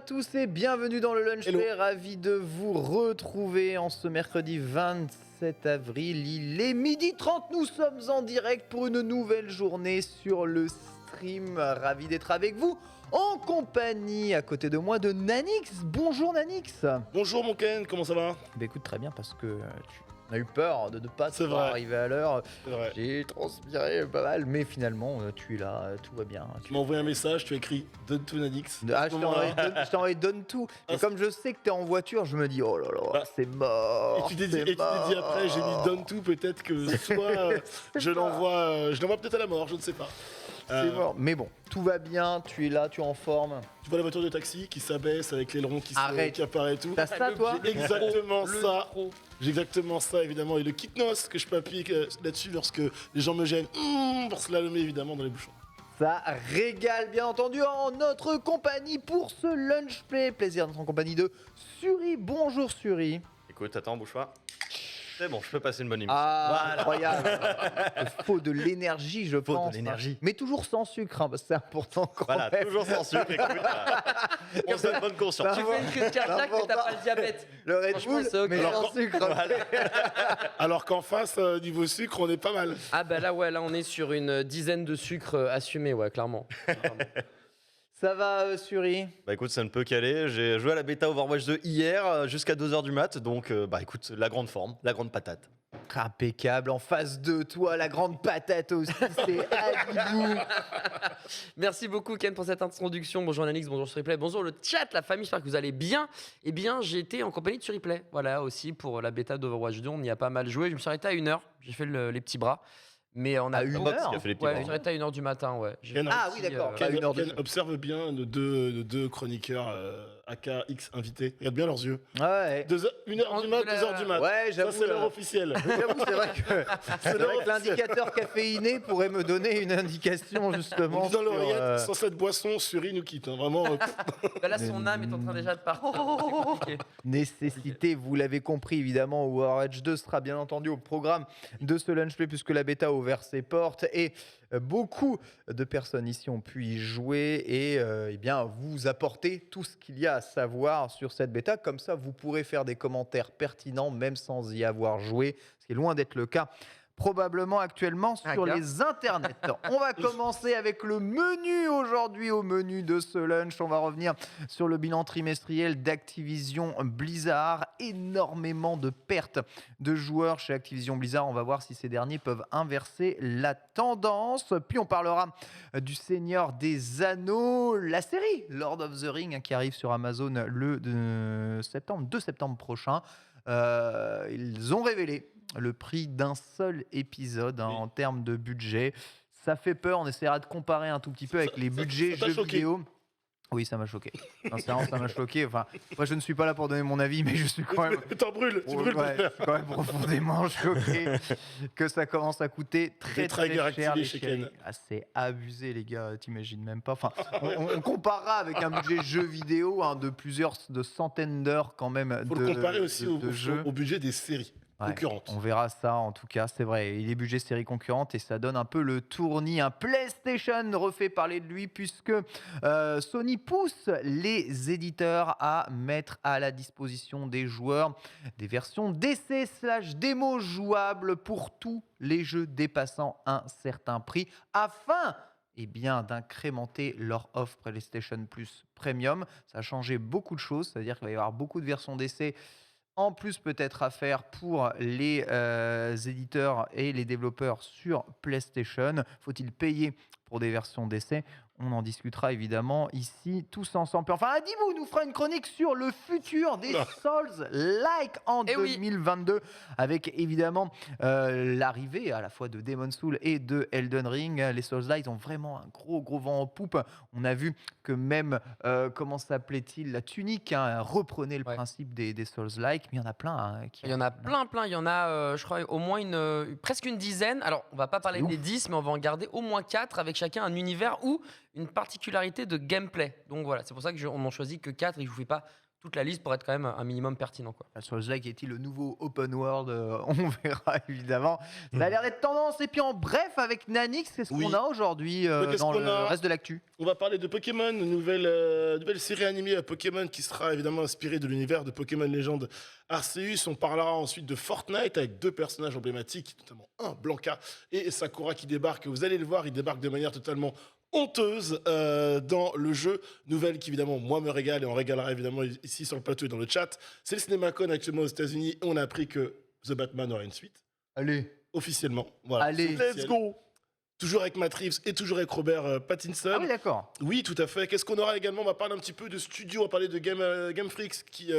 tous et bienvenue dans le Lunch Play. Ravi de vous retrouver en ce mercredi 27 avril. Il est 12h30, nous sommes en direct pour une nouvelle journée sur le stream. Ravi d'être avec vous en compagnie à côté de moi de Nanix. Bonjour Nanix. Bonjour mon Ken, comment ça va? Bah écoute, très bien parce que on a eu peur de ne pas arriver à l'heure. J'ai transpiré pas mal, mais finalement, tu es là, tout va bien. Tu m'as envoyé un message, tu as écrit Donne tout Nanix. Ah, je t'ai envoyé donne tout. Mais comme je sais que tu es en voiture, je me dis oh là là, c'est mort. Et tu t'es dit après, j'ai mis donne tout, peut-être que soit je l'envoie peut-être à la mort, je ne sais pas. C'est mort. Mais bon, tout va bien, tu es là, tu es en forme. Tu vois la voiture de taxi qui s'abaisse avec l'aileron qui apparaît et tout. T'as ça toi? J'ai exactement ça. J'ai exactement ça évidemment. Et le kit noce que je peux appuyer là-dessus lorsque les gens me gênent. Pour slalomer évidemment dans les bouchons. Ça régale bien entendu en notre compagnie pour ce lunch play. Plaisir d'être en compagnie de Suri. Bonjour Suri. Écoute, attends, bouge pas. C'est bon, je peux passer une bonne émission. Ah, voilà. Incroyable. Il faut de l'énergie, je pense. De l'énergie. Mais toujours sans sucre, hein, parce que c'est important quand voilà, même. toujours sans sucre. Écoute, on se donne bonne conscience. Tu fais une crise cardiaque mais t'as pas le diabète. Le Red Bull, c'est okay. mais sans sucre. Voilà. Alors qu'en face, niveau sucre, on est pas mal. Ah bah là, ouais, là on est sur une dizaine de sucres assumés, ouais, clairement. Ça va, Suri? Bah écoute, ça ne peut qu'aller. J'ai joué à la bêta Overwatch 2 hier jusqu'à 2h du mat. Donc, bah écoute, la grande forme, la grande patate. Impeccable. En face de toi, la grande patate aussi, c'est Adibou. Merci beaucoup Ken pour cette introduction. Bonjour Nanix, bonjour Suriplay, bonjour le chat, la famille, j'espère que vous allez bien. Eh bien, j'ai été en compagnie de Suriplay. Voilà, aussi pour la bêta d'Overwatch 2, on y a pas mal joué. Je me suis arrêté à 1h, j'ai fait les petits bras. Mais on a 1h qui a fait les petits ouais, bras. je suis arrêté à 1h du matin, ouais. Ah oui, d'accord. Ken observe bien nos deux chroniqueurs AKX invités. Regarde bien leurs yeux. Ouais. 1h du mat, 2h du mat. Ouais, j'avoue. Ça, c'est l'heure officielle. J'avoue, c'est vrai que l'indicateur caféiné pourrait me donner une indication justement. Dans l'oreillette, sans cette boisson, Suri nous quitte. Hein. Vraiment. Bah là, son âme est en train déjà de partir. Nécessité, vous l'avez compris évidemment, Overwatch 2 sera bien entendu au programme de ce lunch play puisque la bêta a ouvert ses portes et beaucoup de personnes ici ont pu y jouer et eh bien vous apporter tout ce qu'il y a à savoir sur cette bêta. Comme ça, vous pourrez faire des commentaires pertinents même sans y avoir joué, ce qui est loin d'être le cas probablement actuellement sur les internets. On va commencer avec le menu aujourd'hui. Au menu de ce lunch, on va revenir sur le bilan trimestriel d'Activision Blizzard. Énormément de pertes de joueurs chez Activision Blizzard. On va voir si ces derniers peuvent inverser la tendance. Puis on parlera du Seigneur des Anneaux, la série Lord of the Ring qui arrive sur Amazon le 2 septembre prochain. Ils ont révélé le prix d'un seul épisode en termes de budget. Ça fait peur, on essaiera de comparer un tout petit peu avec les budgets jeux vidéo. Oui, ça m'a choqué. Sincèrement, ça m'a choqué. Enfin, moi, je ne suis pas là pour donner mon avis, mais je suis quand même... T'en brûles, tu brûles. Ouais, je suis quand même profondément choqué que ça commence à coûter très cher. C'est abusé, les gars, t'imagines même pas. Enfin, on comparera avec un budget jeu vidéo de centaines d'heures quand même. Faut le comparer aussi au budget des séries. Ouais, concurrente. On verra ça en tout cas, c'est vrai. Il est budget série concurrente et ça donne un peu le tournis. Un PlayStation refait parler de lui puisque Sony pousse les éditeurs à mettre à la disposition des joueurs des versions d'essai/démo jouables pour tous les jeux dépassant un certain prix afin d'incrémenter leur offre PlayStation Plus Premium. Ça a changé beaucoup de choses, c'est-à-dire qu'il va y avoir beaucoup de versions d'essai. En plus, peut-être à faire pour les éditeurs et les développeurs sur PlayStation. Faut-il payer pour des versions d'essai? On en discutera évidemment ici tous ensemble. Enfin, Adibou nous fera une chronique sur le futur des Souls-like en 2022 avec évidemment l'arrivée à la fois de Demon's Souls et de Elden Ring. Les Souls-like ont vraiment un gros vent en poupe. On a vu que même, comment s'appelait-il, la Tunique reprenait le principe des Souls-like, mais il y en a plein. Il y en a plein. Il y en a, je crois, au moins presque une dizaine. Alors, on va pas parler des 10, mais on va en garder au moins 4 avec chacun un univers ou une particularité de gameplay. Donc voilà, c'est pour ça qu'on n'en choisit que 4 et je vous fais pas toute la liste pour être quand même un minimum pertinent, quoi. Souls-like est-il le nouveau open world? On verra évidemment. Ça a l'air d'être tendance. Et puis en bref, avec Nanix, qu'est-ce Oui. qu'on a aujourd'hui qu'est-ce dans qu'on le a reste de l'actu? On va parler de Pokémon, nouvelle série animée à Pokémon qui sera évidemment inspirée de l'univers de Pokémon Légende Arceus. On parlera ensuite de Fortnite avec 2 personnages emblématiques, notamment un, Blanca et Sakura qui débarquent. Vous allez le voir, ils débarquent de manière totalement honteuse dans le jeu. Nouvelle qui évidemment moi me régale et on régalera évidemment ici sur le plateau et dans le chat. C'est le CinemaCon actuellement aux États-Unis et on a appris que The Batman aura une suite. Allez, Officiellement. Voilà. allez, C'est officiel. Toujours avec Matt Reeves et toujours avec Robert Pattinson. Ah oui, d'accord. Oui, tout à fait. Qu'est-ce qu'on aura également? On va parler un petit peu de studio, on va parler de Game Freaks qui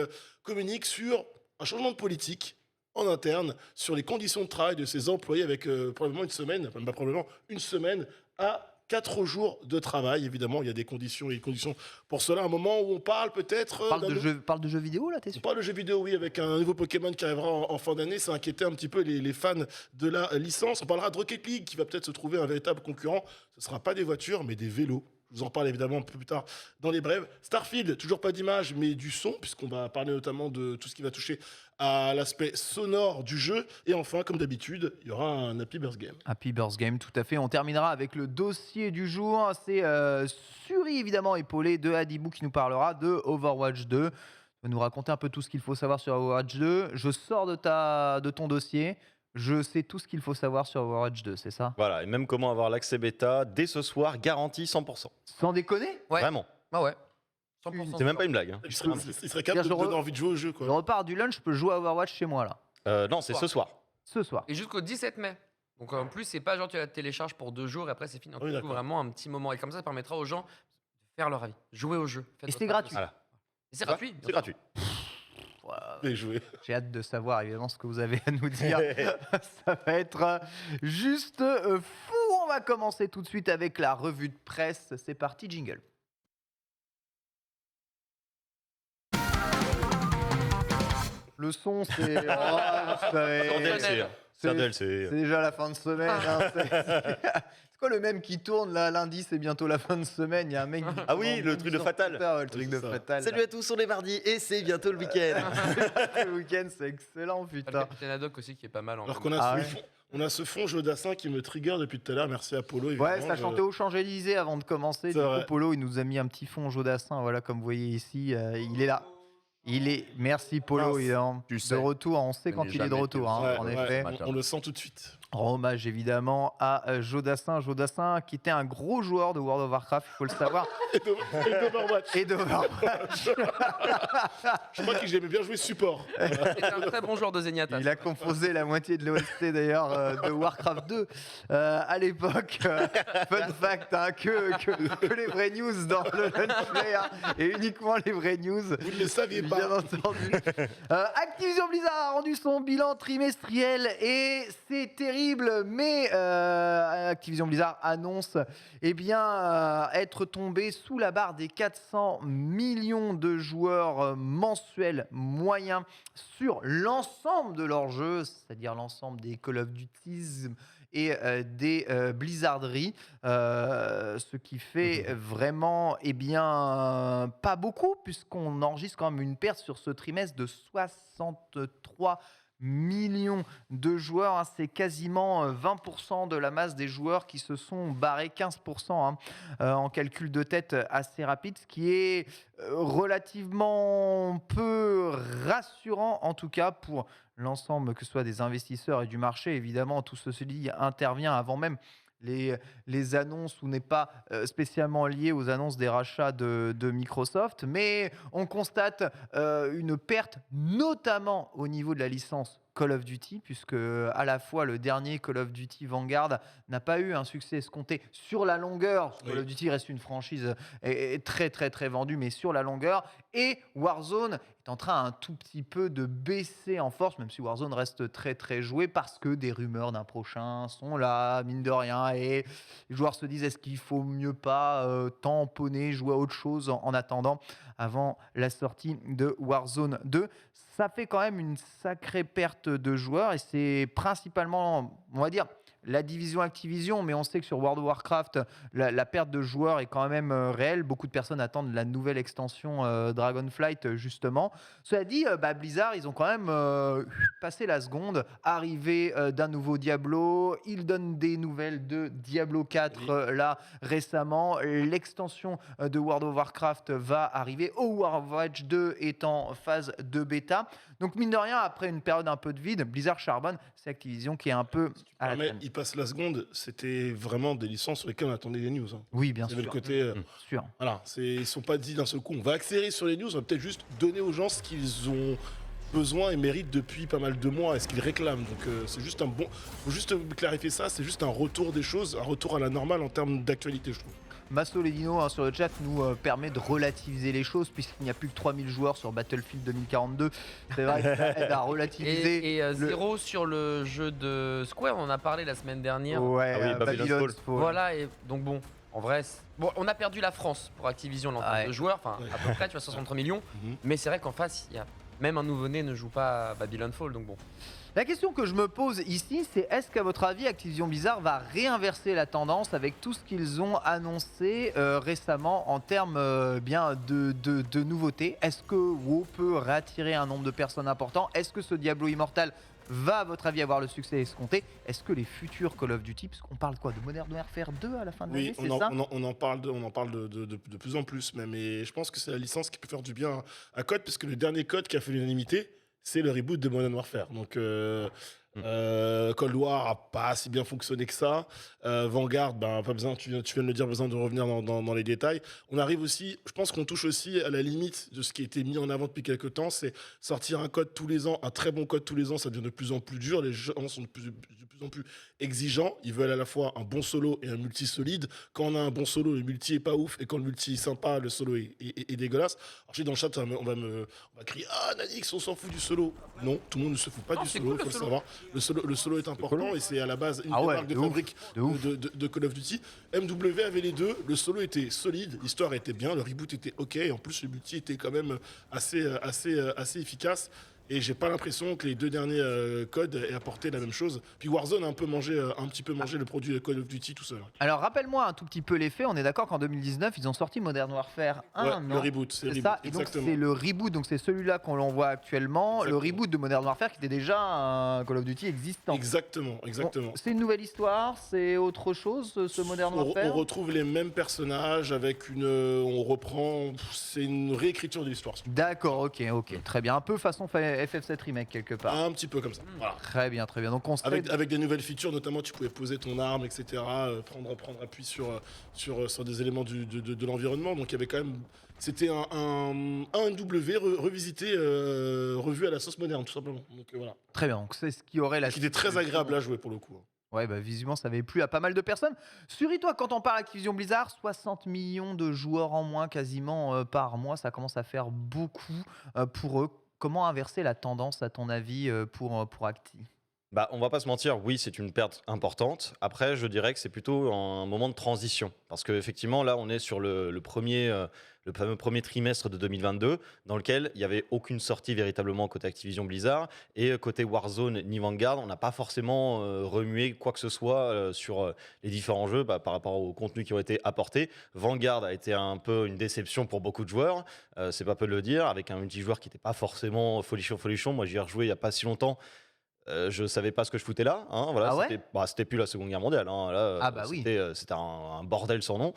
communique sur un changement de politique en interne, sur les conditions de travail de ses employés avec probablement une semaine, enfin, pas probablement, une semaine à 4 jours de travail. Évidemment, il y a des conditions et des conditions pour cela. Un moment où on parle peut-être... Parle de jeux vidéo là, t'es On sûr? parle de jeux vidéo, oui, avec un nouveau Pokémon qui arrivera en fin d'année. Ça a inquiété un petit peu les fans de la licence. On parlera de Rocket League qui va peut-être se trouver un véritable concurrent. Ce ne sera pas des voitures, mais des vélos. Je vous en parle évidemment un peu plus tard dans les brèves. Starfield, toujours pas d'image, mais du son, puisqu'on va parler notamment de tout ce qui va toucher à l'aspect sonore du jeu. Et enfin, comme d'habitude, il y aura un Happy Birthday Game. Happy Birthday Game, tout à fait. On terminera avec le dossier du jour. C'est Suri, évidemment, épaulé de Adibou qui nous parlera de Overwatch 2. Il va nous raconter un peu tout ce qu'il faut savoir sur Overwatch 2. Je sors de ton dossier. Je sais tout ce qu'il faut savoir sur Overwatch 2, c'est ça? Voilà, et même comment avoir l'accès bêta dès ce soir, garanti 100%. Sans déconner? Ouais. Vraiment. Ah ouais. 100%. C'est même pas une blague. Hein. Il serait capable de Je me donner envie de jouer au jeu, Je quoi. repars du lunch, je peux jouer à Overwatch chez moi, là. Non, c'est ce soir. Ce soir. Et jusqu'au 17 mai. Donc en plus, c'est pas genre tu la télécharges pour 2 jours et après c'est fini. Donc, Oui, du coup, d'accord. vraiment un petit moment. Et comme ça permettra aux gens de faire leur avis. Jouer au jeu. Faites Et c'est votre gratuit. avis. Voilà. Et c'est gratuit. bien C'est sûr. gratuit. Et jouer. J'ai hâte de savoir évidemment ce que vous avez à nous dire. Ça va être juste fou. On va commencer tout de suite avec la revue de presse. C'est parti, jingle. Le son, c'est. Oh, ça va C'est en être- DLC. hein. C'est un DLC. C'est déjà la fin de semaine. hein, C'est quoi le même qui tourne là? Lundi, c'est bientôt la fin de semaine. Il y a un mec. qui Ah oui, tourne le en truc de sur Fatal. Twitter, ouais, le truc Oui, de c'est ça. Fatal. Salut à tous, on est mardi et c'est bientôt le week-end. Le week-end, c'est excellent, Le putain. Capitaine Haddock aussi qui est pas mal. Alors qu'on a, Ah ce ouais. fond, on a ce fond Jodassin qui me trigger depuis tout à l'heure. Merci à Polo. Ouais, évidemment. ça chantait aux Champs-Élysées avant de commencer. C'est Du vrai. coup, Polo, il nous a mis un petit fond Jodassin. Voilà, comme vous voyez ici, il est là. Il est. Merci Polo, Mince. évidemment. Tu De sais. retour, on sait Je quand n'ai il est de jamais retour, été hein, Ouais, en ouais, effet. on le sent tout de suite. Rend hommage évidemment à Jodassin. Jodassin qui était un gros joueur de World of Warcraft, il faut le savoir, Et d'Overwatch. et d'Overwatch. Je crois que j'aimais bien jouer support. C'est un très bon joueur de Zenyatta. Il a composé la moitié de l'OST d'ailleurs de Warcraft 2 à l'époque. Fun fact, hein, que les vraies news dans le lunch play, hein, et uniquement les vraies news. Vous ne le saviez Bien pas. entendu. Activision Blizzard a rendu son bilan trimestriel et c'est terrible, mais Activision Blizzard annonce être tombé sous la barre des 400 millions de joueurs mensuels moyens sur l'ensemble de leurs jeux, c'est-à-dire l'ensemble des Call of Duty et des blizzarderies, ce qui fait vraiment pas beaucoup, puisqu'on enregistre quand même une perte sur ce trimestre de 63 millions de joueurs, hein. C'est quasiment 20% de la masse des joueurs qui se sont barrés, 15% hein, en calcul de tête assez rapide, ce qui est relativement peu rassurant, en tout cas pour l'ensemble, que ce soit des investisseurs et du marché. Évidemment, tout ceci intervient avant même les annonces, ou n'est pas spécialement lié aux annonces des rachats de Microsoft, mais on constate une perte notamment au niveau de la licence Call of Duty, puisque à la fois le dernier Call of Duty Vanguard n'a pas eu un succès escompté sur la longueur. Oui. Call of Duty reste une franchise très très très vendue, mais sur la longueur, et Warzone est en train un tout petit peu de baisser en force, même si Warzone reste très très joué, parce que des rumeurs d'un prochain sont là, mine de rien, et les joueurs se disent, est-ce qu'il faut mieux pas tamponner, jouer à autre chose en attendant, avant la sortie de Warzone 2. Ça fait quand même une sacrée perte de joueurs, et c'est principalement, on va dire, la division Activision, mais on sait que sur World of Warcraft, la perte de joueurs est quand même réelle. Beaucoup de personnes attendent la nouvelle extension Dragonflight, justement. Cela dit, Blizzard, ils ont quand même passé la seconde, arrivé d'un nouveau Diablo. Ils donnent des nouvelles de Diablo 4 là récemment. L'extension de World of Warcraft va arriver. Overwatch 2 est en phase de bêta. Donc mine de rien, après une période un peu de vide, Blizzard charbonne. C'est Activision qui est un peu à la Mais traîne. il passe la seconde, c'était vraiment des licences sur lesquelles on attendait des news. Hein. Oui, bien Il y avait sûr. le côté. Sûr. Voilà, ils ne sont pas dit d'un seul coup, on va accélérer sur les news, on va peut-être juste donner aux gens ce qu'ils ont besoin et méritent depuis pas mal de mois et ce qu'ils réclament. Donc c'est juste un bon. Faut juste clarifier ça, c'est juste un retour des choses, un retour à la normale en termes d'actualité, je trouve. Masso Ledino sur le chat nous permet de relativiser les choses puisqu'il n'y a plus que 3000 joueurs sur Battlefield 2042. C'est vrai que ça aide à relativiser. Et zéro sur le jeu de Square, on en a parlé la semaine dernière. Ouais, Ah oui, Babylon's Fall. Voilà, et donc bon, en vrai, bon, on a perdu la France pour Activision en termes de joueurs, enfin à peu près, tu vois, 63 millions. Mais c'est vrai qu'en face, il y a même un nouveau-né ne joue pas à Babylon Fall, donc bon. La question que je me pose ici, c'est est-ce qu'à votre avis, Activision Blizzard va réinverser la tendance avec tout ce qu'ils ont annoncé récemment en termes de nouveautés? Est-ce que WoW peut réattirer un nombre de personnes important? Est-ce que ce Diablo Immortal va, à votre avis, avoir le succès escompté? Est-ce que les futurs Call of Duty, parce qu'on parle de quoi, de Modern Warfare 2 à la fin de l'année, c'est ça? on en parle de plus en plus même, et je pense que c'est la licence qui peut faire du bien à COD, parce que le dernier COD qui a fait l'unanimité, c'est le reboot de Modern Warfare. Donc Cold War a pas si bien fonctionné que ça. Vanguard, pas besoin, tu viens de le dire, besoin de revenir dans les détails. On arrive aussi, je pense qu'on touche aussi à la limite de ce qui a été mis en avant depuis quelques temps, c'est sortir un code tous les ans, un très bon code tous les ans, ça devient de plus en plus dur, les gens sont de plus en plus exigeants, ils veulent à la fois un bon solo et un multi solide. Quand on a un bon solo, le multi est pas ouf, et quand le multi est sympa, le solo est dégueulasse. Alors, je sais, dans le chat, on va crier « Ah, Nanix, on s'en fout du solo !» Non, tout le monde ne se fout pas du solo, il faut le savoir. Le solo est important et c'est à la base une des marques de fabrique de Call of Duty. MW avait les deux, le solo était solide, l'histoire était bien, le reboot était ok, et en plus le multi était quand même assez efficace. Et j'ai pas l'impression que les deux derniers codes aient apporté la même chose. Puis Warzone a un petit peu mangé le produit de Call of Duty tout seul. Alors rappelle-moi un tout petit peu les faits. On est d'accord qu'en 2019, ils ont sorti Modern Warfare 1, Ouais, non? le reboot, c'est le reboot, ça. Et donc exactement. c'est le reboot, donc c'est celui-là qu'on l'envoie actuellement. Exactement. Le reboot de Modern Warfare qui était déjà un Call of Duty existant. Exactement. Bon, c'est une nouvelle histoire, c'est autre chose ce Modern Warfare. On retrouve les mêmes personnages avec on reprend, c'est une réécriture de l'histoire. D'accord, ok, très bien. Un peu façon FF7 Remake quelque part. Un petit peu comme ça. Voilà. Très bien. Donc on se Avec des nouvelles features, notamment tu pouvais poser ton arme, etc. Prendre appui sur des éléments de l'environnement. Donc il y avait quand même. C'était un NW revisité, revu à la sauce moderne, tout simplement. Donc voilà. Très bien. Donc c'est ce qui aurait la. Qui était très agréable à jouer pour le coup. Ouais, visiblement, ça avait plu à pas mal de personnes. Suri-toi, quand on parle Activision Blizzard, 60 millions de joueurs en moins quasiment par mois, ça commence à faire beaucoup pour eux. Comment inverser la tendance, à ton avis, pour Acti? On va pas se mentir, oui, c'est une perte importante. Après, je dirais que c'est plutôt un moment de transition. Parce qu'effectivement, là, on est sur le fameux premier trimestre de 2022, dans lequel il n'y avait aucune sortie véritablement côté Activision Blizzard. Et côté Warzone ni Vanguard, on n'a pas forcément remué quoi que ce soit sur les différents jeux par rapport aux contenus qui ont été apportés. Vanguard a été un peu une déception pour beaucoup de joueurs, c'est pas peu de le dire, avec un multijoueur qui n'était pas forcément folichon. Moi, j'y ai rejoué il n'y a pas si longtemps. Je savais pas ce que je foutais là. Voilà, Ah ouais c'était plus la Seconde Guerre mondiale. Là, oui. C'était un bordel sans nom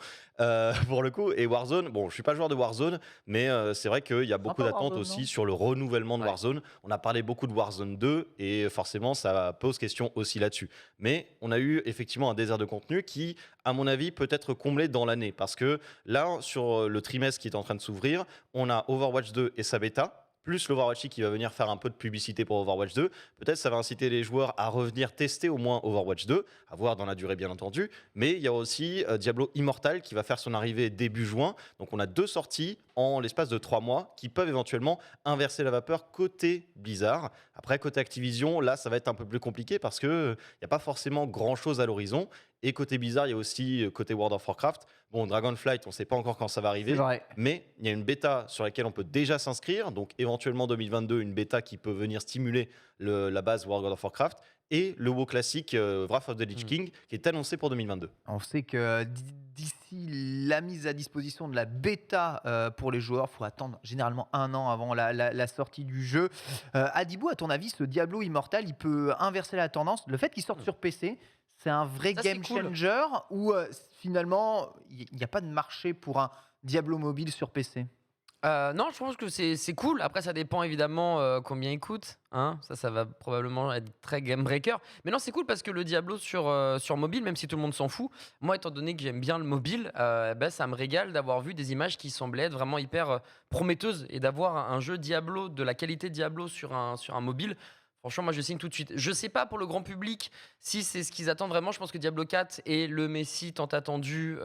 pour le coup. Et Warzone, bon, je suis pas joueur de Warzone, mais c'est vrai qu'il y a beaucoup d'attentes aussi sur le renouvellement de Warzone. On a parlé beaucoup de Warzone 2 et forcément ça pose question aussi là-dessus. Mais on a eu effectivement un désert de contenu qui, à mon avis, peut être comblé dans l'année. Parce que là, sur le trimestre qui est en train de s'ouvrir, on a Overwatch 2 et sa bêta, plus l'Overwatch qui va venir faire un peu de publicité pour Overwatch 2. Peut-être ça va inciter les joueurs à revenir tester au moins Overwatch 2, à voir dans la durée bien entendu. Mais il y a aussi Diablo Immortal qui va faire son arrivée début juin. Donc on a 2 sorties en l'espace de 3 mois qui peuvent éventuellement inverser la vapeur côté Blizzard. Après, côté Activision, là ça va être un peu plus compliqué parce qu'il n'y a pas forcément grand-chose à l'horizon. Et côté Blizzard, il y a aussi côté World of Warcraft. Bon, Dragonflight, on ne sait pas encore quand ça va arriver. C'est vrai. Mais il y a une bêta sur laquelle on peut déjà s'inscrire. Donc éventuellement 2022, une bêta qui peut venir stimuler la base World of Warcraft. et le WoW classique Wrath of the Lich King qui est annoncé pour 2022. On sait que d'ici la mise à disposition de la bêta pour les joueurs, il faut attendre généralement 1 an avant la sortie du jeu. Adibou, à ton avis, ce Diablo Immortal, il peut inverser la tendance? Le fait qu'il sorte sur PC, c'est un vrai game changer ou finalement, il n'y a pas de marché pour un Diablo mobile sur PC? Non, je pense que c'est cool. Après, ça dépend évidemment combien il coûte. Hein. Ça va probablement être très game breaker. Mais non, c'est cool parce que le Diablo sur mobile, même si tout le monde s'en fout, moi, étant donné que j'aime bien le mobile, ça me régale d'avoir vu des images qui semblaient être vraiment hyper prometteuses et d'avoir un jeu Diablo de la qualité Diablo sur un mobile. Franchement, moi, je signe tout de suite. Je sais pas pour le grand public si c'est ce qu'ils attendent vraiment. Je pense que Diablo 4 est le Messi tant attendu,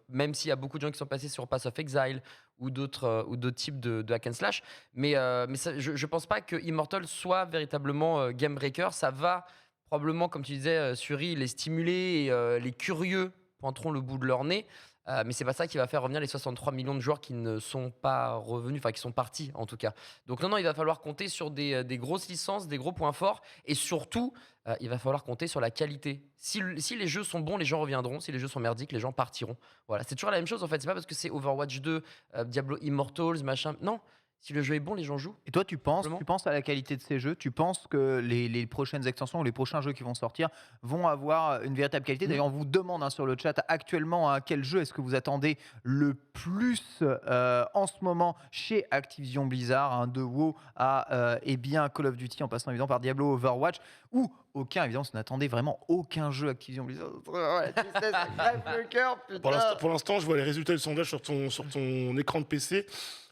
même s'il y a beaucoup de gens qui sont passés sur Path of Exile ou d'autres types de hack and slash. Mais je pense pas que Immortal soit véritablement game breaker. Ça va probablement, comme tu disais, Suri, les stimuler et les curieux pointeront le bout de leur nez. Mais c'est pas ça qui va faire revenir les 63 millions de joueurs qui ne sont pas revenus, enfin qui sont partis en tout cas. Donc non, il va falloir compter sur des grosses licences, des gros points forts, et surtout, il va falloir compter sur la qualité. Si les jeux sont bons, les gens reviendront. Si les jeux sont merdiques, les gens partiront. Voilà, c'est toujours la même chose en fait. C'est pas parce que c'est Overwatch 2, Diablo Immortals, machin. Non. Si le jeu est bon, les gens jouent. Et toi, tu penses à la qualité de ces jeux? Tu penses que les prochaines extensions ou les prochains jeux qui vont sortir vont avoir une véritable qualité? D'ailleurs, on vous demande sur le chat actuellement à quel jeu est-ce que vous attendez le plus en ce moment chez Activision Blizzard, de WoW à Call of Duty, en passant évidemment par Diablo, Overwatch, ou aucun, évidemment, si on n'attendait vraiment aucun jeu Activision Blizzard. Ça crève le cœur, putain. Pour l'instant, je vois les résultats du sondage sur ton écran de PC.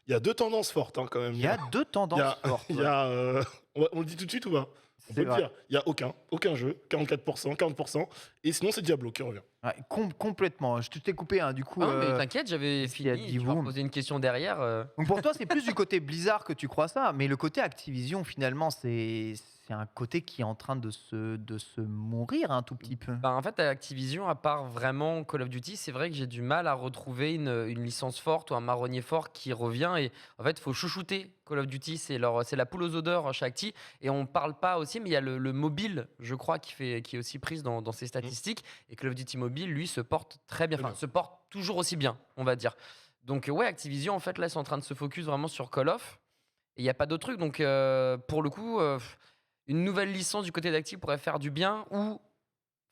Il y a 2 tendances fortes quand même. Il y a 2 tendances fortes. On le dit tout de suite ou pas? On peut le dire. Il n'y a aucun jeu, 44%, 40%. Et sinon, c'est Diablo qui revient. Ouais, complètement. Je t'ai coupé, du coup. Ah, mais t'inquiète, j'avais fini. Tu m'as posé une question derrière. Donc pour toi, c'est plus du côté Blizzard que tu crois ça. Mais le côté Activision, finalement, c'est un côté qui est en train de se mourir un tout petit peu. En fait, à Activision, à part vraiment Call of Duty, c'est vrai que j'ai du mal à retrouver une licence forte ou un marronnier fort qui revient. Et en fait, il faut chouchouter Call of Duty. C'est la poule aux odeurs chez Acti. Et on ne parle pas aussi, mais il y a le mobile, je crois, qui est aussi prise dans ces statistiques. Et Call of Duty Mobile, lui, se porte très bien. Enfin, se porte toujours aussi bien, on va dire. Donc, ouais, Activision, en fait, là, c'est en train de se focus vraiment sur Call of. Et il n'y a pas d'autre truc. Donc, pour le coup... une nouvelle licence du côté d'Acti pourrait faire du bien ou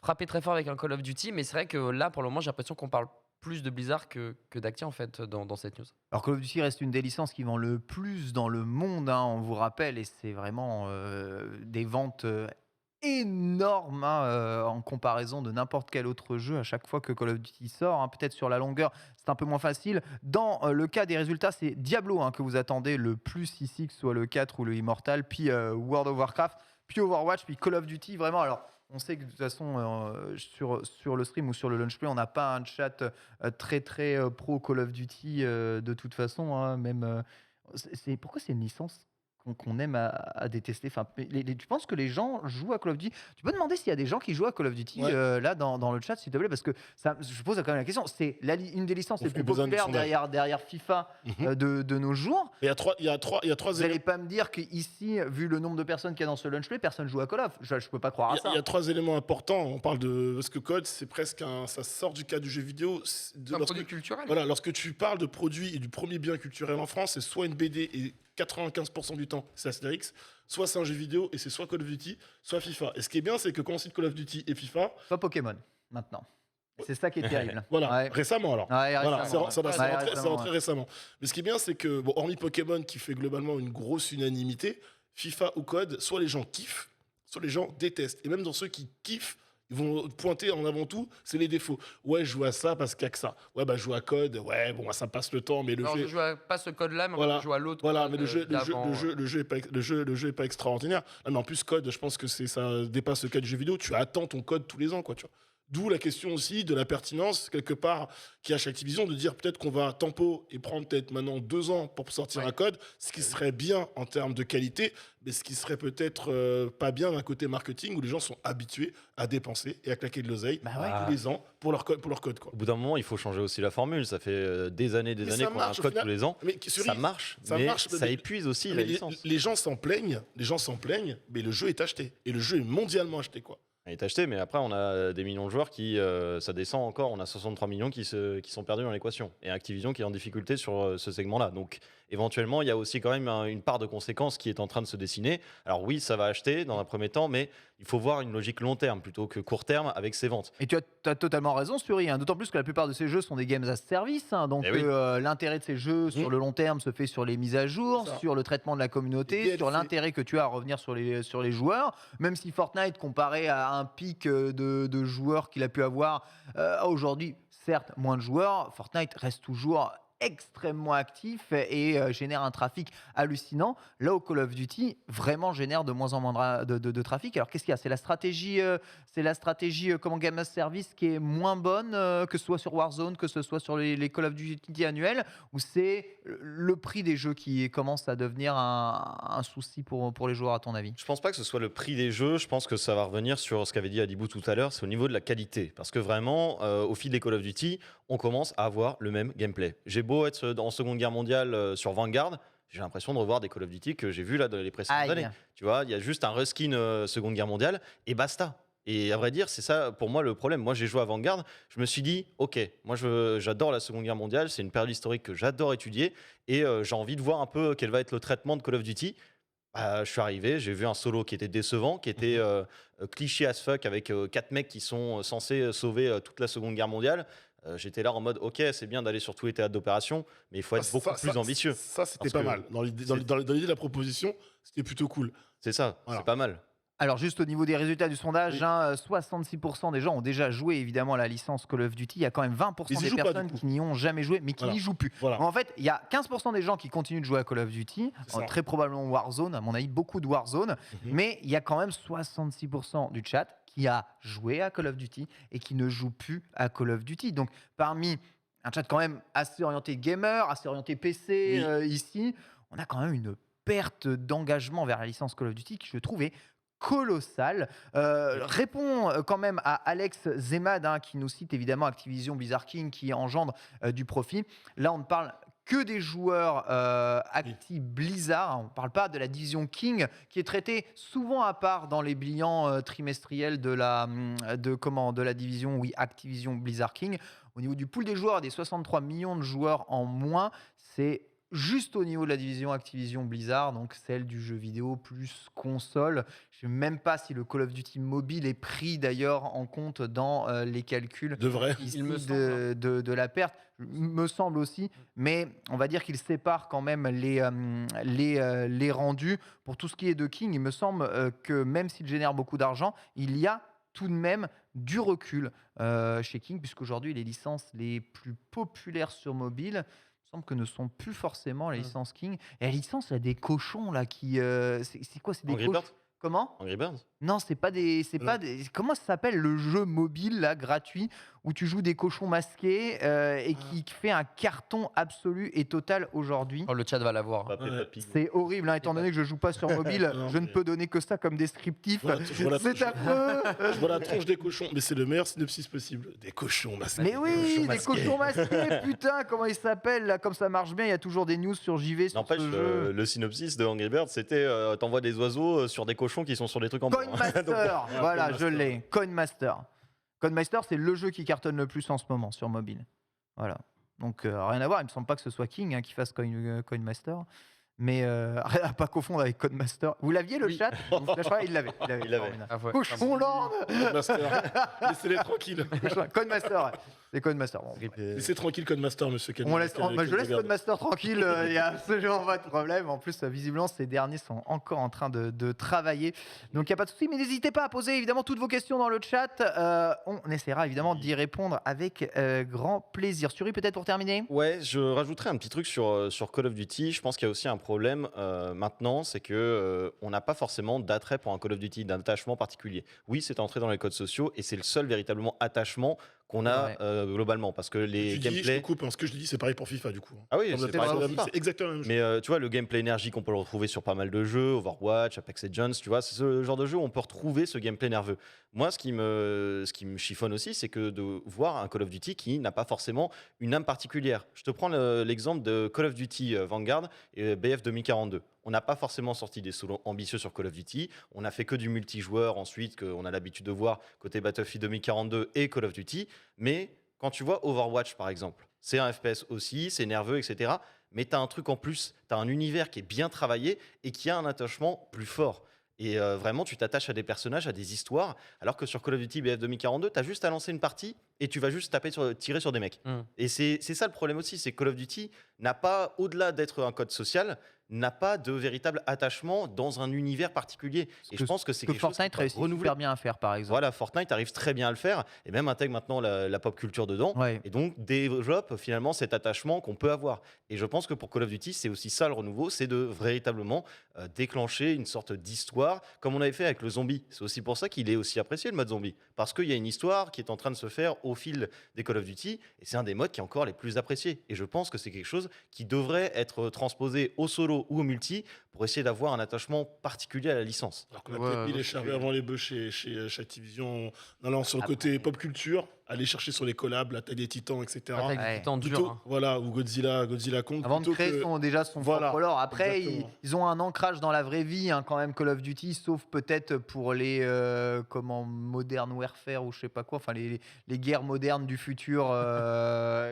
frapper très fort avec un Call of Duty, mais c'est vrai que là, pour le moment, j'ai l'impression qu'on parle plus de Blizzard que d'Acti en fait dans cette news. Alors Call of Duty reste une des licences qui vend le plus dans le monde, on vous rappelle, et c'est vraiment des ventes énormes en comparaison de n'importe quel autre jeu à chaque fois que Call of Duty sort. Peut-être sur la longueur, c'est un peu moins facile. Dans le cas des résultats, c'est Diablo que vous attendez le plus ici, que ce soit le 4 ou le Immortal, puis World of Warcraft, puis Overwatch, puis Call of Duty. Vraiment, alors, on sait que de toute façon, sur le stream ou sur le launch play, on n'a pas un chat très très pro Call of Duty de toute façon. Même, pourquoi c'est une licence qu'on aime à détester? Enfin, tu penses que les gens jouent à Call of Duty? Tu peux demander s'il y a des gens qui jouent à Call of Duty là dans le chat, s'il te plaît, parce que je pose quand même la question. C'est une des licences les plus populaires derrière FIFA de nos jours. Il y a trois. Vous n'allez pas me dire qu'ici, vu le nombre de personnes qu'il y a dans ce launch play, personne joue à Call of. Je ne peux pas croire à ça. Il y a 3 éléments importants. On parle de parce que Code, c'est presque ça sort du cadre du jeu vidéo. C'est un produit culturel. Voilà, lorsque tu parles de produits et du premier bien culturel en France, c'est soit une BD et 95% du temps, c'est Astérix, soit c'est un jeu vidéo et c'est soit Call of Duty, soit FIFA. Et ce qui est bien, c'est que quand on cite Call of Duty et FIFA... Soit Pokémon, maintenant. C'est ça qui est terrible. Voilà, récemment alors. Récemment, ça va rentrer récemment. Mais ce qui est bien, c'est que, hormis Pokémon qui fait globalement une grosse unanimité, FIFA ou Code, soit les gens kiffent, soit les gens détestent. Et même dans ceux qui kiffent, ils vont pointer en avant tout, c'est les défauts. Ouais, je joue à ça parce qu'il n'y a que ça. Ouais, je joue à Code. Ouais, bon, ça passe le temps, mais le jeu. Je joue pas ce code-là, mais je joue à l'autre. Voilà, mais le jeu est pas extraordinaire. Ah, mais en plus, Code, je pense que ça dépasse le cas du jeu vidéo. Tu attends ton Code tous les ans, quoi. Tu vois. D'où la question aussi de la pertinence, quelque part, qui a chez Activision, de dire peut-être qu'on va tempo et prendre peut-être maintenant 2 ans pour sortir un code, ce qui serait bien en termes de qualité, mais ce qui serait peut-être pas bien d'un côté marketing où les gens sont habitués à dépenser et à claquer de l'oseille tous les ans pour leur code. Quoi. Au bout d'un moment, il faut changer aussi la formule. Ça fait des années Mais qu'on ça a un marche, au code final. tous les ans. Mais Ça marche, mais ça épuise aussi la mais licence. les gens s'en plaignent, mais le jeu est acheté. Et le jeu est mondialement acheté, quoi. Il est acheté, mais après, on a des millions de joueurs qui. Ça descend encore. On a 63 millions qui sont perdus dans l'équation. Et Activision qui est en difficulté sur ce segment-là. Donc, éventuellement, il y a aussi quand même une part de conséquence qui est en train de se dessiner. Alors, oui, ça va acheter dans un premier temps, mais il faut voir une logique long terme plutôt que court terme avec ses ventes. Et tu as totalement raison, Suri, hein, d'autant plus que la plupart de ces jeux sont des games as service. Hein, donc, l'intérêt de ces jeux sur le long terme se fait sur les mises à jour, sur le traitement de la communauté, sur l'intérêt que tu as à revenir sur les joueurs. Même si Fortnite, comparé à un pic de joueurs qu'il a pu avoir aujourd'hui, certes, moins de joueurs, Fortnite reste toujours extrêmement actif et génère un trafic hallucinant. Là où Call of Duty vraiment génère de moins en moins de trafic. Alors qu'est-ce qu'il y a ? C'est la stratégie comment Game as Service qui est moins bonne que ce soit sur Warzone, que ce soit sur les Call of Duty annuels, ou c'est le prix des jeux qui commence à devenir un souci pour les joueurs à ton avis ? Je pense pas que ce soit le prix des jeux. Je pense que ça va revenir sur ce qu'avait dit Adibou tout à l'heure, c'est au niveau de la qualité. Parce que vraiment, au fil des Call of Duty, on commence à avoir le même gameplay. J'ai beau être en Seconde Guerre mondiale sur Vanguard, j'ai l'impression de revoir des Call of Duty que j'ai vus là dans les précédentes années. Tu vois, il y a juste un reskin Seconde Guerre mondiale et basta. Et à vrai dire, c'est ça pour moi le problème. Moi, j'ai joué à Vanguard, je me suis dit, ok, moi j'adore la Seconde Guerre mondiale, c'est une période historique que j'adore étudier et j'ai envie de voir un peu quel va être le traitement de Call of Duty. Je suis arrivé, j'ai vu un solo qui était décevant, qui était cliché as fuck avec 4 mecs qui sont censés sauver toute la Seconde Guerre mondiale. J'étais là en mode, ok, c'est bien d'aller sur tous les théâtres d'opération, mais il faut être beaucoup plus ambitieux. Ça, c'était pas mal. Dans l'idée de la proposition, c'était plutôt cool. C'est ça, c'est pas mal. Alors juste au niveau des résultats du sondage, 66% des gens ont déjà joué évidemment à la licence Call of Duty. Il y a quand même 20% des personnes qui n'y ont jamais joué, mais qui n'y jouent plus. Voilà. En fait, il y a 15% des gens qui continuent de jouer à Call of Duty, très probablement Warzone, à mon avis beaucoup de Warzone, mais il y a quand même 66% du chat qui a joué à Call of Duty et qui ne joue plus à Call of Duty. Donc parmi un chat quand même assez orienté gamer, assez orienté PC ici, on a quand même une perte d'engagement vers la licence Call of Duty qui je trouvais colossal. Répond quand même à Alex Zemad qui nous cite évidemment Activision Blizzard King qui engendre du profit. Là on ne parle que des joueurs Acti Blizzard, on ne parle pas de la division King qui est traitée souvent à part dans les bilans trimestriels de la division Activision Blizzard King. Au niveau du pool des joueurs, des 63 millions de joueurs en moins, c'est juste au niveau de la division Activision Blizzard, donc celle du jeu vidéo plus console. Je ne sais même pas si le Call of Duty mobile est pris d'ailleurs en compte dans les calculs de la perte. Me semble aussi, mais on va dire qu'il sépare quand même les rendus. Pour tout ce qui est de King, il me semble que même s'il génère beaucoup d'argent, il y a tout de même du recul chez King, puisqu'aujourd'hui les licences les plus populaires sur mobile semble que ne sont plus forcément les licences King. Et la licence, il y a des cochons là qui. C'est quoi ? C'est des cochons. Comment ? Angry Birds ? Non, c'est pas des. Comment ça s'appelle le jeu mobile là gratuit où tu joues des cochons masqués et qui fait un carton absolu et total aujourd'hui. Oh, le chat va l'avoir. C'est horrible, étant donné que je joue pas sur mobile, je ne peux donner que ça comme descriptif. C'est affreux. Je vois la tronche des cochons, mais c'est le meilleur synopsis possible. Des cochons masqués. Mais oui, des cochons masqués, putain, comment ils s'appellent là ? Comme ça marche bien, il y a toujours des news sur JV sur ce jeu. Le synopsis de Angry Birds, c'était t'envoies des oiseaux sur des cochons qui sont sur des trucs en bois. Coinmaster, voilà, je l'ai. Coinmaster. Coinmaster, c'est le jeu qui cartonne le plus en ce moment sur mobile. Voilà. Donc, rien à voir. Il me semble pas que ce soit King qui fasse Coinmaster. Mais pas confondre avec Codemaster. Vous l'aviez le chat ? Il l'avait. Cochonland. Laissez-les tranquilles. Codemaster. C'est Codemaster. Bon, laissez tranquille Codemaster, monsieur Camille. Je laisse Codemaster tranquille. Il n'y a absolument pas de problème. En plus, visiblement, ces derniers sont encore en train de travailler. Donc, il n'y a pas de souci. Mais n'hésitez pas à poser évidemment toutes vos questions dans le chat. On essaiera évidemment d'y répondre avec grand plaisir. Suri, peut-être pour terminer ? Ouais, je rajouterai un petit truc sur Call of Duty. Je pense qu'il y a aussi un problème maintenant, c'est que on n'a pas forcément d'attrait pour un Call of Duty, d'attachement particulier. Oui, c'est entré dans les codes sociaux et c'est le seul véritablement attachement qu'on a globalement, parce que les Tu dis, je gameplays... te coupe, hein, ce que je dis, c'est pareil pour FIFA, du coup. Ah oui, Comme c'est la pareil pour tête, FIFA. c'est exactement la même chose. Mais tu vois, le gameplay énergie qu'on peut le retrouver sur pas mal de jeux, Overwatch, Apex Legends, tu vois, c'est ce genre de jeu où on peut retrouver ce gameplay nerveux. Moi, ce qui me chiffonne aussi, c'est que de voir un Call of Duty qui n'a pas forcément une âme particulière. Je te prends l'exemple de Call of Duty Vanguard et BF 2042. On n'a pas forcément sorti des solos ambitieux sur Call of Duty. On n'a fait que du multijoueur ensuite, qu'on a l'habitude de voir côté Battlefield 2042 et Call of Duty. Mais quand tu vois Overwatch, par exemple, c'est un FPS aussi, c'est nerveux, etc. Mais tu as un truc en plus, tu as un univers qui est bien travaillé et qui a un attachement plus fort. Et vraiment, tu t'attaches à des personnages, à des histoires, alors que sur Call of Duty BF 2042, tu as juste à lancer une partie et tu vas juste tirer sur des mecs. Et c'est ça le problème aussi, c'est que Call of Duty n'a pas, au-delà d'être un code social, n'a pas de véritable attachement dans un univers particulier. Et je pense que c'est quelque chose Fortnite réussit super bien à faire, par exemple. Voilà, Fortnite arrive très bien à le faire et même intègre maintenant la pop culture dedans. Ouais. Et donc développe finalement cet attachement qu'on peut avoir. Et je pense que pour Call of Duty, c'est aussi ça le renouveau, c'est de véritablement déclencher une sorte d'histoire, comme on avait fait avec le zombie. C'est aussi pour ça qu'il est aussi apprécié, le mode zombie. Parce qu'il y a une histoire qui est en train de se faire au fil des Call of Duty, et c'est un des modes qui est encore les plus appréciés. Et je pense que c'est quelque chose qui devrait être transposé au solo ou au multi pour essayer d'avoir un attachement particulier à la licence. Alors qu'on a peut-être mis les charrues avant les bœufs chez Activision, en allant sur le côté pop culture, aller chercher sur les collabs, la taille des titans, etc. Attaque des Titans dur, Plutôt, hein. voilà, ou Godzilla Kong. Avant de plutôt créer que- son Voilà, propre lore. Après, exactement. ils ont un ancrage dans la vraie vie, hein, quand même, Call of Duty, sauf peut-être pour les Modern Warfare ou je sais pas quoi, enfin les guerres modernes du futur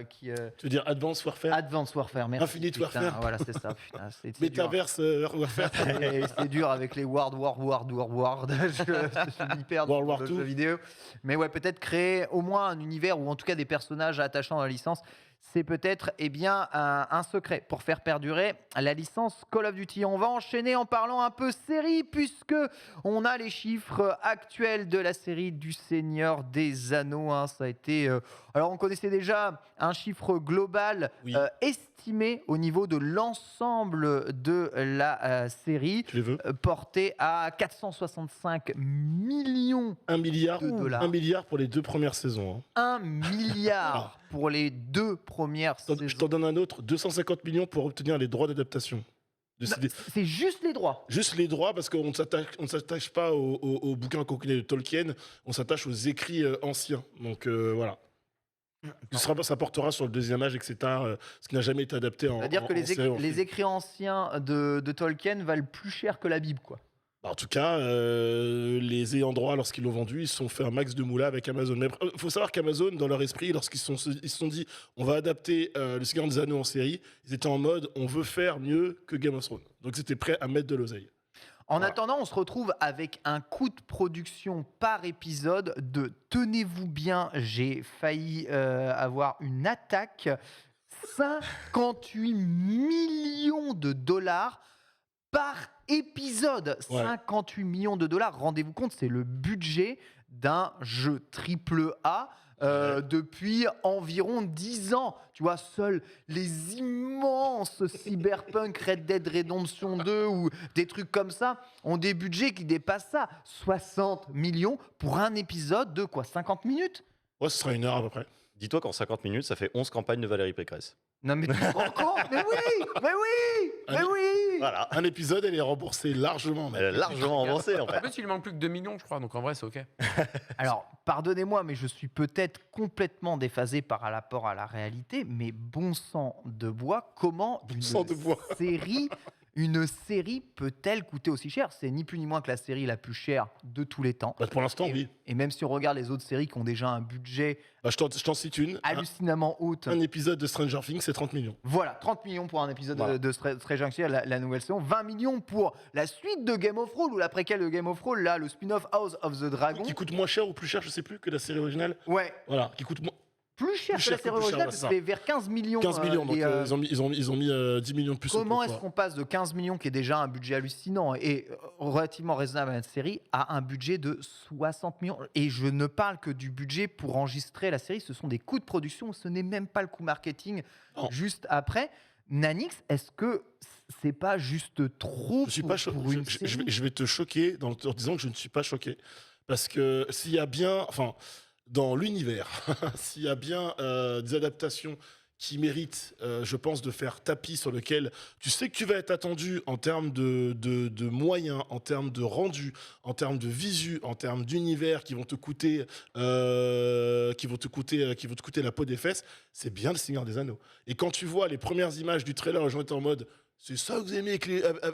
qui. Tu veux dire Advanced Warfare, Advanced Warfare, merci. Infinite putain, Warfare. Voilà, c'est ça. Putain, c'est dur. Metaverse Warfare. Et c'est dur avec les World. Je m'y perds World dans War le II. jeu vidéo. Mais ouais, peut-être créer au moins un univers ou en tout cas des personnages attachants à la licence. C'est peut-être un secret pour faire perdurer la licence Call of Duty. On va enchaîner en parlant un peu série puisque on a les chiffres actuels de la série du Seigneur des Anneaux, hein. Ça a été... alors on connaissait déjà un chiffre global Oui. estimé au niveau de l'ensemble de la série, Tu les veux porté à 465 millions 1 milliard, de dollars. 1 milliard pour les 2 premières saisons. hein. 1 milliard pour les 2 premières Je saisons. t'en donne un autre, 250 millions pour obtenir les droits d'adaptation. De Non, CD. c'est juste les droits. Juste les droits, parce qu'on ne s'attache pas au bouquin qu'on connaît de Tolkien, on s'attache aux écrits anciens. Donc voilà. Ça portera sur le deuxième âge, etc. Ce qui n'a jamais été adapté en C'est-à-dire que en série, en les film. écrits anciens de Tolkien valent plus cher que la Bible, quoi. En tout cas, les ayants droit, lorsqu'ils l'ont vendu, ils se sont fait un max de moula avec Amazon. Mais il faut savoir qu'Amazon, dans leur esprit, lorsqu'ils se sont dit on va adapter Le Seigneur des Anneaux en série, ils étaient en mode on veut faire mieux que Game of Thrones. Donc ils étaient prêts à mettre de l'oseille. En Voilà. attendant, on se retrouve avec un coût de production par épisode de, tenez-vous bien, j'ai failli avoir une attaque, 58 millions de dollars par épisode. Ouais. 58 millions de dollars, rendez-vous compte, c'est le budget d'un jeu triple A depuis environ 10 ans. Tu vois, seuls les immenses Cyberpunk, Red Dead Redemption 2 ou des trucs comme ça ont des budgets qui dépassent ça. 60 millions pour un épisode de quoi, 50 minutes? Ouais, ce sera 1 heure à peu près. Dis-toi qu'en 50 minutes, ça fait 11 campagnes de Valérie Pécresse. Non mais tu te rends compte? Mais oui! Mais oui! Mais oui! Voilà. Un épisode, elle est remboursée largement. mec. Elle est largement avancée en En fait. plus, il lui manque plus que 2 millions, je crois, donc en vrai, c'est ok. Alors, pardonnez-moi, mais je suis peut-être complètement déphasé par rapport à la réalité, mais bon sang de bois, comment sang de bois. une série peut-elle coûter aussi cher? C'est ni plus ni moins que la série la plus chère de tous les temps. Bah, pour l'instant, oui. Et même si on regarde les autres séries qui ont déjà un budget Bah, je t'en cite une. hallucinamment haut, Un épisode de Stranger Things, c'est 30 millions. voilà, 30 millions pour un épisode Voilà. de Stranger Things, la nouvelle saison, 20 millions pour la suite de Game of Thrones ou la préquelle de Game of Thrones, là, le spin-off House of the Dragon. Qui coûte moins cher ou plus cher, je sais plus, que la série originale. Ouais, Voilà, qui coûte moins. plus cher Plus que la cher que série plus cher, originale, ouais, parce c'est que c'est vers 15 millions. 15 millions, donc et, ils ont mis 10 millions de plus. au comment pot, est-ce quoi. qu'on passe de 15 millions, qui est déjà un budget hallucinant et relativement raisonnable à une série, à un budget de 60 millions? Et je ne parle que du budget pour enregistrer la série, ce sont des coûts de production, ce n'est même pas le coût marketing Non. juste après. Nanix, est-ce que c'est pas juste trop Je suis pas pour une série je vais te choquer en disant que je ne suis pas choqué. Parce que s'il y a bien, dans l'univers, s'il y a bien des adaptations qui méritent, je pense, de faire tapis sur lequel tu sais que tu vas être attendu en termes de moyens, en termes de rendu, en termes de visu, en termes d'univers qui vont te coûter, qui vont te coûter la peau des fesses, c'est bien le Seigneur des Anneaux. Et quand tu vois les premières images du trailer, les gens étaient en mode c'est ça que vous aimez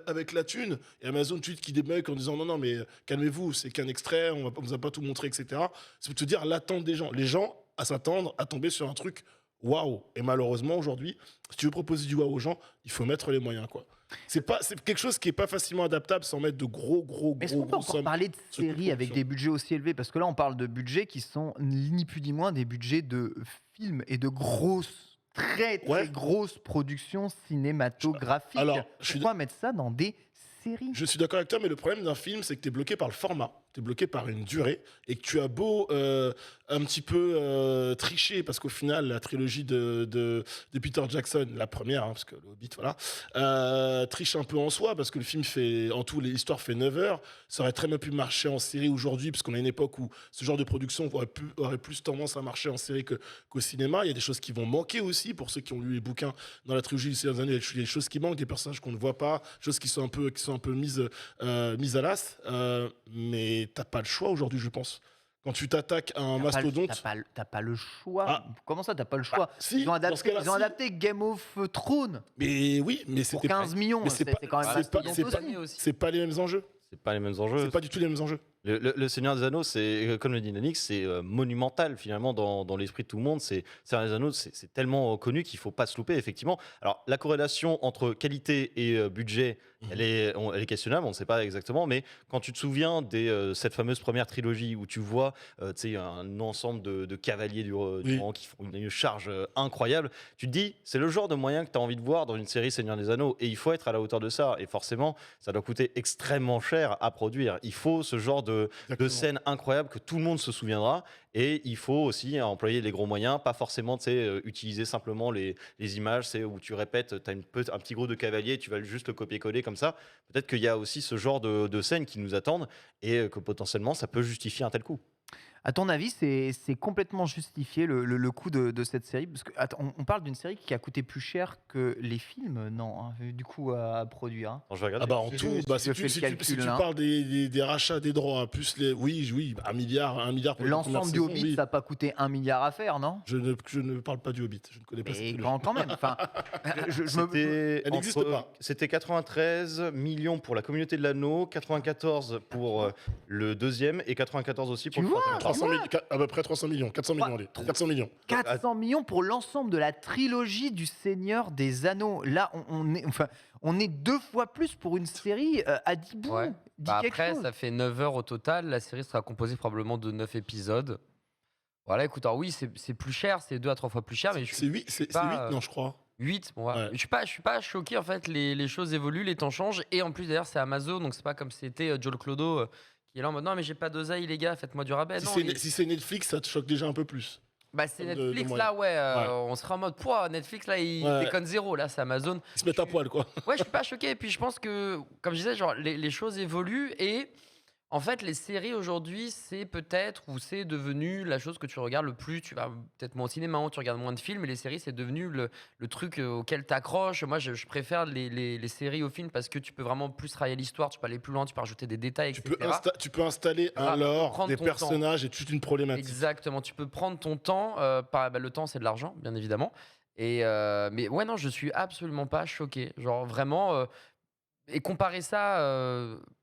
avec la thune. Et Amazon tweet qui débug en disant non, mais calmez-vous, c'est qu'un extrait, on vous a pas tout montré, etc. C'est pour te dire l'attente des gens. Les gens à s'attendre à tomber sur un truc waouh. Et malheureusement, aujourd'hui, si tu veux proposer du waouh aux gens, il faut mettre les moyens, quoi. C'est quelque chose qui est pas facilement adaptable sans mettre de gros Mais est-ce qu'on peut encore sommes parler de sur le coup de séries avec production. des budgets aussi élevés? Parce que là, on parle de budgets qui sont ni plus ni moins des budgets de films et de grosses, très Ouais. grosses productions cinématographiques. Alors, je suis Pourquoi mettre ça dans des séries? Je suis d'accord avec toi, mais le problème d'un film, c'est que tu es bloqué par le format, tu es bloqué par une durée, et que tu as beau un petit peu tricher, parce qu'au final, la trilogie de Peter Jackson, la première, parce que le Hobbit, voilà, triche un peu en soi, parce que le film fait, en tout, l'histoire fait 9 heures. Ça aurait très bien pu marcher en série aujourd'hui, parce qu'on a une époque où ce genre de production aurait plus tendance à marcher en série qu'au cinéma. Il y a des choses qui vont manquer aussi, pour ceux qui ont lu les bouquins dans la trilogie du Seigneur des Anneaux. Il y a des choses qui manquent, des personnages qu'on ne voit pas, des choses qui sont un peu mises à l'as. Mais t'as pas le choix aujourd'hui, je pense. Quand tu t'attaques à un mastodonte. T'as pas le choix. Ah. Comment ça, t'as pas le choix? Si, Ils ont dans ce cas-là, ils ont si. adapté Game of Thrones Mais oui, mais pour c'était 15 millions. mais c'est pas- quand même Ah, c'est pas- mastodonte c'est aussi. pas- aussi. c'est pas les mêmes enjeux. C'est pas les mêmes enjeux. C'est pas du tout les mêmes enjeux. Le Seigneur des Anneaux, c'est comme le dit Nanix, c'est monumental finalement dans l'esprit de tout le monde. Seigneur des Anneaux, c'est tellement connu qu'il faut pas se louper effectivement. Alors la corrélation entre qualité et budget, elle est questionnable, on ne sait pas exactement, mais quand tu te souviens cette fameuse première trilogie où tu vois tu sais, un ensemble de cavaliers du rang qui font une charge incroyable, tu te dis c'est le genre de moyen que tu as envie de voir dans une série Seigneur des Anneaux et il faut être à la hauteur de ça. Et forcément, ça doit coûter extrêmement cher à produire. Il faut ce genre de scènes incroyables que tout le monde se souviendra. Et il faut aussi employer les gros moyens, pas forcément utiliser simplement les images où tu répètes, tu as un petit groupe de cavaliers, tu vas juste le copier-coller comme ça. Peut-être qu'il y a aussi ce genre de scènes qui nous attendent et que potentiellement ça peut justifier un tel coup. À ton avis, c'est complètement justifié le coût de cette série? Parce que, attends, on parle d'une série qui a coûté plus cher que les films, non, hein, du coup, à produire. Hein. Alors, je vais regarder. Ah bah en Si tout, je- bah, si je fais le si calcul, tu hein. parles des rachats des droits, plus les. Oui, 1 milliard pour les premières L'ensemble du saisons, Hobbit, oui. ça n'a pas coûté 1 milliard à faire, non? Je ne parle pas du Hobbit, je ne connais pas cette Mais trilogie. quand même. Enfin, je me- C'était Elle n'existe pas. C'était 93 millions pour la communauté de l'anneau, 94 pour le deuxième et 94 aussi pour Tu le vois, troisième. 300 à peu près 300 millions, 400 millions, allez. 400 millions. 400 millions pour l'ensemble de la trilogie du Seigneur des Anneaux. Là, on est 2 fois plus pour une série à 10 bouts. Ouais. Dis Bah quelque après, chose. ça fait 9 heures au total. La série sera composée probablement de 9 épisodes. Voilà, écoute, alors oui, c'est plus cher, c'est 2 à 3 fois plus cher, mais je C'est suis 8, c'est pas, 8, non, je crois. 8. Bon, voilà. Ouais. Je suis pas choqué, en fait, les choses évoluent, les temps changent. Et en plus, d'ailleurs, c'est Amazon, donc c'est pas comme c'était Joel Clodo qui est là en mode non, mais j'ai pas d'oseille, les gars, faites-moi du rabais. Non, Si c'est Netflix, ça te choque déjà un peu plus. bah, c'est de Netflix, moyens. là, ouais, Ouais. on sera en mode poids. Netflix, là, il Ouais. déconne zéro. Là, c'est Amazon. Ils se mettent à poil, quoi. Ouais, je suis pas choqué. Et puis je pense que, comme je disais, genre, les choses évoluent et en fait, les séries aujourd'hui, c'est peut-être ou c'est devenu la chose que tu regardes le plus. Tu vas peut-être moins au cinéma, tu regardes moins de films, et les séries, c'est devenu le truc auquel tu accroches. Moi, je préfère les séries aux films parce que tu peux vraiment plus travailler l'histoire, tu peux aller plus loin, tu peux rajouter des détails, Tu etc. tu peux installer un lore, prendre des ton personnages et toute une problématique. Exactement, tu peux prendre ton temps. Le temps, c'est de l'argent, bien évidemment. Mais ouais, non, je suis absolument pas choqué. Genre vraiment. Et comparer ça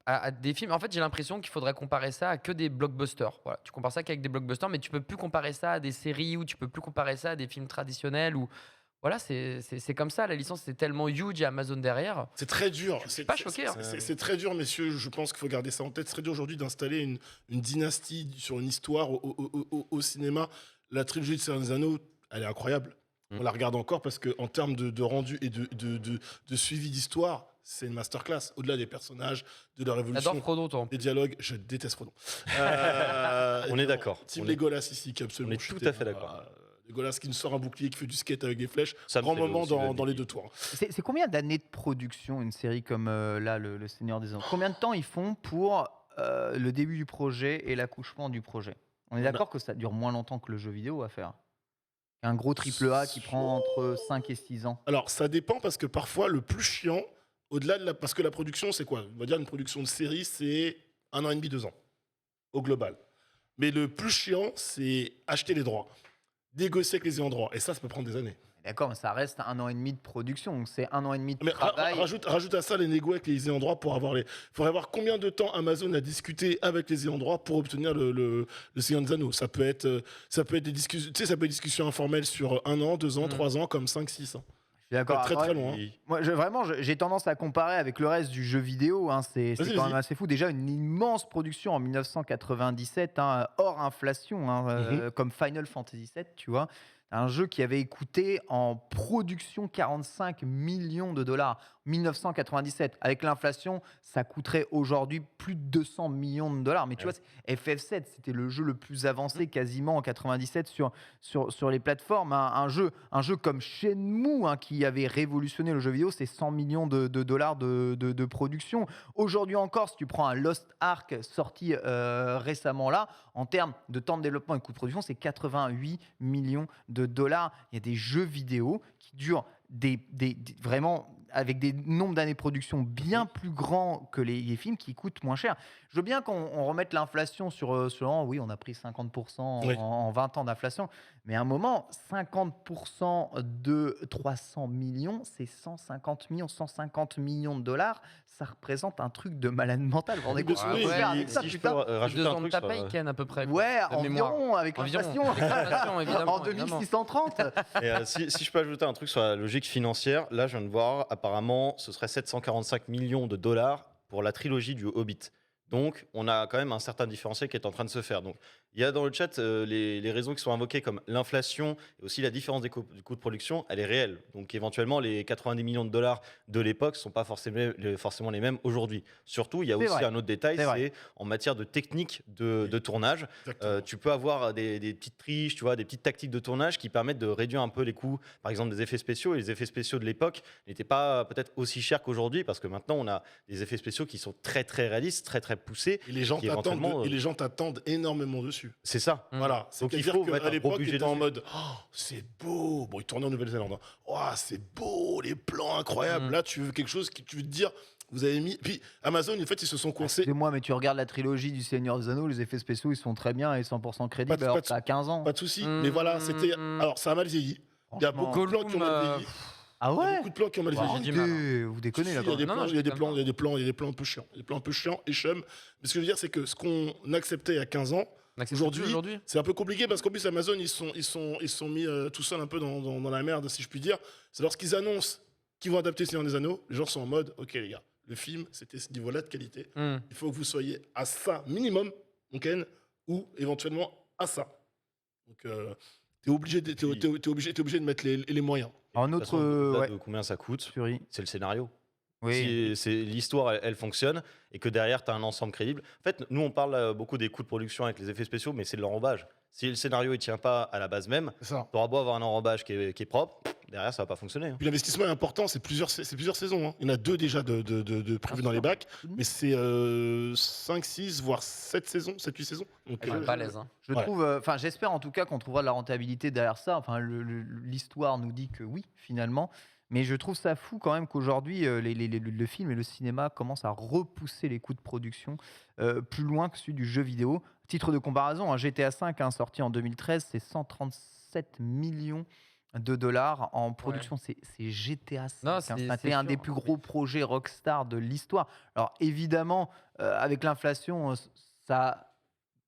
à des films. En fait, j'ai l'impression qu'il faudrait comparer ça à que des blockbusters. Voilà, tu compares ça qu'avec des blockbusters, mais tu peux plus comparer ça à des séries ou tu peux plus comparer ça à des films traditionnels. Ou voilà, c'est comme ça. La licence c'est tellement huge et Amazon derrière. C'est très dur. suis pas choqué, hein. C'est très dur, messieurs. Je pense qu'il faut garder ça en tête. C'est très dur aujourd'hui d'installer une dynastie sur une histoire au cinéma. La trilogie de Seigneur des Anneaux, elle est incroyable. On la regarde encore parce qu'en termes de rendu et de suivi d'histoire, c'est une masterclass. Au-delà des personnages, de leur évolution, J'adore Frodo, toi. des dialogues, je déteste Frodon. On est d'accord. Team On est- Legolas ici, qui est absolument on est tout à fait d'accord. Legolas qui nous sort un bouclier, qui fait du skate avec des flèches. Ça me Grand fait moment aussi le dans les Mickey. 2 tours. C'est combien d'années de production une série comme là, le Seigneur des Anneaux? Combien de temps ils font pour le début du projet et l'accouchement du projet? On est d'accord que ça dure moins longtemps que le jeu vidéo à faire. Un gros triple A qui prend entre 5 et 6 ans. Alors, ça dépend parce que parfois, le plus chiant, au-delà de la. Parce que la production, c'est quoi? On va dire une production de série, c'est 1 an et demi, 2 ans, au global. Mais le plus chiant, c'est acheter les droits, négocier avec les ayants droit. Et ça peut prendre des années. D'accord, mais ça reste 1 an et demi de production, donc c'est 1 an et demi de Mais travail. rajoute à ça les négos avec les ayants droit pour avoir les. Il faudrait voir combien de temps Amazon a discuté avec les ayants droit pour obtenir le Seigneur des Anneaux. Ça peut être des discussions, tu sais, ça peut être des discussions informelles sur 1 an, 2 ans, 3 ans, comme 5, 6 ans. Je suis d'accord. Très, très loin. Moi, j'ai tendance à comparer avec le reste du jeu vidéo. Hein, c'est Vas-y, quand vas-y. même assez fou. Déjà, une immense production en 1997, hein, hors inflation, hein, comme Final Fantasy VII, tu vois. Un jeu qui avait coûté en production 45 millions de dollars. 1997. Avec l'inflation, ça coûterait aujourd'hui plus de 200 millions de dollars. Mais tu vois, FF7, c'était le jeu le plus avancé quasiment en 97 sur les plateformes. Un jeu comme Shenmue, hein, qui avait révolutionné le jeu vidéo, c'est 100 millions de dollars de production. Aujourd'hui encore, si tu prends un Lost Ark sorti récemment là, en termes de temps de développement et coût de production, c'est 88 millions de dollars. Il y a des jeux vidéo qui durent vraiment avec des nombres d'années de production bien plus grands que les films qui coûtent moins cher. Je veux bien qu'on remette l'inflation sur oui, on a pris 50% en 20 ans d'inflation, mais à un moment, 50% de 300 millions, c'est 150 millions. 150 millions de dollars, ça représente un truc de malade mental. Vous vous rendez compte ce qu'on Oui, peut faire oui, avec ça, Si je putain peux rajouter 2 un ans de truc ta sur, paye, Ken, à peu près. Ouais, de mémoire. environ, avec Environ. l'inflation. Avec l'inflation, évidemment, En évidemment. 2630. Et si je peux ajouter un truc sur la logique financière, là je viens de voir, apparemment ce serait 745 millions de dollars pour la trilogie du Hobbit. Donc on a quand même un certain différentiel qui est en train de se faire. Donc il y a dans le chat les raisons qui sont invoquées comme l'inflation et aussi la différence des coûts de production, elle est réelle. Donc éventuellement les 90 millions de dollars de l'époque ne sont pas forcément les mêmes aujourd'hui. Surtout, il y a C'est aussi vrai. un autre détail, C'est vrai. c'est en matière de technique de tournage. Exactement. Tu peux avoir des petites triches, tu vois, des petites tactiques de tournage qui permettent de réduire un peu les coûts, par exemple des effets spéciaux. Et les effets spéciaux de l'époque n'étaient pas peut-être aussi chers qu'aujourd'hui parce que maintenant on a des effets spéciaux qui sont très très réalistes, très très poussés. Et les gens qui t'attendent éventuellement, et les gens t'attendent énormément dessus. C'est ça. Voilà. Donc il C'est-à-dire faut mettre qu'à un l'époque, gros ils budget étaient en dessus. mode c'est beau. Bon, ils tournaient en Nouvelle-Zélande. Hein. Oh, c'est beau, les plans incroyables. Là, tu veux quelque chose que tu veux te dire. Vous avez mis. Puis Amazon, en fait, ils se sont coincés. Excusez-moi, mais tu regardes la trilogie du Seigneur des Anneaux, les effets spéciaux, ils sont très bien et 100% crédibles, alors que t'as 15 ans. Pas de souci. Mais voilà, c'était. Alors, ça a mal vieilli. Il y a beaucoup de plans qui ont mal vieilli. Ah Il y a ouais beaucoup de plans qui ont mal Bah, vieilli. j'ai du mal, hein. Vous déconnez Si, là. il y a des Non, plans, non, il y a des je plans, t'aime il y a des plans, il y a des plans un peu chiants. Des plans un peu chiants et chum. Mais ce que je veux dire, c'est que ce qu'on acceptait il y a 15 ans, aujourd'hui, c'est un peu compliqué parce qu'en plus Amazon ils sont mis tout seuls un peu dans la merde, si je puis dire. C'est lorsqu'ils annoncent qu'ils vont adapter Seigneur des Anneaux, les gens sont en mode ok les gars, le film c'était ce niveau-là de qualité. Il faut que vous soyez à ça minimum, mon Ken, ou éventuellement à ça. Donc t'es obligé de mettre les moyens. En De toute autre, façon, au-delà ouais. de combien ça coûte, Fury. c'est le scénario. Oui. Si l'histoire, elle fonctionne et que derrière, tu as un ensemble crédible. En fait, nous, on parle beaucoup des coûts de production avec les effets spéciaux, mais c'est de l'enrobage. Si le scénario ne tient pas à la base même, C'est ça. tu auras beau avoir un enrobage qui est propre, derrière, ça va pas fonctionner. Hein. Puis l'investissement est important, c'est plusieurs saisons. Hein. Il y en a 2 déjà de prévues dans les bacs, mais c'est 5, 6, voire 7 saisons, 7-8 saisons. Donc, balèze, hein. Je Ouais. trouve, enfin, j'espère en tout cas qu'on trouvera de la rentabilité derrière ça. Enfin, l'histoire nous dit que oui, finalement. Mais je trouve ça fou quand même qu'aujourd'hui, le film et le cinéma commencent à repousser les coûts de production plus loin que celui du jeu vidéo. Titre de comparaison, un GTA V sorti en 2013, c'est 137 millions de dollars en production. C'est GTA V. Non, hein. c'est C'était un sûr. des plus gros projets Rockstar de l'histoire. Alors évidemment, avec l'inflation, ça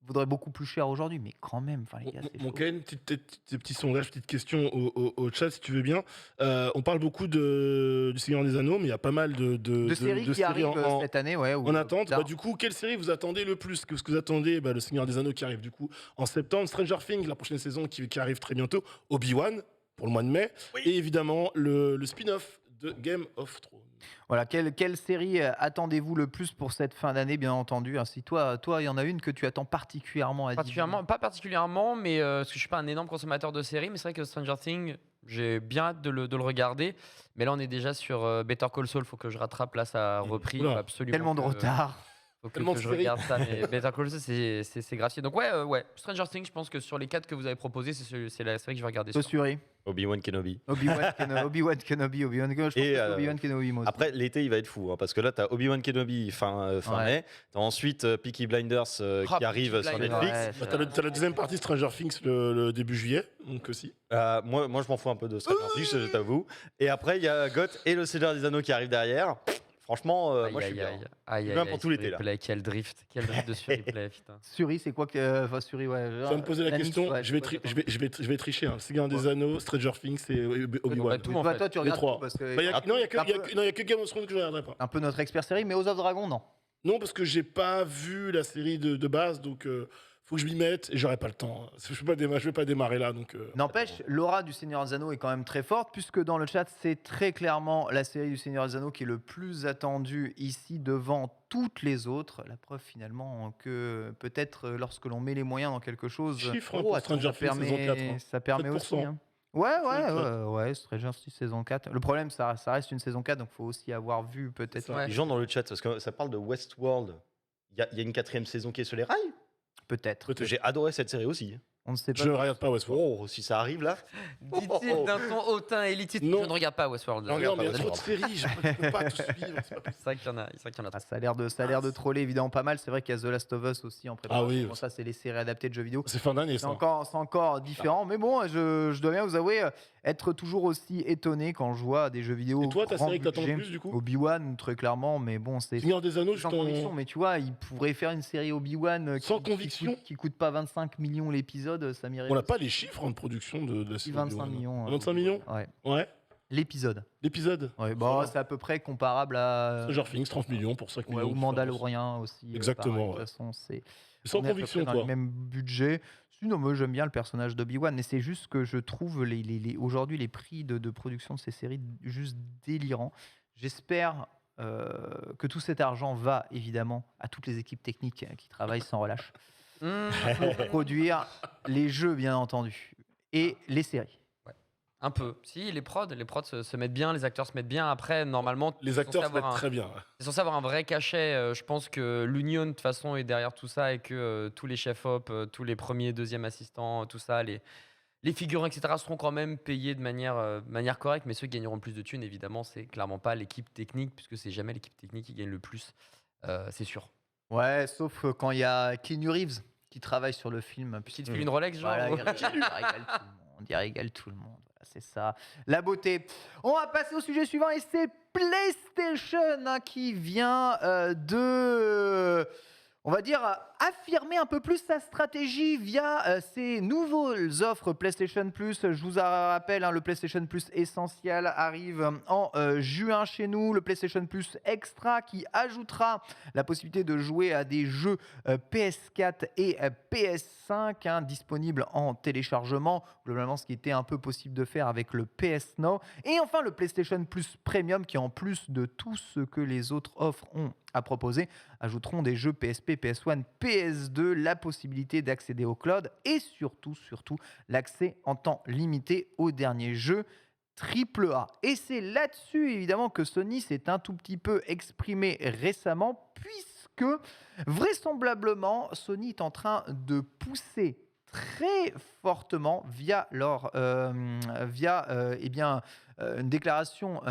vaudrait beaucoup plus cher aujourd'hui, mais quand même, enfin les gars, c'est Mon chaud. Ken, petit sondage, petite question au chat si tu veux bien. On parle beaucoup du Seigneur des Anneaux, mais il y a pas mal De séries qui arrivent cette année, ouais. en attente. Bah, du coup, quelle série vous attendez le plus? Qu'est-ce que vous attendez? Le Seigneur des Anneaux qui arrive du coup en septembre, Stranger Things, la prochaine saison qui arrive très bientôt, Obi-Wan pour le mois de mai, et évidemment le spin-off de Game of Thrones. Voilà, quelle série attendez-vous le plus pour cette fin d'année, bien entendu, hein. Si toi, il y en a une que tu attends particulièrement à Pas particulièrement, mais parce que je suis pas un énorme consommateur de séries, mais c'est vrai que Stranger Things, j'ai bien hâte de le regarder. Mais là, on est déjà sur Better Call Saul, faut que je rattrape là, ça a repris. Oula, Faut absolument Tellement de que- retard. Faut que, Tellement que de je séries. regarde ça, mais Better Call Saul, c'est gracieux. Donc ouais, Stranger Things, je pense que sur les 4 que vous avez proposés, c'est la série que je vais regarder. Toi, Suri. Obi-Wan Kenobi. Obi-Wan Kenobi. Je pense Et, que c'est Obi-Wan Kenobi, moi aussi. Après, l'été, il va être fou, hein, parce que là, t'as Obi-Wan Kenobi fin Ouais. mai. T'as ensuite Peaky Blinders qui arrive Peaky sur Blinders, Netflix. Ouais, T'as la deuxième partie de Stranger Things le début juillet, donc aussi. Moi, je m'en fous un peu de Stranger Things, je t'avoue. Et après, il y a Goth et le Seigneur des Anneaux qui arrive derrière. Franchement, moi, je suis bien. Bien pour tout l'été, là. Quel drift de sur replay, putain. Suri, c'est quoi que. Enfin, Suri, ouais. Tu vas me poser la question, ouais, je vais tricher. Hein. Seigneur des Anneaux, Stranger Things et Obi-Wan. tout, Mais en toi, fait. toi, tu Les regardes trois. tout parce que. Bah, non, il y a un peu- que Game of Thrones que je regarderai pas. un peu notre expert série, mais House of Dragon, non. Non, parce que j'ai pas vu la série de base, donc faut que je m'y mette et j'aurai pas le temps. Je vais pas démarrer là, donc. N'empêche, l'aura du Seigneur des Anneaux est quand même très forte, puisque dans le chat, c'est très clairement la série du Seigneur des Anneaux qui est le plus attendue ici devant toutes les autres. La preuve finalement que peut-être lorsque l'on met les moyens dans quelque chose, Chiffre, hein, pour attends, Stranger Things saison 4, hein. ça permet 7%. aussi. Hein. Ouais, Stranger Things saison 4. Le problème, ça reste une saison 4, donc il faut aussi avoir vu peut-être. Ça. Ouais. Les gens dans le chat, parce que ça parle de Westworld. Il y a une 4e saison qui est sur les rails. Peut-être. Peut-être. J'ai adoré cette série aussi. On ne sait pas. Je ne regarde pas Westworld. Oh, si ça arrive là. Dit-il d'un ton hautain élitiste. Non. Je ne regarde pas Westworld. Non, regarde mais il y a pas trop de Westworld. séries, je peux pas tout suivre. C'est pas possible. C'est vrai qu'il y en a, Ah, ça a l'air de troller évidemment pas mal. C'est vrai qu'il y a The Last of Us aussi en préparation. oui. Bon, ça, c'est les séries adaptées de jeux vidéo. C'est fin d'année, C'est ça. encore différent. Mais bon, je dois bien vous avouer être toujours aussi étonné quand je vois des jeux vidéo. Et toi, ta grand série que t'attends le budget. plus, du coup Obi-Wan, très clairement. Mais bon, c'est Seigneur des Anneaux, sans je t'en. conviction. Mais tu vois, il pourrait faire une série Obi-Wan Sans conviction. qui coûte pas 25 millions l'épisode. Ça m'irait. On n'a pas les chiffres de production de la série. 25 millions. 25 millions Ouais. Ouais. L'épisode. L'épisode. Ouais, Ça bah, va. c'est à peu près comparable à. Stranger Things, 30 millions pour 5 Ouais, millions. ou Mandalorian aussi. Exactement, pareil. De ouais. toute façon, c'est. Sans On est à peu conviction, près dans quoi. les mêmes budgets. Sinon, moi, j'aime bien le personnage d'Obi-Wan, mais c'est juste que je trouve aujourd'hui les prix de production de ces séries juste délirants. J'espère que tout cet argent va évidemment à toutes les équipes techniques qui travaillent sans relâche pour produire les jeux, bien entendu, et les séries. Un peu. Si, les prods se mettent bien, les acteurs se mettent bien. Après, normalement, Les acteurs se mettent très bien. c'est censé avoir un vrai cachet. Je pense que l'Union, de toute façon, est derrière tout ça et que tous les chefs-op, tous les premiers, deuxièmes assistants, tout ça, les figurants, etc., seront quand même payés de manière correcte. Mais ceux qui gagneront le plus de thunes, évidemment, c'est clairement pas l'équipe technique, puisque c'est jamais l'équipe technique qui gagne le plus. C'est sûr. Ouais, sauf quand il y a Keanu Reeves qui travaille sur le film. Puis il te file une Rolex, genre. Voilà, il régale tout le monde. Voilà, c'est ça, la beauté. On va passer au sujet suivant et c'est PlayStation qui vient on va dire, affirmer un peu plus sa stratégie via ses nouvelles offres PlayStation Plus. Je vous rappelle, le PlayStation Plus Essential arrive en juin chez nous. Le PlayStation Plus Extra qui ajoutera la possibilité de jouer à des jeux PS4 et PS5 disponibles en téléchargement. Globalement, ce qui était un peu possible de faire avec le PS Now. Et enfin, le PlayStation Plus Premium qui, en plus de tout ce que les autres offres ont à proposer, ajouteront des jeux PSP, PS1, PS2, la possibilité d'accéder au cloud et surtout, l'accès en temps limité aux derniers jeux AAA. Et c'est là-dessus, évidemment, que Sony s'est un tout petit peu exprimé récemment, puisque, vraisemblablement, Sony est en train de pousser très fortement via une déclaration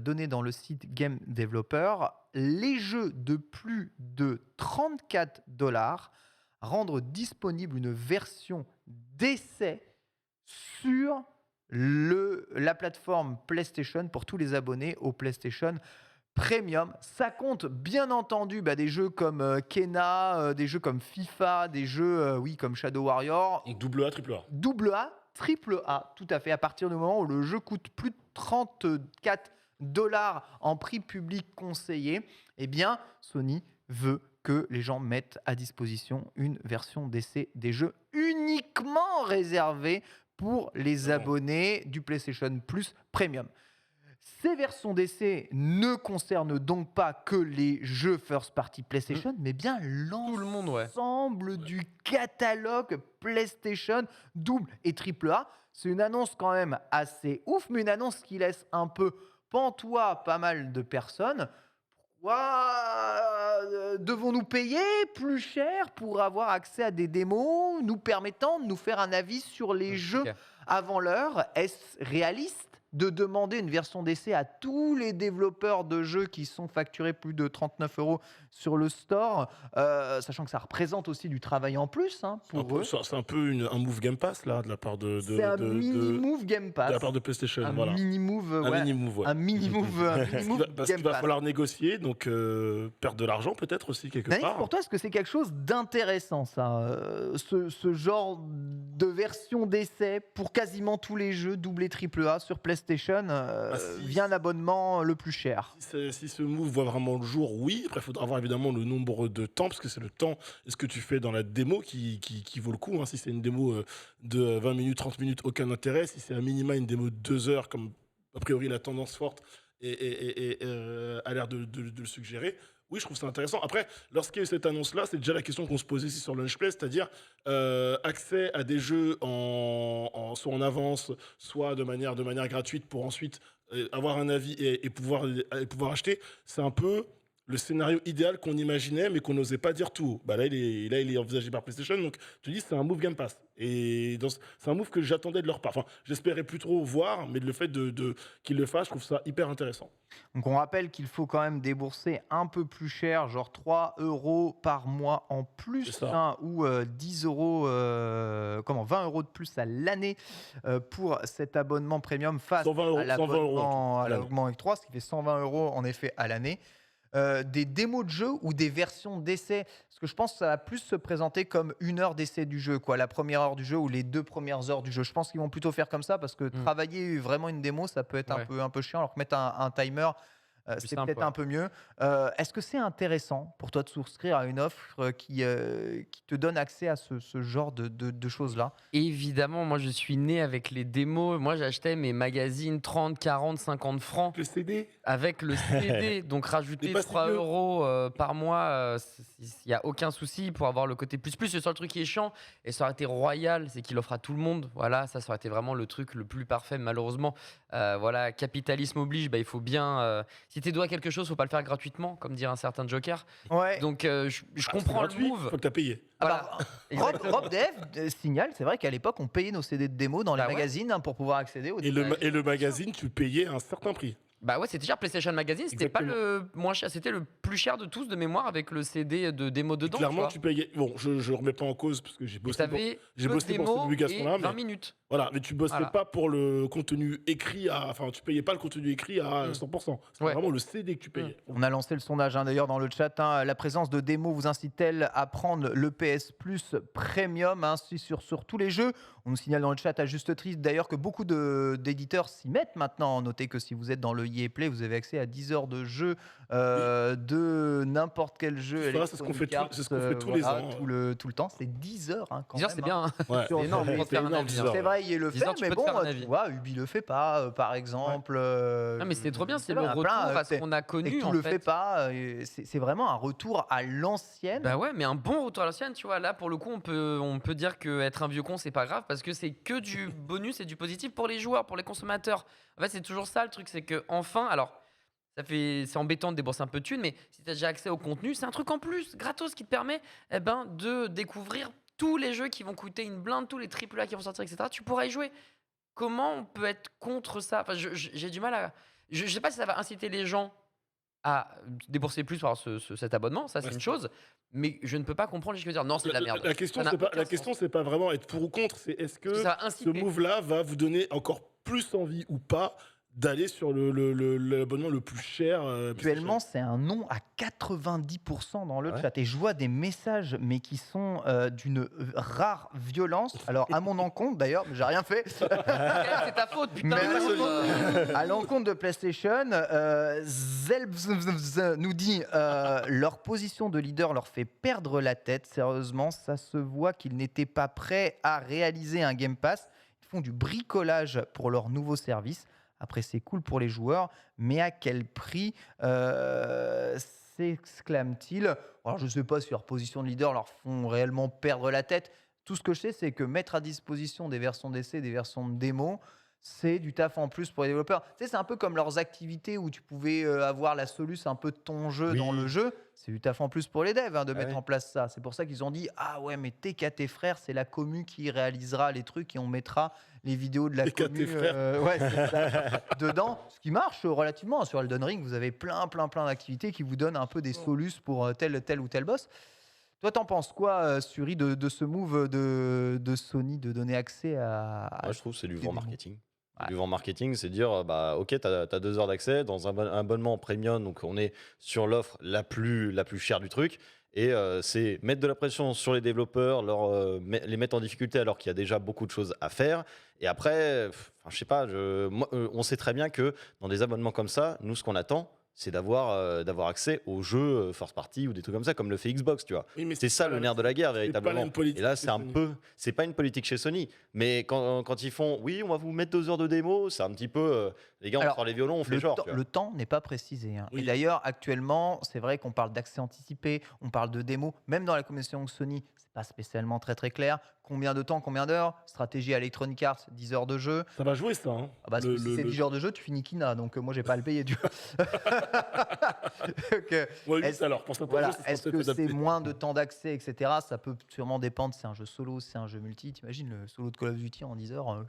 donnée dans le site Game Developer, les jeux de plus de $34, rendre disponible une version d'essai sur la plateforme PlayStation pour tous les abonnés au PlayStation Premium. Ça compte bien entendu des jeux comme Kena, des jeux comme FIFA, des jeux comme Shadow Warrior. Double A, triple A. Double A, triple A, tout à fait. À partir du moment où le jeu coûte plus de $34 en prix public conseillé, eh bien, Sony veut que les gens mettent à disposition une version d'essai des jeux uniquement réservée pour les abonnés du PlayStation Plus Premium. Ces versions d'essai ne concernent donc pas que les jeux first party PlayStation, mais bien Tout le monde, ouais. l'ensemble du catalogue PlayStation double et triple A. C'est une annonce quand même assez ouf, mais une annonce qui laisse un peu pantois pas mal de personnes. Pourquoi devons-nous payer plus cher pour avoir accès à des démos nous permettant de nous faire un avis sur les jeux Ok. avant l'heure? Est-ce réaliste de demander une version d'essai à tous les développeurs de jeux qui sont facturés plus de 39 € sur le store, sachant que ça représente aussi du travail en plus pour eux? C'est un peu un move Game Pass là de la part de C'est un mini-move Game de Pass. la part de PlayStation. Un voilà. mini-move, Un ouais. mini-move, ouais. Un mini-move Parce Game qu'il va Pass. falloir négocier, donc perdre de l'argent peut-être aussi quelque Naïf, part. pour toi, est-ce que c'est quelque chose d'intéressant, ça, ce genre de version d'essai pour quasiment tous les jeux double et triple A sur PlayStation Si. via un abonnement le plus cher? Si ce move voit vraiment le jour, oui. Après, il faudra voir évidemment le nombre de temps, parce que c'est le temps et ce que tu fais dans la démo qui vaut le coup. Si c'est une démo de 20 minutes, 30 minutes, aucun intérêt. Si c'est un minima une démo de 2 heures, comme a priori la tendance forte a l'air de le suggérer, oui, je trouve ça intéressant. Après, lorsqu'il y a eu cette annonce-là, c'est déjà la question qu'on se posait ici sur Launchplay, c'est-à-dire accès à des jeux soit en avance, soit de manière gratuite pour ensuite avoir un avis et pouvoir acheter. C'est un peu le scénario idéal qu'on imaginait, mais qu'on n'osait pas dire tout haut. Là, il est envisagé par PlayStation, donc tu dis c'est un move Game Pass. Et c'est un move que j'attendais de leur part. Enfin, j'espérais plus trop voir, mais le fait qu'ils le fassent, je trouve ça hyper intéressant. Donc on rappelle qu'il faut quand même débourser un peu plus cher, genre 3 € par mois en plus, C'est ça. ou 10 €, 20 € de plus à l'année pour cet abonnement premium face 120 €, à l'abonnement à l'année. avec 3, ce qui fait 120 € en effet à l'année. Des démos de jeu ou des versions d'essai, parce que je pense que ça va plus se présenter comme une heure d'essai du jeu, quoi, la première heure du jeu ou les 2 premières heures du jeu. Je pense qu'ils vont plutôt faire comme ça parce que travailler vraiment une démo, ça peut être Ouais. un peu chiant, alors que mettre un timer, Plus c'est simple, peut-être ouais. un peu mieux. Est-ce que c'est intéressant pour toi de souscrire à une offre qui te donne accès à ce genre de choses-là? Évidemment, moi je suis né avec les démos. Moi j'achetais mes magazines 30, 40, 50 francs Le CD, avec le CD. Donc rajouter C'est pas si 3 vieux. € par mois, il n'y a aucun souci pour avoir le côté plus. Le seul truc qui est chiant, et ça aurait été royal, c'est qu'il offre à tout le monde. Voilà, ça aurait été vraiment le truc le plus parfait. Malheureusement, voilà, capitalisme oblige, il faut bien. Si tu dois quelque chose, faut pas le faire gratuitement, comme dirait un certain Joker. Ouais. Donc je comprends le gratuit, move. faut que tu as payé. Ah Voilà. bah, Rob Dev signale, c'est vrai qu'à l'époque, on payait nos CD de démo dans les Bah ouais. magazines pour pouvoir accéder aux Et le magazine, tu payais un certain prix. Bah ouais, c'était cher. PlayStation Magazine, c'était pas Exactement. le moins cher, c'était le plus cher de tous de mémoire avec le CD de démo dedans. Clairement, tu tu payais. Bon, je remets pas en cause parce que j'ai bossé. avais j'ai bossé pour cette publication-là, et 20 mais- minutes. Voilà, mais tu bossais Voilà. pas pour le contenu écrit enfin, tu payais pas le contenu écrit à 100%. C'est Ouais. vraiment le CD que tu payais. On a lancé le sondage d'ailleurs dans le chat. La présence de démos vous incite-t-elle à prendre le PS Plus Premium sur tous les jeux? On nous signale dans le chat à juste titre d'ailleurs que beaucoup d'éditeurs s'y mettent maintenant. Notez que si vous êtes dans le EA Play, vous avez accès à 10 heures de jeu de n'importe quel jeu. Ça, c'est ce qu'on fait c'est ce qu'on fait tous les ans. Tout le temps. C'est 10 heures quand 10 heures, même, c'est bien. Hein. Ouais. Sur- C'est énorme c'est pour te faire un énorme, avis. 10 hein. heures. C'est vrai, il le 10 fait, heures, tu mais peux te faire bon, un tu avis. vois, Ubi le fait pas, par exemple. Non, mais c'était trop bien, c'est voilà, le il y en a retour plein, à ce qu'on a et connu tout en le fait. fait pas. C'est vraiment un retour à l'ancienne. Bah ouais, mais un bon retour à l'ancienne, tu vois. Là, pour le coup, on peut dire qu'être un vieux con, c'est pas grave parce que c'est que du bonus et du positif pour les joueurs, pour les consommateurs. En fait, c'est toujours ça le truc, c'est que enfin, alors, c'est embêtant de débourser un peu de thunes, mais si tu as déjà accès au contenu, c'est un truc en plus, gratos, qui te permet de découvrir tous les jeux qui vont coûter une blinde, tous les AAA qui vont sortir, etc. Tu pourras y jouer. Comment on peut être contre ça? Enfin, j'ai du mal à. Je sais pas si ça va inciter les gens à débourser plus pour avoir cet abonnement, ça c'est Ouais, une c'est chose, mais je ne peux pas comprendre les gens qui vont dire non, c'est de la merde. La question, Ça n'a aucun la sens. question, c'est pas vraiment être pour ou contre, c'est est-ce que Ça va ce inciter. move-là va vous donner encore plus envie ou pas d'aller sur l'abonnement le plus cher Actuellement, c'est un non à 90% dans le Ouais. chat. Et je vois des messages, mais qui sont d'une rare violence. Alors, à mon encontre, d'ailleurs, mais j'ai rien fait. C'est ta faute, putain. Mais à l'encontre de PlayStation, Zelbz nous dit leur position de leader leur fait perdre la tête. Sérieusement, ça se voit qu'ils n'étaient pas prêts à réaliser un Game Pass. Ils font du bricolage pour leur nouveau service. Après, c'est cool pour les joueurs, mais à quel prix s'exclame-t-il. Alors, je ne sais pas si leur position de leader leur font réellement perdre la tête. Tout ce que je sais, c'est que mettre à disposition des versions d'essai, des versions de démo, c'est du taf en plus pour les développeurs. Tu sais, c'est un peu comme leurs activités où tu pouvais avoir la soluce un peu de ton jeu dans le jeu. C'est du taf en plus pour les devs de mettre en place ça. C'est pour ça qu'ils ont dit ah ouais, mais TK frères, c'est la commu qui réalisera les trucs et on mettra les vidéos de la commu dedans. Ce qui marche relativement. Sur Elden Ring, vous avez plein d'activités qui vous donnent un peu des soluces pour tel ou tel boss. Toi, t'en penses quoi, Suri, de ce move de Sony de donner accès à Moi, je trouve que c'est du des vent démos. marketing. Du vent marketing, c'est dire, bah, ok, tu as 2 heures d'accès dans un abonnement premium, donc on est sur l'offre la plus chère du truc. Et c'est mettre de la pression sur les développeurs, les mettre en difficulté alors qu'il y a déjà beaucoup de choses à faire. Et après, je sais pas, on sait très bien que dans des abonnements comme ça, nous, ce qu'on attend, c'est d'avoir accès aux jeux first party ou des trucs comme ça, comme le fait Xbox, tu vois. Oui, mais C'est ça le nerf de la guerre, véritablement. Et là, c'est pas une politique chez Sony. Mais quand ils font, oui, on va vous mettre 2 heures de démo, c'est un petit peu, les gars, on sort les violons, on fait genre. Le temps n'est pas précisé. Oui. Et d'ailleurs, actuellement, c'est vrai qu'on parle d'accès anticipé, on parle de démo. Même dans la communication de Sony, c'est pas spécialement très clair. Combien de temps, combien d'heures? Stratégie à Electronic Arts, 10 heures de jeu. Ça va jouer ça. Hein. Ah bah, si c'est 10 heures de jeu, tu finis Kina. Donc moi, j'ai pas à le payer. Est-ce que c'est moins de temps d'accès, etc. Ça peut sûrement dépendre. C'est un jeu solo, c'est un jeu multi. T'imagines le solo de Call of Duty en 10 heures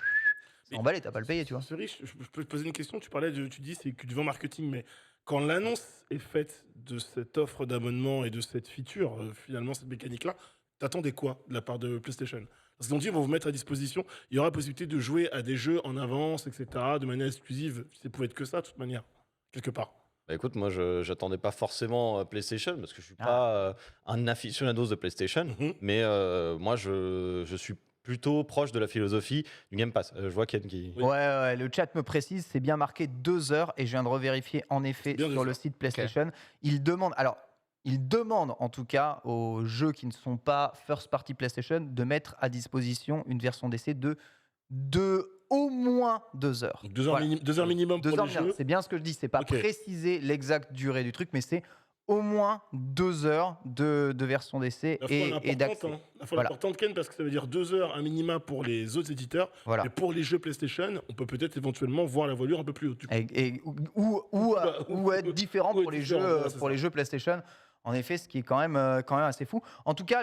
c'est emballé, t'as pas à le payer, tu vois. Je peux te poser une question. Tu dis c'est que du vent marketing, mais quand l'annonce est faite de cette offre d'abonnement et de cette feature, finalement cette mécanique-là, t'attendais quoi de la part de PlayStation? Parce qu'ils ont dit on va vous mettre à disposition, il y aura la possibilité de jouer à des jeux en avance, etc., de manière exclusive. Ça pouvait être que ça, de toute manière, quelque part. Bah écoute, moi, j'attendais pas forcément PlayStation parce que je suis pas un aficionado de PlayStation, mais moi, je suis plutôt proche de la philosophie du Game Pass. Je vois Ken qui... Ouais, le chat me précise, c'est bien marqué 2 heures et je viens de revérifier en effet sur le site PlayStation. Okay. Il demande en tout cas aux jeux qui ne sont pas first party PlayStation de mettre à disposition une version d'essai de au moins 2 heures. 2 heures, voilà. 2 heures minimum pour les jeux. C'est bien ce que je dis, c'est pas préciser l'exacte durée du truc, mais c'est au moins 2 heures de version d'essai et d'accès. La fois importante, Ken, parce que ça veut dire 2 heures un minima pour les autres éditeurs. Voilà. Et pour les jeux PlayStation, on peut peut-être éventuellement voir la voilure un peu plus haute. Ou être différent pour les jeux PlayStation. En effet, ce qui est quand même assez fou. En tout cas,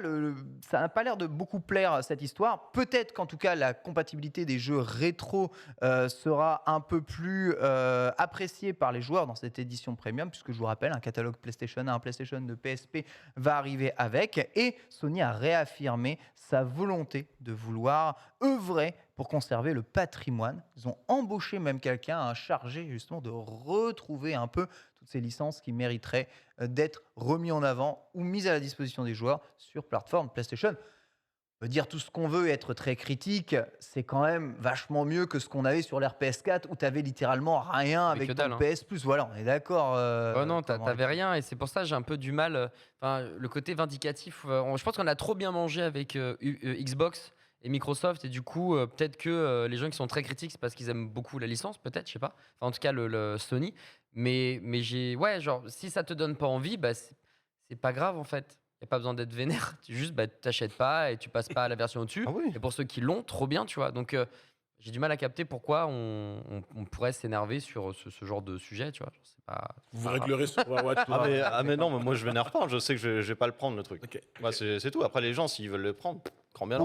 ça n'a pas l'air de beaucoup plaire, cette histoire. Peut-être qu'en tout cas, la compatibilité des jeux rétro sera un peu plus appréciée par les joueurs dans cette édition premium, puisque je vous rappelle, un catalogue PlayStation 1, un PlayStation de PSP va arriver avec. Et Sony a réaffirmé sa volonté de vouloir œuvrer pour conserver le patrimoine. Ils ont embauché même quelqu'un chargé justement de retrouver un peu toutes ces licences qui mériteraient d'être remis en avant ou mises à la disposition des joueurs sur plateforme PlayStation. On peut dire tout ce qu'on veut et être très critique, c'est quand même vachement mieux que ce qu'on avait sur l'ère PS4 où tu avais littéralement rien avec ton PS Plus. Voilà, on est d'accord. Non, t'avais rien et c'est pour ça que j'ai un peu du mal. Le côté vindicatif, je pense qu'on a trop bien mangé avec Xbox et Microsoft, et du coup, peut-être que les gens qui sont très critiques, c'est parce qu'ils aiment beaucoup la licence, peut-être, je sais pas. Enfin, en tout cas, le Sony. Mais si ça te donne pas envie, bah, c'est pas grave en fait. Il n'y a pas besoin d'être vénère. Tu juste, t'achètes pas et tu passes pas à la version au-dessus. Ah oui. Et pour ceux qui l'ont, trop bien, tu vois. Donc, j'ai du mal à capter pourquoi on pourrait s'énerver sur ce genre de sujet, tu vois. Vous réglerez sur Overwatch. mais non, mais moi je m'énerve pas. Je sais que je vais pas le prendre, le truc. Okay. Moi, c'est tout. Après, les gens, s'ils veulent le prendre, grand bien.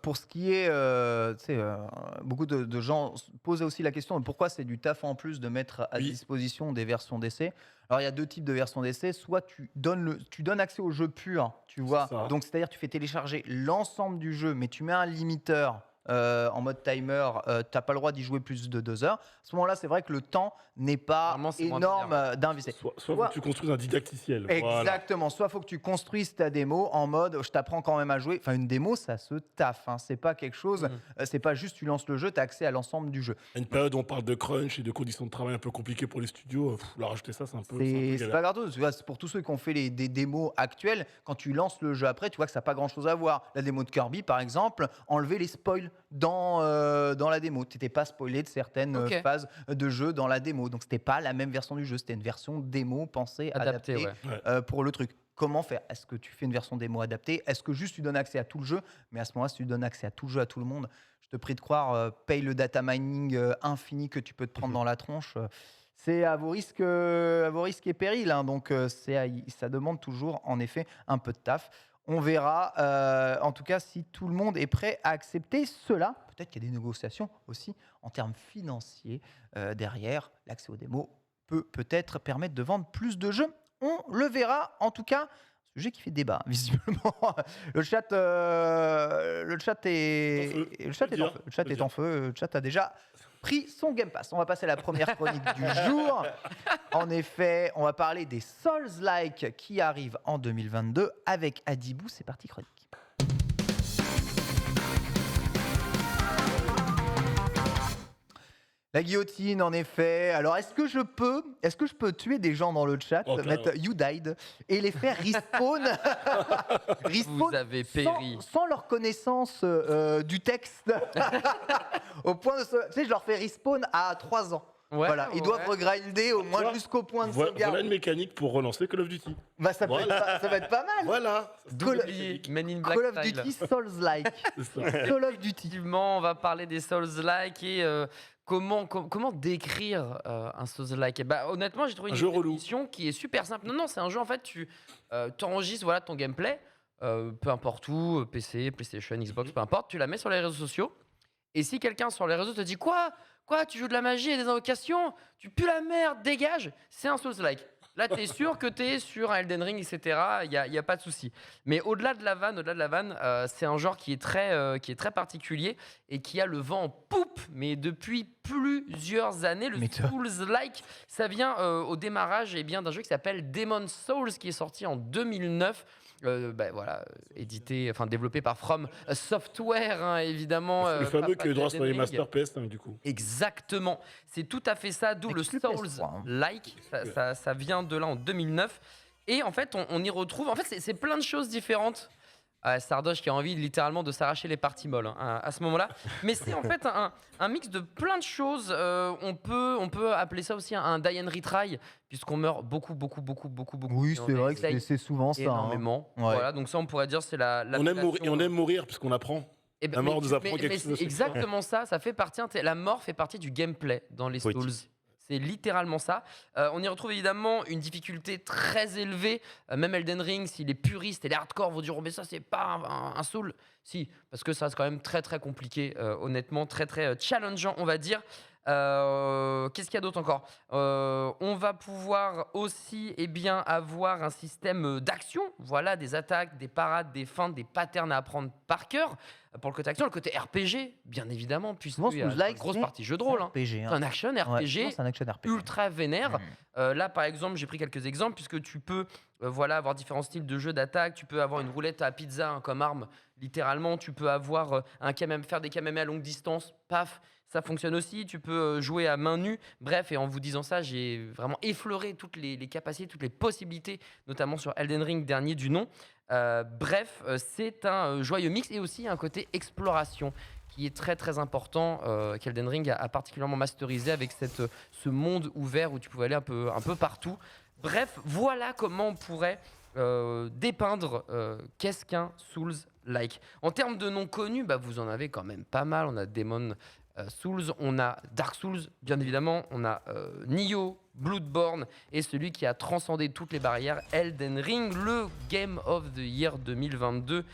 Pour ce qui est, beaucoup de gens posaient aussi la question de pourquoi c'est du taf en plus de mettre à disposition des versions d'essai. Alors, il y a 2 types de versions d'essai. Soit tu donnes accès au jeu pur, tu vois. Donc, c'est-à-dire tu fais télécharger l'ensemble du jeu, mais tu mets un limiteur. En mode timer, t'as pas le droit d'y jouer plus de 2 heures. À ce moment-là, c'est vrai que le temps n'est pas énorme d'investir. Soit faut que tu construises un didacticiel. Exactement. Voilà. Soit faut que tu construises ta démo en mode je t'apprends quand même à jouer. Enfin, une démo, ça se taffe. Hein. C'est pas quelque chose. C'est pas juste tu lances le jeu, t'as accès à l'ensemble du jeu. À une période où on parle de crunch et de conditions de travail un peu compliquées pour les studios, leur rajouter ça, c'est un peu. C'est pas grave. C'est pour tous ceux qui ont fait des démos actuelles. Quand tu lances le jeu après, tu vois que ça n'a pas grand-chose à voir. La démo de Kirby, par exemple, enlever les spoils. dans la démo. Tu n'étais pas spoilé de certaines phases de jeu dans la démo. Donc, c'était pas la même version du jeu. C'était une version démo pensée, adaptée pour le truc. Comment faire? Est-ce que tu fais une version démo adaptée? Est-ce que juste tu donnes accès à tout le jeu? Mais à ce moment-là, si tu donnes accès à tout le jeu à tout le monde, je te prie de croire, paye le data mining infini que tu peux te prendre dans la tronche. C'est à vos risques et périls. Hein. Donc, ça demande toujours, en effet, un peu de taf. On verra, en tout cas, si tout le monde est prêt à accepter cela. Peut-être qu'il y a des négociations aussi en termes financiers derrière. L'accès aux démos peut peut-être permettre de vendre plus de jeux. On le verra, en tout cas, sujet qui fait débat, visiblement. Le chat est en feu. Le chat a déjà pris son Game Pass. On va passer à la première chronique du jour. En effet, on va parler des Souls-like qui arrivent en 2022 avec Adibou. C'est parti, chronique. La guillotine, en effet. Alors, est-ce que je peux tuer des gens dans le chat, mettre You Died, et les faire respawn, Vous avez péri. sans leur connaissance du texte, au point de tu sais, je leur fais respawn à 3 ans. Voilà, ils doivent regrinder au moins jusqu'au point de sauvegarde. Voilà une mécanique pour relancer Call of Duty. Bah, ça va être pas mal. Voilà. Men in Black Call of Duty Souls-like. Call of Duty. Effectivement, on va parler des Souls-like et comment décrire un Souls-like. Bah, honnêtement, j'ai trouvé une définition qui est super simple. Non, c'est un jeu, en fait, tu enregistres ton gameplay, peu importe où, PC, PlayStation, Xbox, peu importe, tu la mets sur les réseaux sociaux. Et si quelqu'un sur les réseaux te dit Quoi, tu joues de la magie et des invocations? Tu pues la merde, dégage! C'est un Souls-like. Là, t'es sûr que t'es sur un Elden Ring, etc. Il y a pas de souci. Mais au-delà de la vanne, c'est un genre qui est très particulier et qui a le vent en poupe. Mais depuis plusieurs années, le Souls-like, ça vient au démarrage d'un jeu qui s'appelle Demon's Souls, qui est sorti en 2009. Développé par From Software, évidemment. Le fameux qui est droit sur les Master PS5, du coup. Exactement. C'est tout à fait ça, d'où le Souls-like. Ça vient de là en 2009. Et en fait, on y retrouve... En fait, c'est plein de choses différentes. Sardoche qui a envie littéralement de s'arracher les parties molles à ce moment-là. Mais c'est en fait un mix de plein de choses. On peut appeler ça aussi un die and retry, puisqu'on meurt beaucoup. Oui, c'est vrai que c'est souvent ça. Énormément. Hein. Ouais. Voilà, donc ça, on pourrait dire c'est la on aime mourir puisqu'on apprend. La mort nous apprend quelque chose. C'est exactement ça. Ça fait partie. La mort fait partie du gameplay dans les Souls. C'est littéralement ça. On y retrouve évidemment une difficulté très élevée. Même Elden Ring, si les puristes et les hardcore vont dire mais ça c'est pas un Soul. Si, parce que ça c'est quand même très compliqué, honnêtement, très challengeant on va dire. Qu'est-ce qu'il y a d'autre encore? On va pouvoir aussi avoir un système d'action, voilà, des attaques, des parades, des feintes, des patterns à apprendre par cœur. Pour le côté action, le côté RPG, bien évidemment, puisqu'il y a une grosse partie jeu de rôle. C'est un action RPG, ultra vénère. Là, par exemple, j'ai pris quelques exemples, puisque tu peux avoir différents styles de jeu d'attaque. Tu peux avoir une roulette à pizza comme arme, littéralement. Tu peux avoir faire des KMM à longue distance, paf. Ça fonctionne aussi, tu peux jouer à main nue. Bref, et en vous disant ça, j'ai vraiment effleuré toutes les capacités, toutes les possibilités, notamment sur Elden Ring, dernier du nom. C'est un joyeux mix et aussi un côté exploration qui est très important, qu'Elden Ring a particulièrement masterisé avec ce monde ouvert où tu pouvais aller un peu partout. Bref, voilà comment on pourrait dépeindre qu'est-ce qu'un Souls-like. En termes de noms connus, vous en avez quand même pas mal. On a Demon Souls, on a Dark Souls, bien évidemment, on a Nioh, Bloodborne et celui qui a transcendé toutes les barrières, Elden Ring, le Game of the Year 2022,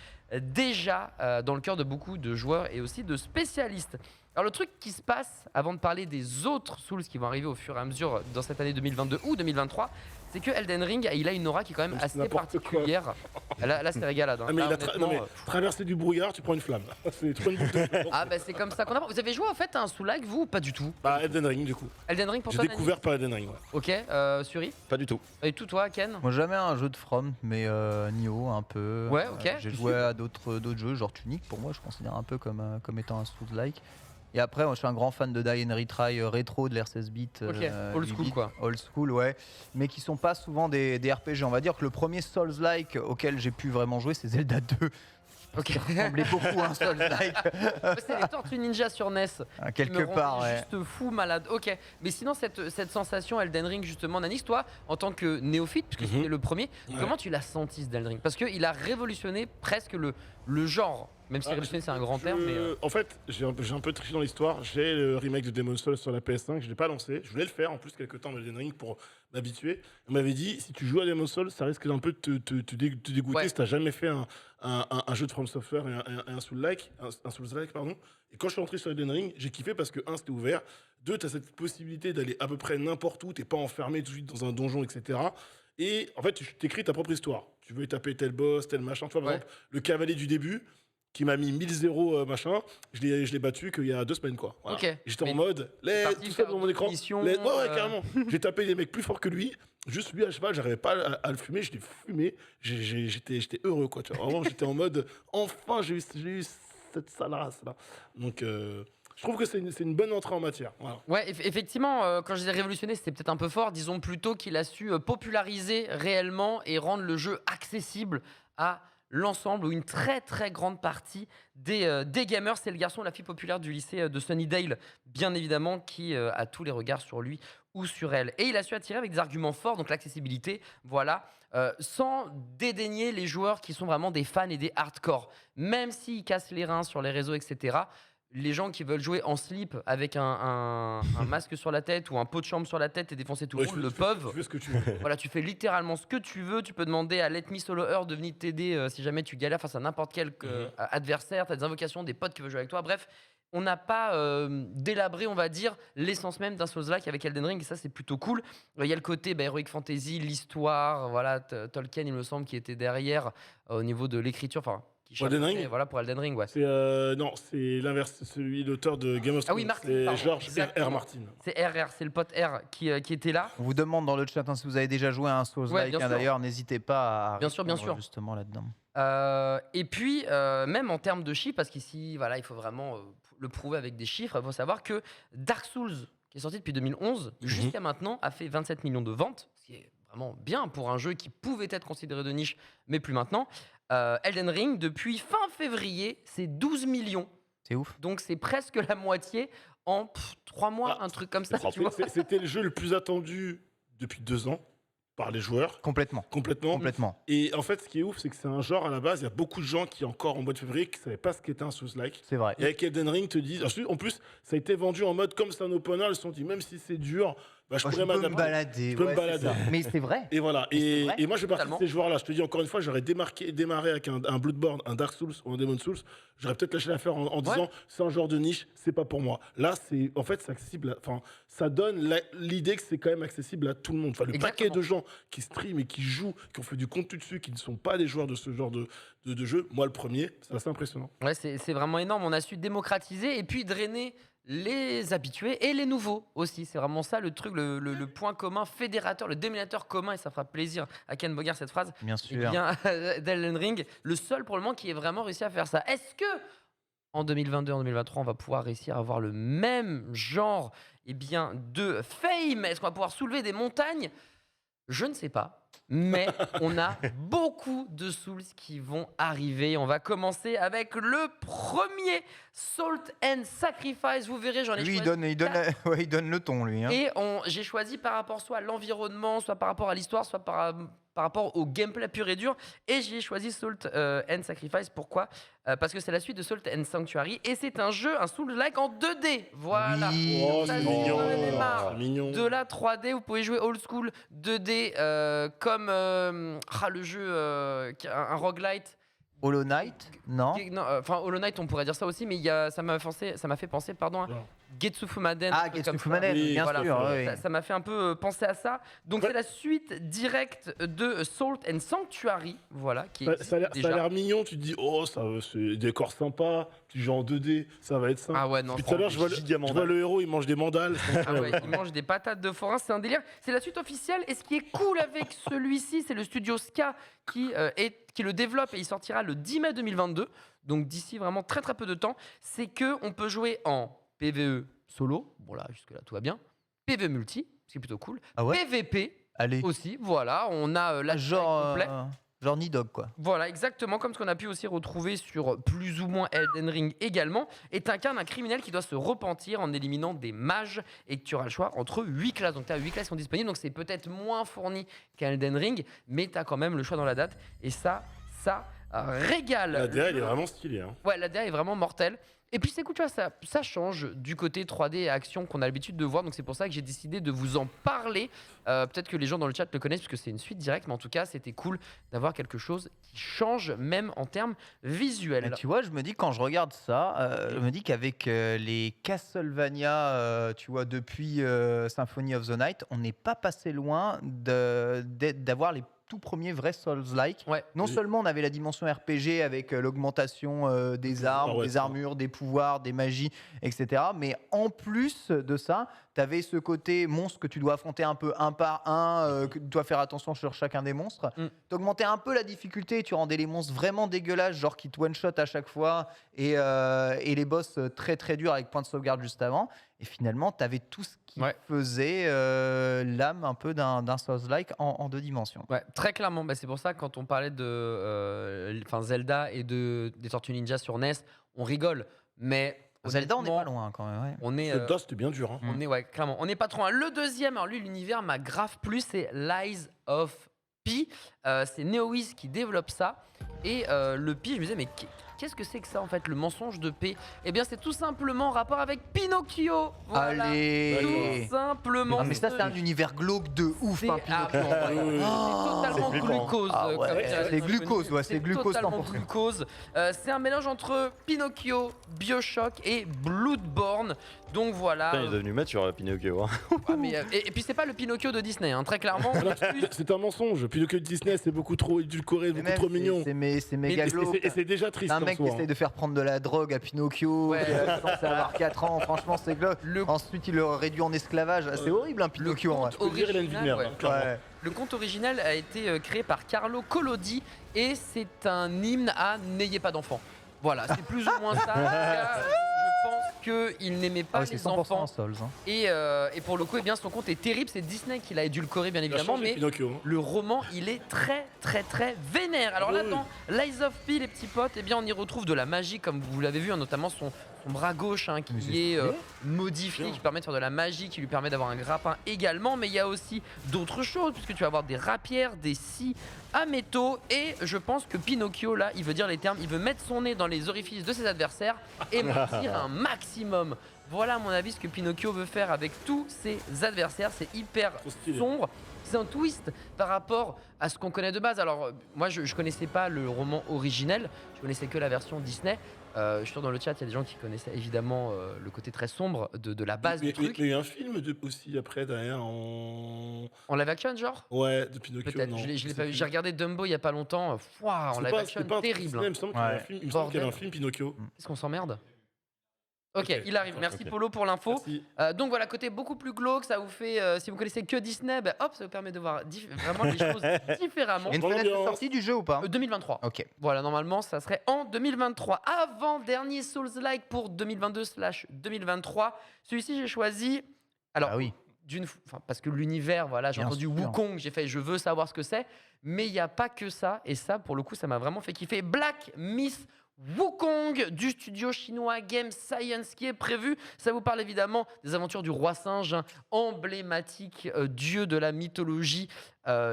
déjà dans le cœur de beaucoup de joueurs et aussi de spécialistes. Alors le truc qui se passe, avant de parler des autres Souls qui vont arriver au fur et à mesure dans cette année 2022 ou 2023, c'est que Elden Ring, il a une aura qui est quand même assez particulière. Là, c'est régalade. Hein. Traverser du brouillard, tu prends une flamme. C'est trop une boucle de c'est comme ça qu'on apprend. Vous avez joué en fait à un Souls-like, vous, ou pas du tout? Elden Ring, du coup. Elden Ring pour J'ai toi, découvert par Elden Ring, ouais. Ok, Suri? Pas du tout. Et tout, toi, Ken? Moi, jamais un jeu de From, mais Nioh, un peu. Ouais, ok. J'ai joué à d'autres jeux, genre Tunic, pour moi, je considère un peu comme étant un Souls-like. Et après, moi, je suis un grand fan de Die and Retry rétro, de l'R16 bits. Old school, quoi. Old school, ouais. Mais qui sont pas souvent des RPG. On va dire que le premier Souls-like auquel j'ai pu vraiment jouer, c'est Zelda 2. Ok. ressemblait beaucoup à un Souls-like. C'est les Tortues Ninja sur NES. Quelque qui me part, rendait ouais. juste fou, malade. Ok, mais sinon, cette sensation Elden Ring, justement, Nanix, toi, en tant que néophyte, puisque c'était le premier, comment tu l'as senti, ce Elden Ring? Parce qu'il a révolutionné presque le genre, même si révolutionner, c'est un grand terme. Mais, En fait, j'ai un peu triché dans l'histoire. J'ai le remake de Demon's Souls sur la PS5, je l'ai pas lancé. Je voulais le faire en plus quelques temps dans Elden Ring pour m'habituer. On m'avait dit, si tu joues à Demon's Souls, ça risque d'un peu de te dégoûter Ouais. si t'as jamais fait un jeu de From Software et un Souls-like, un Souls-like, pardon. Et quand je suis rentré sur Elden Ring, j'ai kiffé parce que, un, c'était ouvert. Deux, t'as cette possibilité d'aller à peu près n'importe où, t'es pas enfermé tout de suite dans un donjon, etc. Et en fait, tu t'écris ta propre histoire. Tu veux taper tel boss, tel machin. Tu vois, par Ouais. exemple, le cavalier du début, qui m'a mis 1000 machin, je l'ai battu qu'il y a 2 semaines, quoi. Voilà. Ok. J'étais Mais en mode, parti tout seul faire dans mon écran. mission, Ouais, carrément. J'ai tapé des mecs plus forts que lui. Juste lui, à cheval, j'arrivais pas à le fumer, je l'ai fumé. J'étais heureux, quoi. Tu vois. Vraiment, j'étais en mode, enfin, j'ai eu cette sale race, là. Donc, je trouve que c'est une bonne entrée en matière. Voilà. Ouais, effectivement, quand je disais révolutionner, c'était peut-être un peu fort. Disons plutôt qu'il a su populariser réellement et rendre le jeu accessible à l'ensemble ou une très très grande partie des gamers. C'est le garçon ou la fille populaire du lycée de Sunnydale, bien évidemment, qui a tous les regards sur lui ou sur elle. Et il a su attirer avec des arguments forts, donc l'accessibilité, voilà, sans dédaigner les joueurs qui sont vraiment des fans et des hardcore. Même s'ils cassent les reins sur les réseaux, etc., les gens qui veulent jouer en slip avec un masque sur la tête ou un pot de chambre sur la tête et défoncer tout le monde le peuvent. Tu fais ce que tu veux. Voilà, tu fais littéralement ce que tu veux. Tu peux demander à Let Me Solo Her de venir t'aider si jamais tu galères face à n'importe quel adversaire. Tu as des invocations, des potes qui veulent jouer avec toi. Bref, on n'a pas délabré, on va dire, l'essence même d'un Souls-like avec Elden Ring. Et ça, c'est plutôt cool. Il y a le côté Heroic Fantasy, l'histoire. Voilà, Tolkien, il me semble, qui était derrière au niveau de l'écriture. Enfin, qui Elden Ring voilà, pour Elden Ring, ouais. C'est non, c'est l'inverse, c'est l'auteur de Game of Thrones. Ah oui, Martin, c'est pardon, George exactement. R. Martin. C'est RR, c'est le pote R qui était là. On vous demande dans le chat si vous avez déjà joué à un Souls-like. bien sûr. D'ailleurs, n'hésitez pas à Bien sûr, répondre justement là-dedans. Et puis, même en termes de chiffres, parce qu'ici, voilà, il faut vraiment le prouver avec des chiffres, il faut savoir que Dark Souls, qui est sorti depuis 2011, jusqu'à maintenant, a fait 27 millions de ventes, ce qui est vraiment bien pour un jeu qui pouvait être considéré de niche, mais plus maintenant. Elden Ring, depuis fin février, c'est 12 millions. C'est ouf. Donc, c'est presque la moitié en 3 mois, un truc comme ça. Tu vois. C'était le jeu le plus attendu depuis 2 ans par les joueurs. Complètement. Complètement. Et en fait, ce qui est ouf, c'est que c'est un genre, à la base, il y a beaucoup de gens qui, encore en mois de février, qui ne savaient pas ce qu'était un Souls-like. C'est vrai. Et avec Elden Ring, te disent. En plus, ça a été vendu en mode comme c'est un open world, ils se sont dit, même si c'est dur, bah, je Moi, pourrais peux me m'adapter. balader. Je peux me ouais, c'est balader. ça. Mais c'est vrai. Et voilà. Mais c'est vrai. Et moi, je fais partie Totalement. de ces joueurs-là. Je te dis encore une fois, j'aurais démarré avec un Bloodborne, un Dark Souls ou un Demon's Souls. J'aurais peut-être lâché l'affaire en disant, c'est un genre de niche, c'est pas pour moi. Là, en fait, c'est accessible. Enfin, ça donne l'idée que c'est quand même accessible à tout le monde. Enfin, le Exactement. paquet de gens qui streament et qui jouent, qui ont fait du contenu dessus, qui ne sont pas des joueurs de ce genre de jeu. Moi, le premier, c'est assez impressionnant. Ouais, c'est vraiment énorme. On a su démocratiser et puis drainer les habitués et les nouveaux aussi. C'est vraiment ça le truc, le point commun fédérateur, le dénominateur commun, et ça fera plaisir à Ken Bogard cette phrase. Bien Eh sûr. bien, d'Elden Ring, le seul pour le moment qui ait vraiment réussi à faire ça. Est-ce que en 2022, en 2023, on va pouvoir réussir à avoir le même genre de fame? Est-ce qu'on va pouvoir soulever des montagnes? Je ne sais pas. Mais on a beaucoup de Souls qui vont arriver. On va commencer avec le premier, Salt and Sacrifice. Vous verrez, j'en ai Lui, choisi il donne le ton, lui. Hein. et j'ai choisi par rapport soit à l'environnement, soit par rapport à l'histoire, soit par rapport au gameplay pur et dur. Et j'ai choisi Salt and Sacrifice. Pourquoi? Parce que c'est la suite de Salt and Sanctuary. Et c'est un jeu, un Souls-like en 2D. Voilà. Oui. Oh, Ça, c'est j'en mignon. ai marre. C'est mignon. De la 3D, vous pouvez jouer old school 2D comme le jeu, un roguelite. Hollow Knight, non? Enfin, Hollow Knight, on pourrait dire ça aussi, mais ça m'a fait penser, pardon, à Non. Getsu Fumaden. Ah, un truc Getsu comme ça. Fumaden, Oui, bien voilà, sûr. oui. Ça m'a fait un peu penser à ça. Donc, Ouais. c'est la suite directe de Salt and Sanctuary, voilà, qui Ça a existe l'air déjà. mignon, tu te dis, oh, c'est des décors sympas, tu joues en 2D, ça va être ça. Ah ouais, non, Puis tout à l'heure, je vois le héros, il mange des mandales. c'est Ah ouais, incroyable. il mange des patates de forain, c'est un délire. C'est la suite officielle. Et ce qui est cool avec celui-ci, c'est le studio Ska qui le développe et il sortira le 10 mai 2022. Donc d'ici vraiment très très peu de temps. C'est que on peut jouer en PVE solo. Bon là, jusque là tout va bien. PVE multi, ce qui est plutôt cool. Ah ouais? PVP Allez. aussi. Voilà, on a la Genre, complet. Genre Nidhogg, quoi. Voilà, exactement comme ce qu'on a pu aussi retrouver sur plus ou moins Elden Ring également, et t'incarnes un criminel qui doit se repentir en éliminant des mages, et que tu auras le choix entre 8 classes. Donc tu as 8 classes qui sont disponibles, donc c'est peut-être moins fourni qu'un Elden Ring, mais tu as quand même le choix dans la date, et ça régale. La DA, il est vraiment stylé. Hein. Ouais, la DA est vraiment mortelle. Et puis c'est cool, tu vois, ça change du côté 3D et action qu'on a l'habitude de voir. Donc c'est pour ça que j'ai décidé de vous en parler. Peut-être que les gens dans le chat le connaissent puisque c'est une suite directe. Mais en tout cas, c'était cool d'avoir quelque chose qui change même en termes visuels. Et tu vois, je me dis, quand je regarde ça, je me dis qu'avec les Castlevania, tu vois, depuis Symphony of the Night, on n'est pas passé loin d'avoir les tout premiers vrais Souls-like. Ouais. Non seulement on avait la dimension RPG avec l'augmentation des armes, des armures, des pouvoirs, des magies, etc. Mais en plus de ça, tu avais ce côté monstre que tu dois affronter un peu un par un, que tu dois faire attention sur chacun des monstres. Tu augmentais un peu la difficulté et tu rendais les monstres vraiment dégueulasses, genre qui te one-shot à chaque fois, et les boss très très durs avec point de sauvegarde juste avant. Et finalement, tu avais tout ce qui faisait l'âme un peu d'un Souls-like en 2 dimensions. Ouais, très clairement. Bah, c'est pour ça que quand on parlait de Zelda et des Tortues Ninja sur NES, on rigole. Mais Zelda, on n'est pas loin quand même. Ouais. On est, Zelda, c'était bien dur. Hein. Clairement. On n'est pas trop loin. Le deuxième, alors lui, l'univers m'a grave plu, c'est Lies of P. C'est NeoWiz qui développe ça. Et le P, je me disais, mais qu'est-ce que c'est que ça en fait, le mensonge de P? Eh bien, c'est tout simplement en rapport avec Pinocchio. Voilà. Allez, tout simplement. Ah, mais ça, c'est un univers glauque de ouf, hein, Pinocchio. C'est totalement glucose. Ah ouais, c'est glucose, ouais, c'est glucose totalement 100%. glucose. C'est un mélange entre Pinocchio, BioShock et Bloodborne. Donc voilà. Putain, il est devenu mature, Pinocchio. Hein. Ah, mais, et puis c'est pas le Pinocchio de Disney, hein, très clairement. C'est un mensonge. Pinocchio de Disney, c'est beaucoup trop édulcoré, beaucoup trop mignon. C'est méga glauque. Et c'est déjà triste. Un mec qui essaie de faire prendre de la drogue à Pinocchio, qui est censé avoir 4 ans, franchement c'est glauque. Ensuite il le réduit en esclavage, c'est horrible un Pinocchio en vrai. Le conte original a été créé par Carlo Collodi et c'est un hymne à n'ayez pas d'enfants. Voilà, c'est plus ou moins ça. Je pense qu'il n'aimait pas les enfants. Souls, hein. Et pour le coup, eh bien, son conte est terrible. C'est Disney qui l'a édulcoré, bien évidemment. Mais le roman, il est très, très, très vénère. Alors là, dans Lies of P, les petits potes, eh bien, on y retrouve de la magie, comme vous l'avez vu, hein, notamment son bras gauche hein, qui est modifié, qui permet de faire de la magie, qui lui permet d'avoir un grappin également. Mais il y a aussi d'autres choses, puisque tu vas avoir des rapières, des scies à métaux. Et je pense que Pinocchio, là, il veut dire les termes, il veut mettre son nez dans les orifices de ses adversaires et mentir un maximum. Voilà à mon avis ce que Pinocchio veut faire avec tous ses adversaires. C'est hyper sombre. C'est un twist par rapport à ce qu'on connaît de base. Alors moi je connaissais pas le roman originel, je connaissais que la version Disney. Je suis sûr dans le chat il y a des gens qui connaissaient évidemment le côté très sombre de la base du truc. Il y a eu un film aussi après derrière en live action genre. Ouais, de Pinocchio. Peut-être. Je l'ai pas vu. J'ai regardé Dumbo il y a pas longtemps. En live action terrible. Il me semble qu'il y avait un film Pinocchio. Est-ce qu'on s'emmerde? Ok, il arrive. Merci Polo pour l'info. Donc voilà, côté beaucoup plus glauque, ça vous fait, si vous connaissez que Disney, bah, hop, ça vous permet de voir vraiment les choses différemment. Il y a une fenêtre de sortie du jeu ou pas 2023. Ok. Voilà, normalement, ça serait en 2023. Avant-dernier Souls-like pour 2022/2023. Celui-ci, j'ai choisi... Alors, parce que l'univers, voilà, j'ai entendu Wukong, j'ai fait, je veux savoir ce que c'est, mais il n'y a pas que ça, et ça, pour le coup, ça m'a vraiment fait kiffer. Black Myth Wukong du studio chinois Game Science qui est prévu. Ça vous parle évidemment des aventures du roi singe, hein, emblématique dieu de la mythologie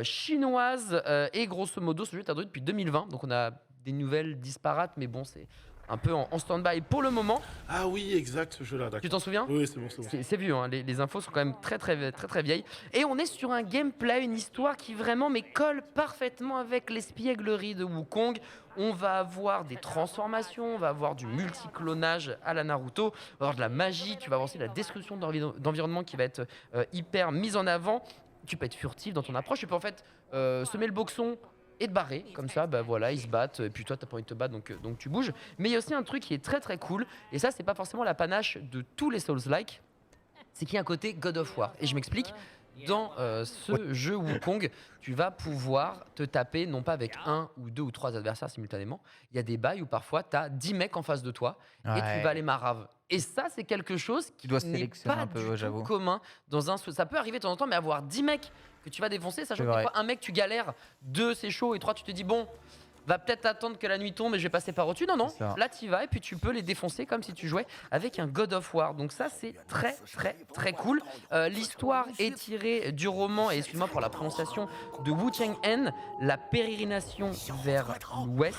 chinoise. Et grosso modo, ce jeu est adoré depuis 2020. Donc on a des nouvelles disparates, mais bon, c'est un peu en stand-by pour le moment. Ah oui, exact, ce jeu-là, d'accord. Tu t'en souviens? Oui, c'est bon. C'est vieux, hein, les infos sont quand même très, très, très, très vieilles. Et on est sur un gameplay, une histoire qui vraiment colle parfaitement avec l'espièglerie de Wukong. On va avoir des transformations, on va avoir du multiclonage à la Naruto, on va avoir de la magie, tu vas avoir aussi la destruction d'environnement qui va être hyper mise en avant. Tu peux être furtif dans ton approche, tu peux en fait semer le boxon et te barrer, comme ça, bah voilà, ils se battent, et puis toi, t'as pas envie de te battre, donc tu bouges. Mais il y a aussi un truc qui est très très cool, et ça, c'est pas forcément l'apanage de tous les Souls-like, c'est qu'il y a un côté God of War. Et je m'explique, dans ce jeu Wukong, tu vas pouvoir te taper non pas avec 1 ou 2 ou 3 adversaires simultanément. Il y a des bails où parfois tu as 10 mecs en face de toi et tu vas les marave. Et ça, c'est quelque chose qui dois n'est sélectionner pas un peu, du tout j'avoue. commun dans un. Ça peut arriver de temps en temps, mais avoir 10 mecs que tu vas défoncer, sachant que des fois, un mec, tu galères, 2, c'est chaud, et 3, tu te dis, bon, va peut-être attendre que la nuit tombe et je vais passer par au-dessus. Non, non, là, tu y vas et puis tu peux les défoncer comme si tu jouais avec un God of War. Donc ça, c'est très, très, très cool. L'histoire est tirée du roman, et excuse-moi pour la prononciation, de Wu Cheng-en, La pérégrination vers l'ouest.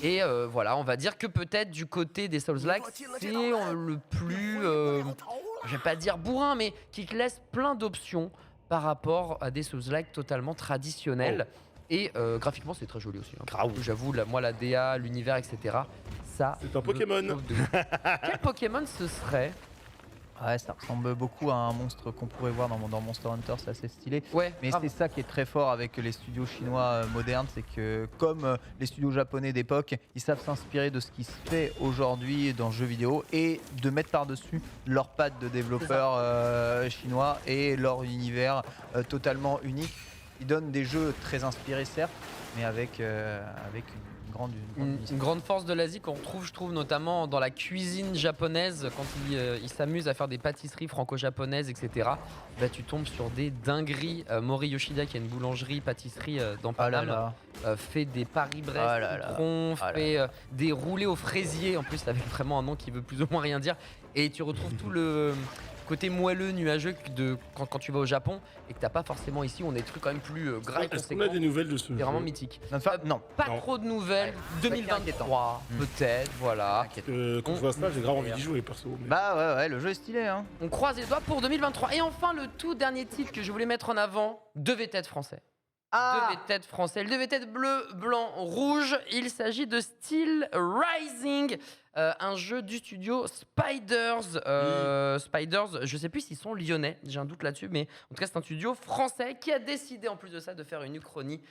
Et voilà, on va dire que peut-être du côté des Souls-like, c'est le plus, je vais pas dire bourrin, mais qui te laisse plein d'options par rapport à des Souls-like totalement traditionnels. Et graphiquement, c'est très joli aussi. J'avoue, moi, la DA, l'univers, etc. Ça. C'est un Pokémon. Quel Pokémon ce serait? Ouais, ça ressemble beaucoup à un monstre qu'on pourrait voir dans Monster Hunter, c'est assez stylé. Ouais, mais c'est ça qui est très fort avec les studios chinois modernes, c'est que comme les studios japonais d'époque, ils savent s'inspirer de ce qui se fait aujourd'hui dans le jeu vidéo et de mettre par-dessus leur patte de développeurs chinois et leur univers totalement unique. Ils donnent des jeux très inspirés certes, mais avec une grande force de l'Asie qu'on retrouve, je trouve, notamment dans la cuisine japonaise, quand ils s'amusent à faire des pâtisseries franco-japonaises, etc. Bah, tu tombes sur des dingueries. Mori Yoshida, qui a une boulangerie-pâtisserie dans Paname, fait des Paris-Brest citron, fait des roulés au fraisier, en plus avec vraiment un nom qui veut plus ou moins rien dire. Et tu retrouves tout le côté moelleux, nuageux quand tu vas au Japon et que t'as pas forcément ici. On est des trucs quand même plus gras et conséquents. Est-ce qu'on a des nouvelles de ce jeu? C'est vraiment mythique. Non. Pas trop de nouvelles. 2023, peut-être, voilà. Quand je vois ça, j'ai grave envie d'y jouer, perso. Mais... Bah ouais, le jeu est stylé. Hein. On croise les doigts pour 2023. Et enfin, le tout dernier titre que je voulais mettre en avant devait être français. Devait être français. Il devait être bleu, blanc, rouge. Il s'agit de Steel Rising, un jeu du studio Spiders. Spiders, je sais plus s'ils sont lyonnais, j'ai un doute là-dessus, mais en tout cas, c'est un studio français qui a décidé, en plus de ça, de faire une uchronie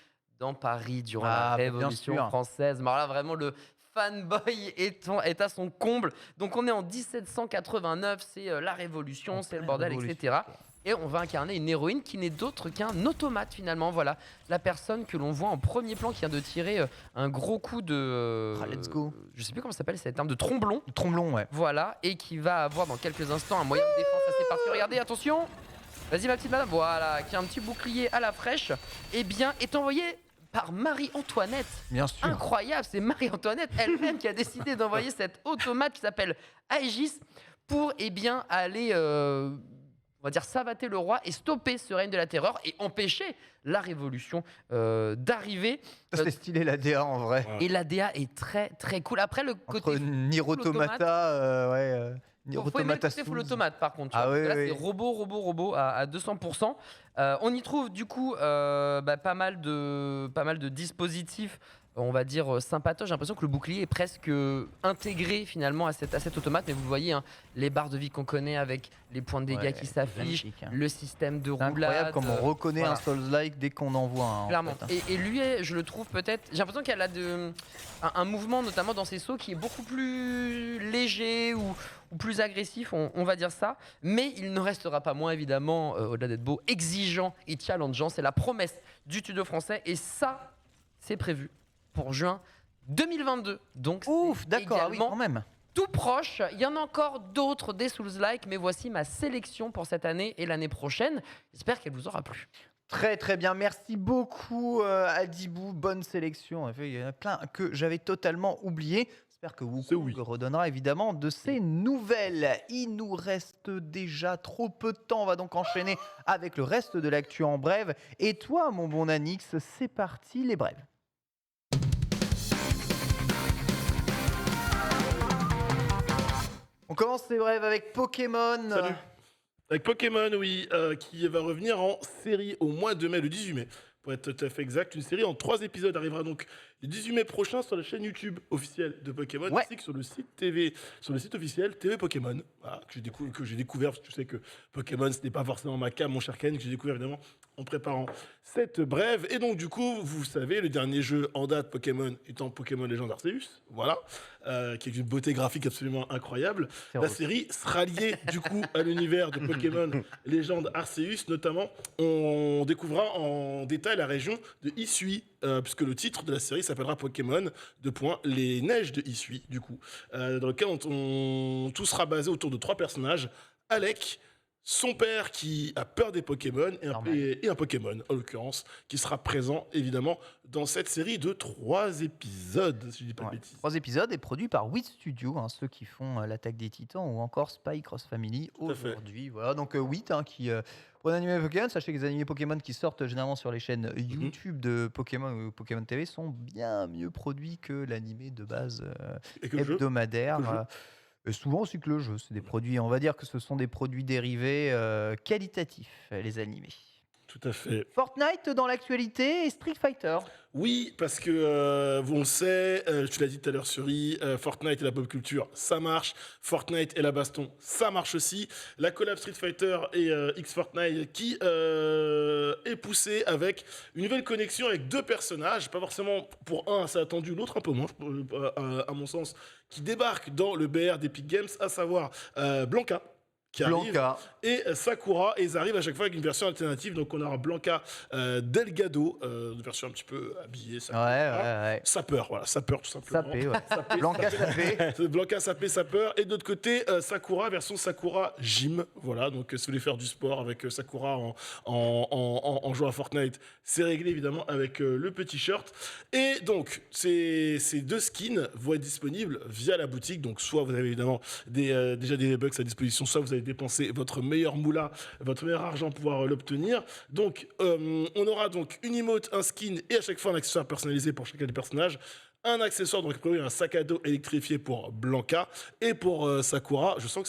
dans Paris durant la Révolution française. Mais alors là, vraiment, le fanboy est à son comble. Donc, on est en 1789, c'est la Révolution, c'est le bordel, etc. Et on va incarner une héroïne qui n'est d'autre qu'un automate finalement. Voilà, la personne que l'on voit en premier plan qui vient de tirer un gros coup de... let's go. Je sais plus comment ça s'appelle cette arme, de tromblon. Le tromblon, ouais. Voilà, et qui va avoir dans quelques instants un moyen de défense assez parti. Regardez, attention. Vas-y ma petite madame, voilà, qui a un petit bouclier à la fraîche. Eh bien, est envoyé par Marie-Antoinette. Bien sûr. Incroyable, c'est Marie-Antoinette elle-même qui a décidé d'envoyer cet automate qui s'appelle Aegis pour, eh bien, aller... on va dire savater le roi et stopper ce règne de la terreur et empêcher la révolution d'arriver. C'est stylé la DA en vrai. Et la DA est très très cool. Après le côté Nier Automata, Nier Automata full automate par contre. Là c'est robot à 200%. On y trouve du coup pas mal de dispositifs. On va dire sympatoche. J'ai l'impression que le bouclier est presque intégré finalement à cet automate. Mais vous voyez les barres de vie qu'on connaît avec les points de dégâts qui s'affichent, le système de roulade. C'est incroyable comme on reconnaît un Souls-like dès qu'on en voit un. Clairement. En fait. Et lui, je le trouve peut-être. J'ai l'impression qu'elle a un mouvement, notamment dans ses sauts, qui est beaucoup plus léger ou plus agressif, on va dire ça. Mais il ne restera pas moins, évidemment, au-delà d'être beau, exigeant et challengeant. C'est la promesse du studio français. Et ça, c'est prévu pour juin 2022. Donc, ouf, d'accord, oui, quand même. Tout proche. Il y en a encore d'autres des Souls-like, mais voici ma sélection pour cette année et l'année prochaine. J'espère qu'elle vous aura plu. Très très bien, merci beaucoup Adibou, bonne sélection. En fait, il y en a plein que j'avais totalement oublié. J'espère que Wukong redonnera évidemment de ses nouvelles. Il nous reste déjà trop peu de temps, on va donc enchaîner avec le reste de l'actu en brève. Et toi, mon bon Anix, c'est parti, les brèves. On commence ces brèves avec Pokémon. Salut. Avec Pokémon, oui, qui va revenir en série au mois de mai, le 18 mai. Pour être tout à fait exact, une série en 3 épisodes arrivera donc le 18 mai prochain sur la chaîne YouTube officielle de Pokémon, Ouais. ainsi que sur le site officiel TV Pokémon, voilà, que j'ai découvert, parce que tu sais que Pokémon, ce n'est pas forcément ma cam, mon cher Ken, que j'ai découvert évidemment en préparant cette brève. Et donc, du coup, vous savez, le dernier jeu en date Pokémon étant Pokémon Legend Arceus, voilà, qui est d'une beauté graphique absolument incroyable. C'est La rose. série sera liée, du coup, à l'univers de Pokémon Legend Arceus, notamment, on découvrira en détail la région de Hisui, puisque le titre de la série s'appellera Pokémon, les neiges de Hisui, du coup, dans lequel tout sera basé autour de 3 personnages, Alec, son père qui a peur des Pokémon et un Pokémon, en l'occurrence, qui sera présent, évidemment, dans cette série de 3 épisodes, si je dis pas de bêtises. 3 épisodes et produits par Wit Studio, ceux qui font l'Attaque des Titans ou encore Spy Cross Family Tout à fait. aujourd'hui. Voilà, donc Wit qui pour un animé Pokémon, sachez que les animés Pokémon qui sortent généralement sur les chaînes YouTube de Pokémon ou Pokémon TV sont bien mieux produits que l'animé de base Et que le jeu hebdomadaire. Que le jeu. Et souvent aussi que le jeu, c'est des produits, on va dire que ce sont des produits dérivés qualitatifs, les animés. Tout à fait. Fortnite dans l'actualité et Street Fighter. Oui, parce que on le sait, tu l'as dit tout à l'heure sur Fortnite et la pop culture, ça marche. Fortnite et la baston, ça marche aussi. La collab Street Fighter et X Fortnite qui est poussée avec une nouvelle connexion avec 2 personnages, pas forcément pour un assez attendu, l'autre un peu moins, à mon sens, qui débarquent dans le BR d'Epic Games, à savoir Blanca. Qui arrive, Blanca. et Sakura, et ils arrivent à chaque fois avec une version alternative. Donc on aura Blanca Delgado, une version un petit peu habillée, Ouais. sapeur, voilà, sapeur tout simplement. Sapé, ouais. Blanca sapé. C'est Blanca sapé sapeur, et de l'autre côté Sakura version Sakura Gym, voilà. Donc si vous voulez faire du sport avec Sakura en jouant à Fortnite, c'est réglé évidemment avec le petit shirt. Et donc ces 2 skins vont être disponibles via la boutique. Donc soit vous avez évidemment déjà des V-Bucks à disposition, soit vous avez dépensé votre meilleur moula, votre meilleur argent pour pouvoir l'obtenir. Donc on aura donc une emote, un skin et à chaque fois un accessoire personnalisé pour chacun des personnages. Un accessoire, donc un sac à dos électrifié pour Blanca, et pour Sakura, je sens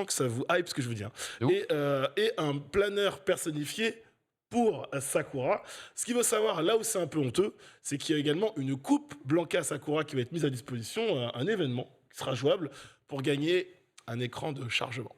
que ça vous hype ce que je veux dire. Et un planeur personnifié pour Sakura. Ce qu'il faut savoir, là où c'est un peu honteux, c'est qu'il y a également une coupe Blanca Sakura qui va être mise à disposition, un événement qui sera jouable pour gagner un écran de chargement.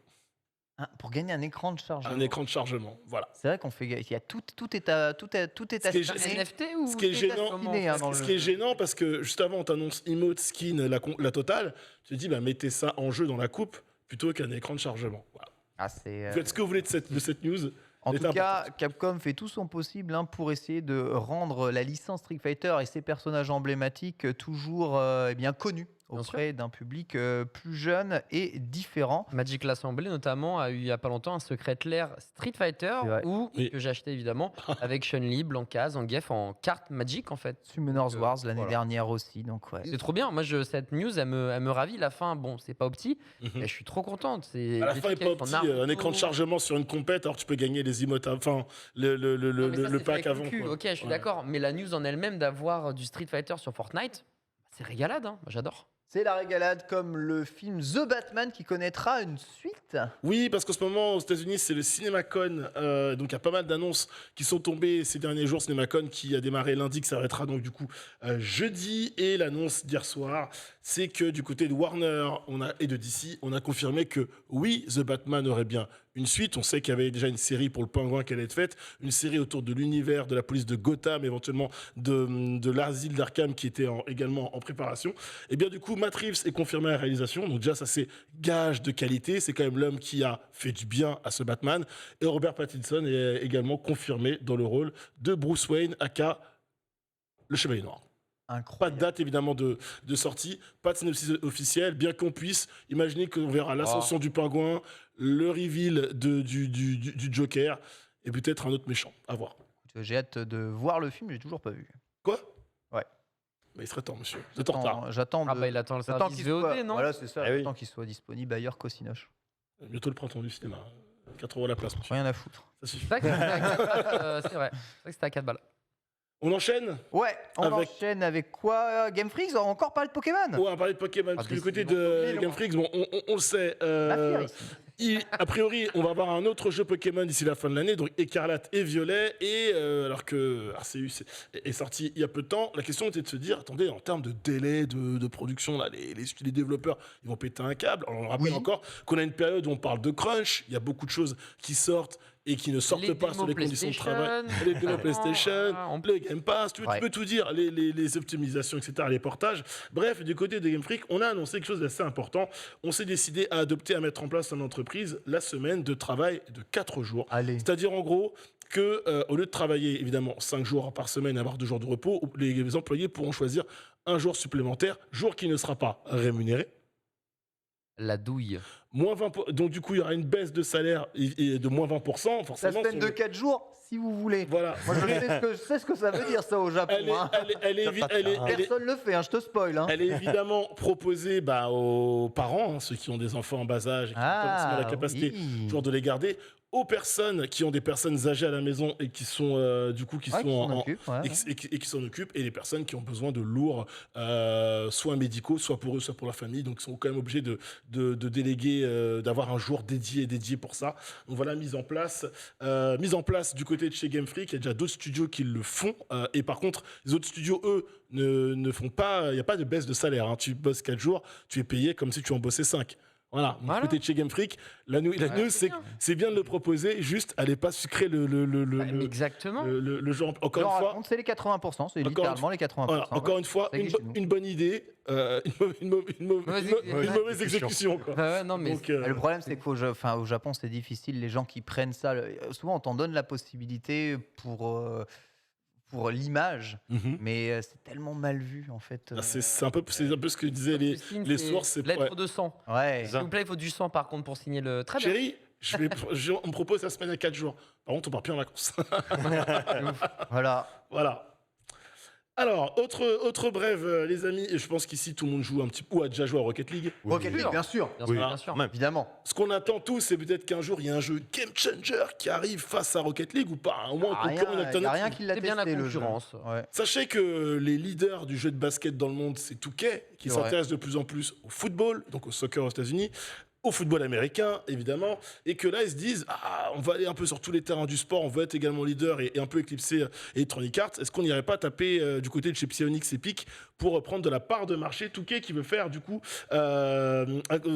Pour gagner un écran de chargement. Un écran de chargement, voilà. C'est vrai qu'on fait. Il y a tout est à est NFT ou Ce qui est gênant, comment ce qui est gênant, parce que juste avant, on t'annonce emote, skin, la totale. Tu te dis, mettez ça en jeu dans la coupe plutôt qu'un écran de chargement. Voilà. C'est. Faites ce que vous voulez de cette news. En C'est tout cas, important. Capcom fait tout son possible pour essayer de rendre la licence Street Fighter et ses personnages emblématiques toujours bien connus auprès d'un public plus jeune et différent. Magic l'Assemblée notamment a eu il y a pas longtemps un Secret Lair Street Fighter Oui. que j'ai acheté évidemment avec Chun-Li, Blanca, Zangief en carte Magic en fait. Summoners Wars l'année voilà. dernière aussi, donc ouais. C'est trop bien. Moi cette news elle me ravit. La fin bon c'est pas opti, mais je suis trop contente. C'est À la des fin, il trucs n'est pas qui font petit, Naruto. un écran de chargement sur une compète, alors tu peux gagner les emotes, enfin Non, mais ça, le c'est fait pack avec le avant. cul. quoi. Ok, je suis Ouais. d'accord. Mais la news en elle-même d'avoir du Street Fighter sur Fortnite, c'est régalade. Moi, j'adore. C'est la régalade comme le film The Batman qui connaîtra une suite. Oui, parce qu'en ce moment, aux États-Unis, c'est le CinemaCon. Donc, il y a pas mal d'annonces qui sont tombées ces derniers jours. CinemaCon qui a démarré lundi, qui s'arrêtera donc du coup jeudi. Et l'annonce d'hier soir, c'est que du côté de Warner et de DC, on a confirmé que oui, The Batman aurait bien une suite. On sait qu'il y avait déjà une série pour le Pingouin qui allait être faite, une série autour de l'univers de la police de Gotham, éventuellement de l'asile d'Arkham qui était également en préparation. Et bien du coup, Matt Reeves est confirmé à la réalisation. Donc déjà, ça c'est gage de qualité. C'est quand même l'homme qui a fait du bien à ce Batman. Et Robert Pattinson est également confirmé dans le rôle de Bruce Wayne, aka le Chevalier Noir. Pas de Incroyable. date évidemment de sortie, pas de synopsis officiel, bien qu'on puisse imaginer qu'on verra l'ascension du pingouin, le reveal du Joker et peut-être un autre méchant. À voir. J'ai hâte de voir le film, j'ai toujours pas vu. Quoi? Ouais. Mais il serait temps, monsieur. Vous êtes en retard. J'attends Ah bah il attend le j'attends service qu'il VOD, soit, non? voilà, c'est ça. Eh oui. J'attends qu'il soit disponible ailleurs qu'au Cinoche. Bientôt le printemps du cinéma. 4 € la place, monsieur. Rien à foutre. Ça suffit. C'est vrai que c'était à 4 balles. C'est vrai. C'est vrai que c'était à 4 balles. On enchaîne? Ouais, on Avec- enchaîne avec quoi Game Freak, on va encore parler de Pokémon. Ouais, on va parler de Pokémon, parce que du côté de décidément. Game Freaks, bon, on le sait, Ma fière ici. A priori, on va avoir un autre jeu Pokémon d'ici la fin de l'année, donc Écarlate et Violet. Et alors que Arceus est sorti il y a peu de temps, la question était de se dire, attendez, en termes de délai de production, là, les développeurs, ils vont péter un câble. Alors, on rappelle encore qu'on a une période où on parle de crunch, il y a beaucoup de choses qui sortent et qui ne sortent pas sur les conditions de travail. Les démos PlayStation, le Game Pass, tu peux tout dire, les optimisations, etc., les portages. Bref, du côté de Game Freak, on a annoncé quelque chose d'assez important. On s'est décidé à adopter, à mettre en place en entreprise la semaine de travail de 4 jours. Allez. C'est-à-dire, en gros, que au lieu de travailler, évidemment, 5 jours par semaine et avoir 2 jours de repos, les employés pourront choisir un jour supplémentaire, jour qui ne sera pas rémunéré. La douille. Moins 20 donc du coup, il y aura une baisse de salaire et de moins 20%. La Forcément, semaine de 4 jours, si vous voulez. Voilà. Moi, je sais ce que ça veut dire, ça, au Japon. Personne le fait, je te spoil. Elle est évidemment proposée aux parents, ceux qui ont des enfants en bas âge et qui n'ont pas forcément la capacité toujours de les garder, aux personnes qui ont des personnes âgées à la maison et qui sont qui s'en occupent, et les personnes qui ont besoin de lourds soins médicaux, soit pour eux, soit pour leur famille, donc ils sont quand même obligés de déléguer, d'avoir un jour dédié pour ça. Donc voilà, mise en place du côté de chez Game Freak. Il y a déjà d'autres studios qui le font, et par contre les autres studios, eux, ne font pas, il n'y a pas de baisse de salaire, hein. Tu bosses 4 jours, tu es payé comme si tu en bossais 5. Voilà, du côté de chez Game Freak, la news, c'est bien de le proposer, juste allez pas sucrer Exactement. le genre. Encore une fois, c'est les 80%, c'est littéralement les 80%. Voilà, encore une fois, une bonne idée, une mauvaise exécution. Quoi. Non, mais donc, le problème, c'est qu'au Japon, c'est difficile. Les gens qui prennent ça, souvent on t'en donne la possibilité pour l'image, mais c'est tellement mal vu en fait. C'est un peu ce que disaient les sources. Lettre de sang. Ouais. S'il vous plaît, il faut du sang par contre pour signer le. Très bien. Chérie, on me propose la semaine à 4 jours. Par contre, on part plus en vacances. Voilà. Alors, autre brève, les amis, et je pense qu'ici tout le monde joue un petit peu, ou a déjà joué à Rocket League. Rocket League, bien sûr. Bien sûr. Évidemment. Ce qu'on attend tous, c'est peut-être qu'un jour il y a un jeu game changer qui arrive face à Rocket League ou pas. Au moins, Il n'y a rien qui l'a C'est bien la testé, le jeu. concurrence. Ouais. Sachez que les leaders du jeu de basket dans le monde, c'est 2K, qui s'intéresse de plus en plus au football, donc au soccer aux États-Unis, au football américain, évidemment, et que là, ils se disent, on va aller un peu sur tous les terrains du sport, on veut être également leader et un peu éclipser Electronic Arts. Est-ce qu'on n'irait pas taper du côté de chez Psyonix Epic pour prendre de la part de marché 2K qui veut faire, du coup,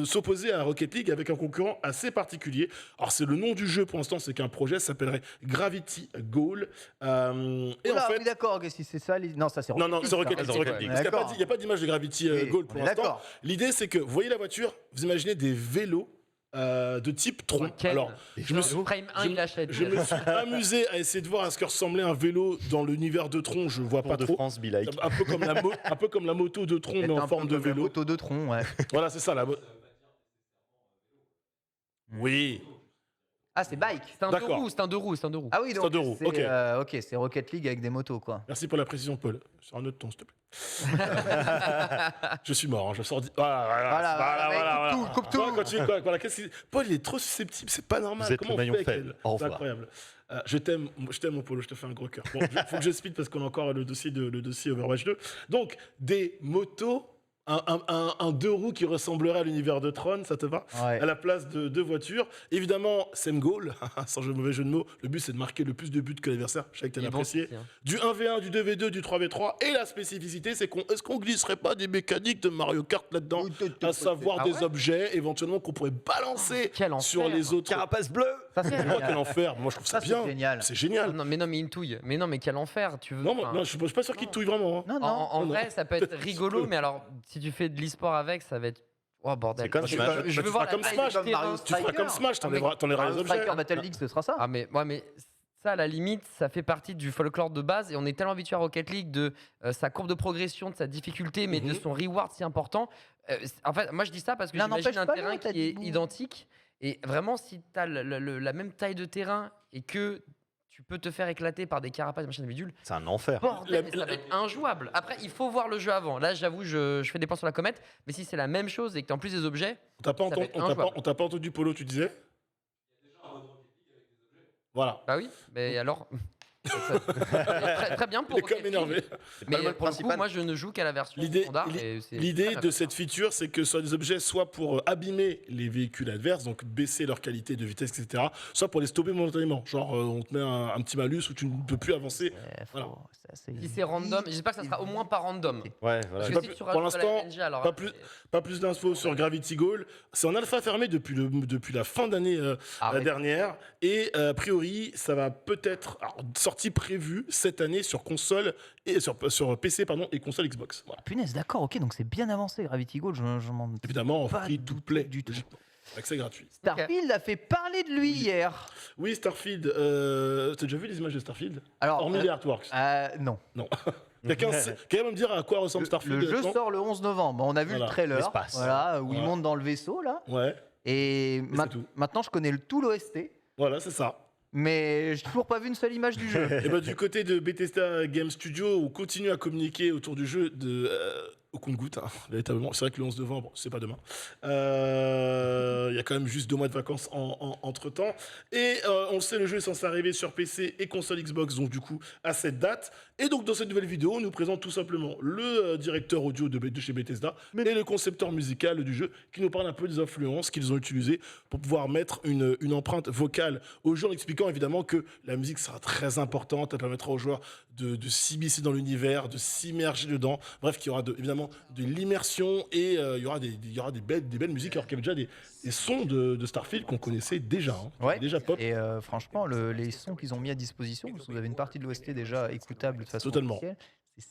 s'opposer à Rocket League avec un concurrent assez particulier. Alors, c'est le nom du jeu pour l'instant, c'est qu'un projet s'appellerait Gravity Goal. Et en fait, oui, d'accord, si c'est ça. Non, ça c'est Rocket non, c'est Rocket League. Parce qu'il n'y a pas d'image de Gravity Goal pour l'instant. L'idée, c'est que, vous voyez la voiture, vous imaginez des vélos de type Tron. Alors, je me suis amusé à essayer de voir à ce que ressemblait un vélo dans l'univers de Tron. Je vois pas trop. France, Be Like. Un peu comme la moto de Tron, mais en forme de vélo. La moto de Tron, ouais. Voilà, c'est ça. Oui. Ah, c'est bike. C'est un deux roues. Ah oui, donc c'est un deux roues. Ok, c'est Rocket League avec des motos, quoi. Merci pour la précision, Paul. Sur un autre ton, s'il te plaît. Je suis mort, je sors. Voilà. Coupe tout. Paul, il est trop susceptible, c'est pas normal. Vous êtes Comment le maillon on fait faible. Au revoir. C'est incroyable. Je t'aime, mon Polo, je te fais un gros cœur. Bon, faut que je speed parce qu'on a encore le dossier Overwatch 2. Donc, des motos. Un deux roues qui ressemblerait à l'univers de Tron, ça te va? Ouais. À la place de deux voitures. Évidemment, same goal, sans mauvais jeu de mots. Le but, c'est de marquer le plus de buts que l'adversaire. Je sais que tu as apprécié. Du 1v1, du 2v2, du 3v3. Et la spécificité, c'est est-ce qu'on glisserait pas des mécaniques de Mario Kart là-dedans? À savoir des objets, éventuellement, qu'on pourrait balancer sur les autres. Carapace bleue. Ça, c'est génial. Quel enfer. Moi, je trouve ça bien. C'est génial. Non, mais il touille. Mais quel enfer. Tu veux. Non, je suis pas sûr qu'il touille vraiment. Non. En vrai, ça peut être rigolo, mais alors, si tu fais de l'e-sport avec, ça va être. Oh bordel. C'est comme Smash. Je veux voir comme Smash. Tu feras comme Smash, t'enlèveras les objets. Striker Battle League, ce sera ça. Ah, mais ça, à la limite, ça fait partie du folklore de base et on est tellement habitué à Rocket League de sa courbe de progression, de sa difficulté, mais de son reward si important. En fait, moi je dis ça parce que j'imagine un terrain qui est identique et vraiment, si tu as la même taille de terrain et que tu peux te faire éclater par des carapaces, machin de bidule. C'est un enfer. Bordel, ça va être injouable. Après, il faut voir le jeu avant. Là, j'avoue, je fais des points sur la comète, mais si c'est la même chose et que tu as en plus des objets. On t'a pas entendu, Polo, tu disais? Voilà. Bah oui, mais alors. Très bien pour Il est comme Rocket énervé. League. Mais pour le coup, moi, je ne joue qu'à la version standard. L'idée de cette feature, c'est que ce soit des objets soit pour abîmer les véhicules adverses, donc baisser leur qualité de vitesse, etc., soit pour les stopper momentanément. Genre, on te met un petit malus où tu ne peux plus avancer. Voilà. Si c'est random, j'espère que ça sera au moins pas random. Ouais, voilà. Parce que si tu Pour rajoutes l'instant, la LNG, alors pas là, plus- c'est- Pas plus d'infos sur Gravity Goal. C'est en alpha fermé depuis la fin d'année Arrête. dernière. Et a priori, ça va peut-être sortie prévue cette année sur console et sur PC et console Xbox. Voilà. Punaise, d'accord, ok, donc c'est bien avancé Gravity Gold, je m'en Évidemment, en Pas free to play du tout. logiquement. Accès gratuit. Starfield a fait parler de lui hier. Oui, Starfield. T'as déjà vu les images de Starfield? Alors, Hormis les artworks. non. Non. Quelqu'un va me dire à quoi ressemble Starfield? Le jeu honnêtement sort le 11 novembre. On a vu Voilà. le trailer, L'espace. voilà, où il Voilà. monte dans le vaisseau là. Ouais, Et c'est tout. maintenant, je connais tout l'OST, voilà, c'est ça. mais j'ai toujours pas vu une seule image du jeu. Et du côté de Bethesda Game Studio, on continue à communiquer autour du jeu au compte-gouttes, véritablement. C'est vrai que le 11 novembre, c'est pas demain. Il y a quand même juste 2 mois de vacances entre-temps. Et on le sait, le jeu est censé arriver sur PC et console Xbox, donc du coup, à cette date. Et donc, dans cette nouvelle vidéo, on nous présente tout simplement le directeur audio de chez Bethesda et le concepteur musical du jeu qui nous parle un peu des influences qu'ils ont utilisées pour pouvoir mettre une empreinte vocale au jeu, en expliquant évidemment que la musique sera très importante, elle permettra aux joueurs de s'immiscer dans l'univers, de s'immerger dedans. Bref, qu'il y aura évidemment de l'immersion et il y aura des belles musiques, alors qu'il y avait déjà des sons de Starfield qu'on connaissait déjà. Ouais. Déjà pop. Et franchement, les sons qu'ils ont mis à disposition, parce que vous avez une partie de l'OST déjà écoutable de façon Totalement. officielle, c'est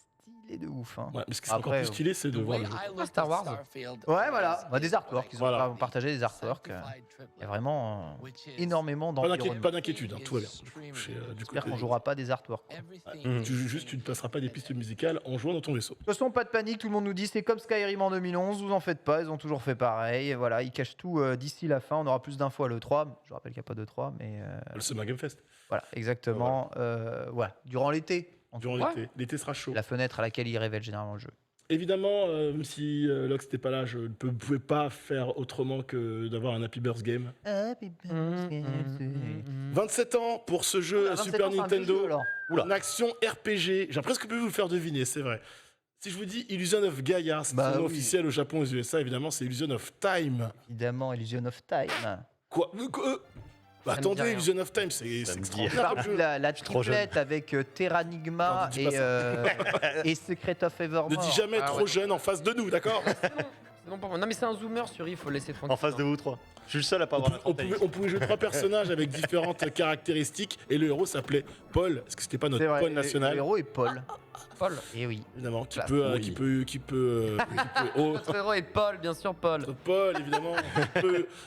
stylé de ouf. Hein. Ouais, mais ce qui est encore Après, plus stylé, c'est de voir le jeu. Star Wars. Ouais, voilà, des artworks, ils ont Voilà. partagé des artworks. Il y a vraiment énormément Pas d'environnement. d'inquiétude, tout va bien. Du J'espère côté- qu'on jouera pas des artworks. Tu ne passeras pas des pistes musicales en jouant dans ton vaisseau. De toute façon, pas de panique, tout le monde nous dit c'est comme Skyrim en 2011, vous en faites pas, ils ont toujours fait pareil. Et voilà, ils cachent tout d'ici la fin, on aura plus d'infos à l'E3. Je rappelle qu'il n'y a pas d'E3, mais Le Summer Game Fest. voilà, exactement. Voilà, durant l'été, en tout Durant cas, l'été. L'été sera chaud. la fenêtre à laquelle ils révèlent généralement le jeu. Évidemment, même si Lox n'était pas là, je ne pouvais pas faire autrement que d'avoir un Happy Birth Game. 27 ans pour ce jeu Super Nintendo. Une action RPG. J'ai presque pu vous le faire deviner, c'est vrai. Si je vous dis Illusion of Gaia, c'est Bah le nom oui. officiel au Japon et aux USA, évidemment, c'est Illusion of Time. Évidemment, Illusion of Time. Quoi Ça me dit Attendez, rien. Illusion of Time, c'est Ça me dit extraordinaire comme jeu. La trop jeune. triplette avec Terranigma Non, dis pas et Secret of Evermore. Ne dis jamais Ah trop ouais. jeune en face de nous, d'accord? Non, pas moi. Non, mais c'est un zoomer sur il faut le laisser tranquille. En face de vous trois. Je suis le seul à pas avoir la trentaine. On pouvait jouer 3 personnages avec différentes caractéristiques et le héros s'appelait Paul, parce que c'était pas notre C'est vrai, Paul le national, héros est Paul. Paul. Et oui. évidemment, qui Classe. peut, Oui. oh, Notre héros est Paul, bien sûr, Paul. Paul, évidemment,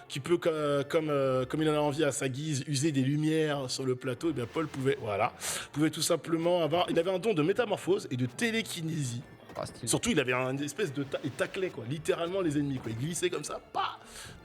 qui peut comme il en a envie à sa guise, user des lumières sur le plateau. Et bien Paul pouvait tout simplement il avait un don de métamorphose et de télékinésie. Ah, stylé. Surtout, il avait un espèce de il taclait quoi, littéralement les ennemis quoi. Il glissait comme ça,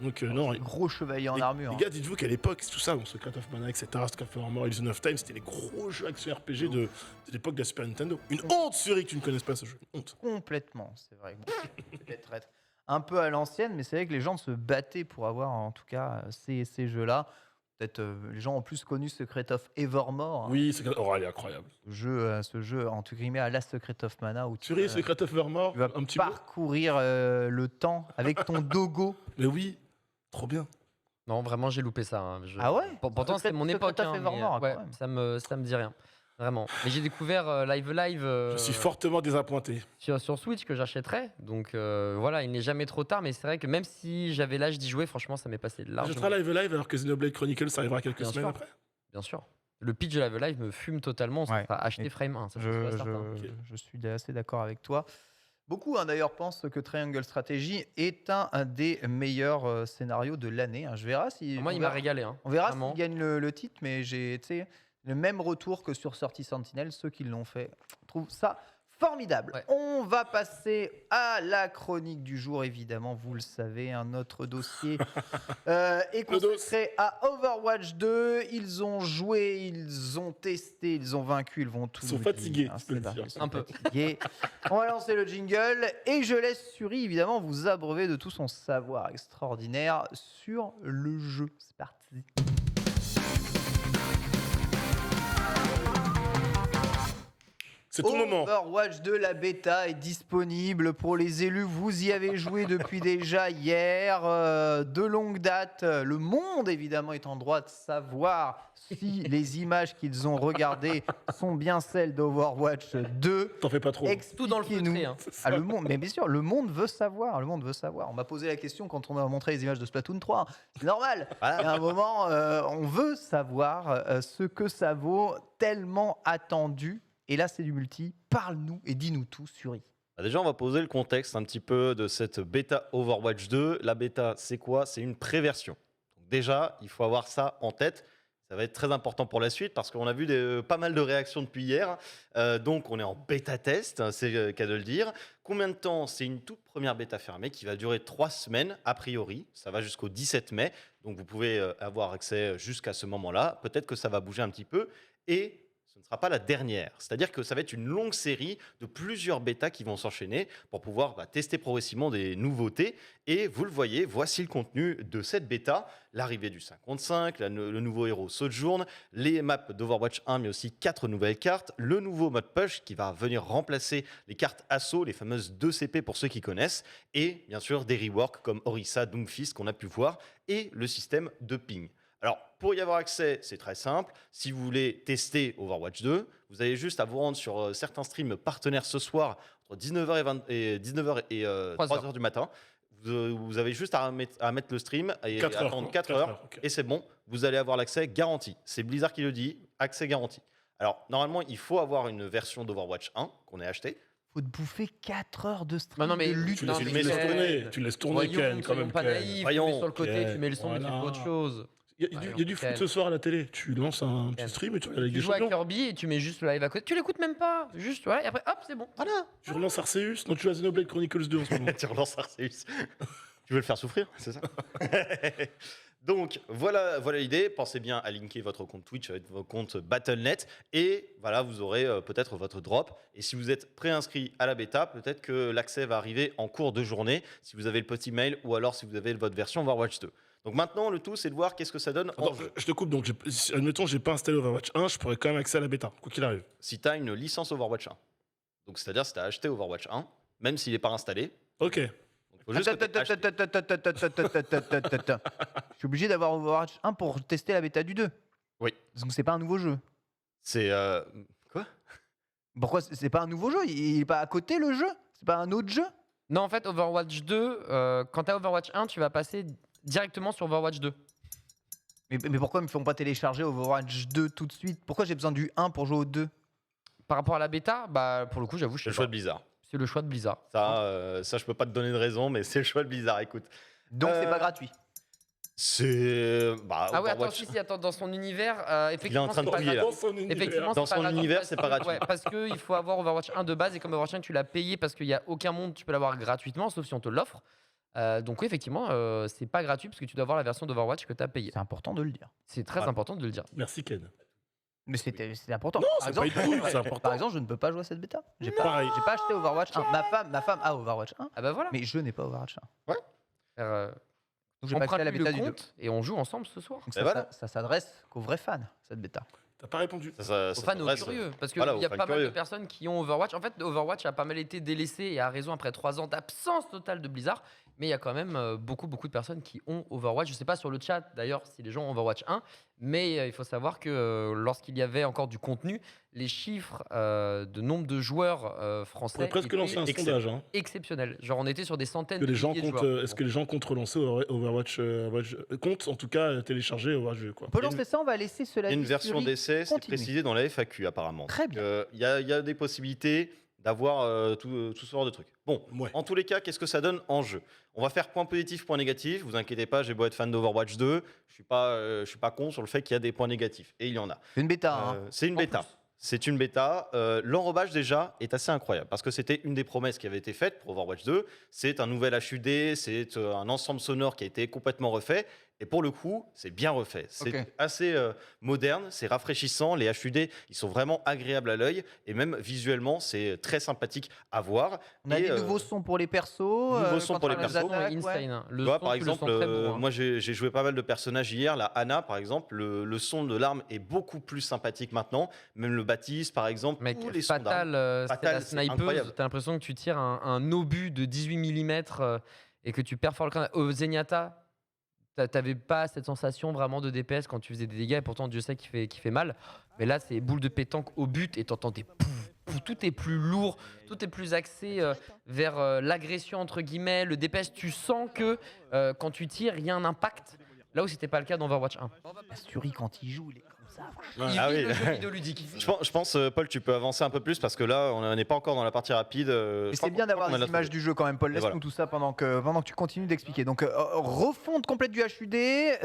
donc non. Gros chevalier en armure. Les gars, dites-vous qu'à l'époque, tout ça, Secret of Mana, etc., Secret of Evermore, Illusion of Time, c'était les gros jeux action RPG de l'époque de la Super Nintendo. Une honte, Suri, que tu ne connaisses pas ce jeu. Une honte. Complètement, c'est vrai. Bon, peut-être être un peu à l'ancienne, mais c'est vrai que les gens se battaient pour avoir en tout cas ces jeux-là. Peut-être les gens ont plus connu Secret of Evermore. Hein. Oui, elle est incroyable. Ce jeu entre guillemets à la Secret of Mana où Suri, Secret of Evermore, tu vas un petit peu. parcourir le temps avec ton dogo. Mais oui, trop bien. Non, vraiment, j'ai loupé ça. Hein. Ah ouais Pourtant, c'était mon Secret époque. of hein, mais, Evermore, ouais, quand même. ça me dit rien. Vraiment. Mais j'ai découvert Live Je suis fortement désappointé. sur Switch que j'achèterais. Donc voilà, il n'est jamais trop tard. Mais c'est vrai que même si j'avais l'âge d'y jouer, franchement, ça m'est passé de Je large. ferai Live alors que Xenoblade Chronicles arrivera quelques Bien semaines sûr. après. Bien sûr. Le pitch de Live Live me fume totalement. Ça Ouais. sera acheter Et Frame 1. Ça, je suis sûr et certain. je suis assez d'accord avec toi. Beaucoup d'ailleurs pensent que Triangle Strategy est un des meilleurs scénarios de l'année. Hein. Je verrai si. Moi, on il m'a verra- régalé. Hein. On verra Vraiment. s'il gagne le titre, mais j'ai le même retour que sur Sortie Sentinel. Ceux qui l'ont fait trouvent ça formidable. Ouais. On va passer à la chronique du jour, évidemment. Vous le savez, un autre dossier est consacré à Overwatch 2. Ils ont joué, ils ont testé, ils ont vaincu, ils vont tout. Ils sont nous fatigués, dire, hein, tu peux le c'est ça, dire. ils sont Un peu. fatigués. On va lancer le jingle et je laisse Suri, évidemment, vous abreuver de tout son savoir extraordinaire sur le jeu. C'est parti. C'est ton moment. Overwatch 2, la bêta est disponible pour les élus. Vous y avez joué depuis déjà hier, de longue date. Le monde, évidemment, est en droit de savoir si les images qu'ils ont regardées sont bien celles d'Overwatch 2. T'en fais pas trop. Tout dans le Expliquez-nous. feutré. Hein. Ah, le monde, mais bien sûr, le monde veut savoir. Le monde veut savoir. On m'a posé la question quand on m'a montré les images de Splatoon 3. C'est normal. Voilà. À un moment, on veut savoir ce que ça vaut, tellement attendu. Et là, c'est du multi. Parle-nous et dis-nous tout, Suri. Déjà, on va poser le contexte un petit peu de cette bêta Overwatch 2. La bêta, c'est quoi? C'est une pré-version. Donc déjà, il faut avoir ça en tête. Ça va être très important pour la suite parce qu'on a vu pas mal de réactions depuis hier. Donc, on est en bêta test, c'est le cas de le dire. Combien de temps? C'est une toute première bêta fermée qui va durer 3 semaines, a priori. Ça va jusqu'au 17 mai. Donc, vous pouvez avoir accès jusqu'à ce moment-là. Peut-être que ça va bouger un petit peu. Et ce ne sera pas la dernière. C'est-à-dire que ça va être une longue série de plusieurs bêtas qui vont s'enchaîner pour pouvoir tester progressivement des nouveautés. Et vous le voyez, voici le contenu de cette bêta. L'arrivée du 5 contre 5, le nouveau héros Sojourn, les maps d'Overwatch 1, mais aussi 4 nouvelles cartes, le nouveau mode push qui va venir remplacer les cartes assaut, les fameuses 2 CP pour ceux qui connaissent, et bien sûr des reworks comme Orisa, Doomfist qu'on a pu voir, et le système de ping. Alors, pour y avoir accès, c'est très simple. Si vous voulez tester Overwatch 2, vous avez juste à vous rendre sur certains streams partenaires ce soir, entre 19h et 3h du matin. Vous avez juste à mettre le stream et 4 heures, attendre quoi. 4 4 heures, heures, ok. et c'est bon, vous allez avoir l'accès garanti. C'est Blizzard qui le dit, accès garanti. Alors, normalement, il faut avoir une version d'Overwatch 1 qu'on ait acheté. Faut te bouffer 4 heures de stream. Bah non, mais de lutte. Tu Non, laisses, mais tu laisses Ken, tourner. Tu laisses tourner Voyons, Ken, quand soyons même. pas Ken. naïfs, tu Voyons. mets sur le côté, Ken, tu mets le son, mais tu fais voilà. autre chose. Il y a du foot Ken. ce soir à la télé. Tu lances un Ken. petit stream et tu regardes la Ligue Tu des joues à Champions. Kirby et tu mets juste le live à côté. Tu l'écoutes même pas. Juste, voilà, et après, hop, c'est bon. Voilà. Tu relances Arceus. Non, tu joues à Xenoblade Chronicles 2 en ce moment. Tu relances Arceus. Tu veux le faire souffrir, c'est ça? Donc, voilà l'idée. Pensez bien à linker votre compte Twitch avec votre compte Battle.net. Et voilà, vous aurez peut-être votre drop. Et si vous êtes préinscrit à la bêta, peut-être que l'accès va arriver en cours de journée, si vous avez le petit mail ou alors si vous avez votre version Overwatch 2. Donc maintenant, le tout, c'est de voir qu'est-ce que ça donne en Attends, jeu. je te coupe donc. Admettons, j'ai pas installé Overwatch 1, je pourrais quand même accéder à la bêta, quoi qu'il arrive. Si tu as une licence Overwatch 1. Donc, c'est-à-dire si tu as acheté Overwatch 1, même s'il n'est pas installé. Ok. Donc, faut juste que t'aies acheté. Je suis obligé d'avoir Overwatch 1 pour tester la bêta du 2. Oui. Donc c'est pas un nouveau jeu. C'est. Quoi? Pourquoi c'est pas un nouveau jeu? Il est pas à côté le jeu? C'est pas un autre jeu? Non, en fait, Overwatch 2, quand t'as Overwatch 1, tu vas passer directement sur Overwatch 2. Mais pourquoi ils me font pas télécharger Overwatch 2 tout de suite? Pourquoi j'ai besoin du 1 pour jouer au 2? Par rapport à la bêta, bah pour le coup, j'avoue, je C'est sais le choix pas. de Blizzard. C'est le choix de Blizzard. Ça, je peux pas te donner de raison, mais c'est le choix de Blizzard. Écoute. Donc c'est pas gratuit. C'est. Ah ouais, attends, Overwatch- si, attends, dans son univers, Il est effectivement, en train de c'est pas prier, là. gratuit. Dans son univers. Effectivement, Dans c'est son pas gratuit univers, parce c'est que- pas gratuit. ouais, parce qu'il faut avoir Overwatch 1 de base et comme Overwatch 1 tu l'as payé parce qu'il n'y a aucun monde tu peux l'avoir gratuitement sauf si on te l'offre. Donc oui, effectivement, c'est pas gratuit parce que tu dois avoir la version d'Overwatch que tu as payée. C'est important de le dire. C'est très Ah. important de le dire. Merci Ken. Mais c'était important. Non, Par c'est pas exemple, une couille, c'est important. par exemple, je ne peux pas jouer à cette bêta. J'ai Pareil. pas acheté Overwatch 1. Ma femme a Overwatch 1, Ah bah voilà. mais je n'ai pas Overwatch 1. Donc j'ai pas accès à la Emprunte-lui bêta le du 2. compte et on joue ensemble ce soir. Donc Et voilà. ça s'adresse qu'aux vrais fans, cette bêta. T'as pas répondu. Aux fans, aux s'adresse, curieux. Parce qu'il voilà, y a aux fans pas mal de curieux. personnes qui ont Overwatch. En fait, Overwatch a pas mal été délaissé et a raison après 3 ans d'absence totale de Blizzard. Mais il y a quand même beaucoup de personnes qui ont Overwatch. Je sais pas sur le chat d'ailleurs si les gens ont Overwatch 1. Mais il faut savoir que lorsqu'il y avait encore du contenu, les chiffres de nombre de joueurs On français pourrait presque étaient lancer un sondage. Hein. exceptionnels. Genre on était sur des centaines Que de les gens milliers de comptent, joueurs. est-ce que les gens comptent relancer Overwatch, comptent en tout cas télécharger Overwatch 2 quoi. On peut Il y a lancer ça, on va laisser cela. Il y a une version d'essai, c'est continue. précisé dans la FAQ apparemment. Très bien. Il y a des possibilités d'avoir tout ce genre de trucs. Bon, Ouais. en tous les cas, qu'est-ce que ça donne en jeu? On va faire point positif, point négatif. Vous inquiétez pas, j'ai beau être fan d'Overwatch 2, je suis pas con sur le fait qu'il y a des points négatifs. Et il y en a. C'est une bêta. Hein. C'est une En bêta. plus. C'est une bêta. L'enrobage déjà est assez incroyable parce que c'était une des promesses qui avait été faite pour Overwatch 2. C'est un nouvel HUD, c'est un ensemble sonore qui a été complètement refait. Et pour le coup, c'est bien refait. C'est Ok. assez moderne, c'est rafraîchissant. Les HUD, ils sont vraiment agréables à l'œil. Et même visuellement, c'est très sympathique à voir. On a Et, des nouveaux sons pour les persos. nouveaux sons quand pour les on Le les persos. son est attaque, ouais. insane. Hein. Le Tu vois, son, par tu le exemple, sens très bon, hein. moi j'ai joué pas mal de personnages hier. La Ana, par exemple, le son de l'arme est beaucoup plus sympathique maintenant. Même le Baptiste, par exemple, Mec, tous les sons d'armes. Fatal, c'est Fatal, la c'est snipeuse. incroyable. T'as l'impression que tu tires un obus de 18 mm et que tu perfores le crâne. Au Zenyatta, t'avais pas cette sensation vraiment de DPS quand tu faisais des dégâts, et pourtant Dieu sait qu'il fait mal. Mais là, c'est boule de pétanque au but et t'entends des pouf, pouf. Tout est plus lourd, tout est plus axé vers l'agression, entre guillemets, le DPS. Tu sens que quand tu tires, il y a un impact. Là où c'était pas le cas dans Overwatch 1. Suri, quand il joue, il est comme ça. Il Ah vit oui. le jeu vidéoludique. Je pense, Paul, tu peux avancer un peu plus parce que là, on n'est pas encore dans la partie rapide. Mais c'est bien d'avoir les images du jeu quand même, Paul. Et Laisse-nous voilà. tout ça pendant que tu continues d'expliquer. Donc, refonte complète du HUD, des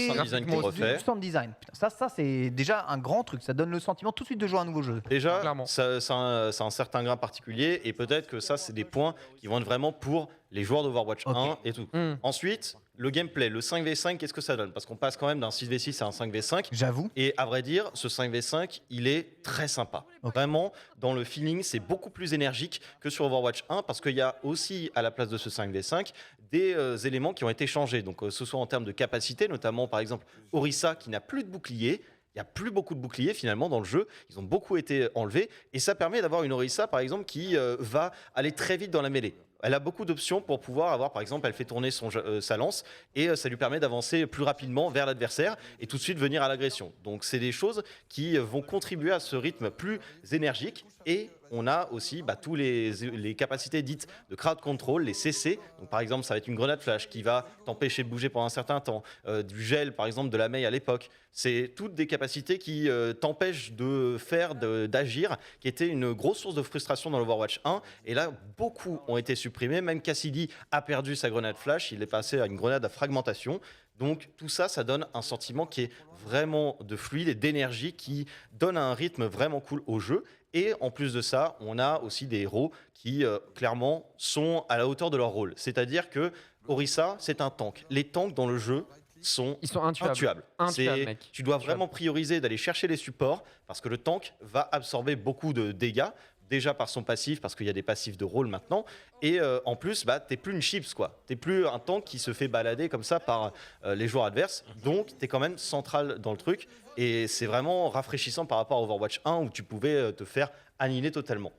sound design qui est refait. du sound design. Putain, ça c'est déjà un grand truc. Ça donne le sentiment tout de suite de jouer à un nouveau jeu. Déjà, Clairement. ça a un certain grain particulier et peut-être que ça, c'est des points qui vont être vraiment pour les joueurs d'Overwatch Ok. 1 et tout. Ensuite, le gameplay, le 5v5, qu'est-ce que ça donne? Parce qu'on passe quand même d'un 6v6 à un 5v5. J'avoue. Et à vrai dire, ce 5v5, il est très sympa. Ok. Vraiment, dans le feeling, c'est beaucoup plus énergique que sur Overwatch 1 parce qu'il y a aussi, à la place de ce 5v5, des éléments qui ont été changés. Donc, ce soit en termes de capacité, notamment par exemple Orisa qui n'a plus de bouclier. Il n'y a plus beaucoup de boucliers finalement dans le jeu. Ils ont beaucoup été enlevés. Et ça permet d'avoir une Orisa, par exemple, qui va aller très vite dans la mêlée. Elle a beaucoup d'options pour pouvoir avoir, par exemple, elle fait tourner sa lance et ça lui permet d'avancer plus rapidement vers l'adversaire et tout de suite venir à l'agression. Donc c'est des choses qui vont contribuer à ce rythme plus énergique. Et on a aussi tous les capacités dites de crowd control, les CC. Donc par exemple, ça va être une grenade flash qui va t'empêcher de bouger pendant un certain temps, du gel par exemple de la Mei à l'époque. C'est toutes des capacités qui t'empêchent de faire, d'agir, qui étaient une grosse source de frustration dans l'Overwatch 1. Et là, beaucoup ont été supprimés. Même Cassidy a perdu sa grenade flash. Il est passé à une grenade à fragmentation. Donc tout ça, ça donne un sentiment qui est vraiment de fluide et d'énergie, qui donne un rythme vraiment cool au jeu. Et en plus de ça, on a aussi des héros qui, clairement, sont à la hauteur de leur rôle. C'est-à-dire que Orisa, c'est un tank. Les tanks dans le jeu sont Ils sont intuables. Intuables, mec. Tu dois Intuables. vraiment prioriser d'aller chercher les supports parce que le tank va absorber beaucoup de dégâts. Déjà par son passif, parce qu'il y a des passifs de rôle maintenant. Et en plus, t'es plus une chips, quoi. T'es plus un tank qui se fait balader comme ça par les joueurs adverses. Donc, t'es quand même central dans le truc. Et c'est vraiment rafraîchissant par rapport à Overwatch 1 où tu pouvais te faire annihiler totalement.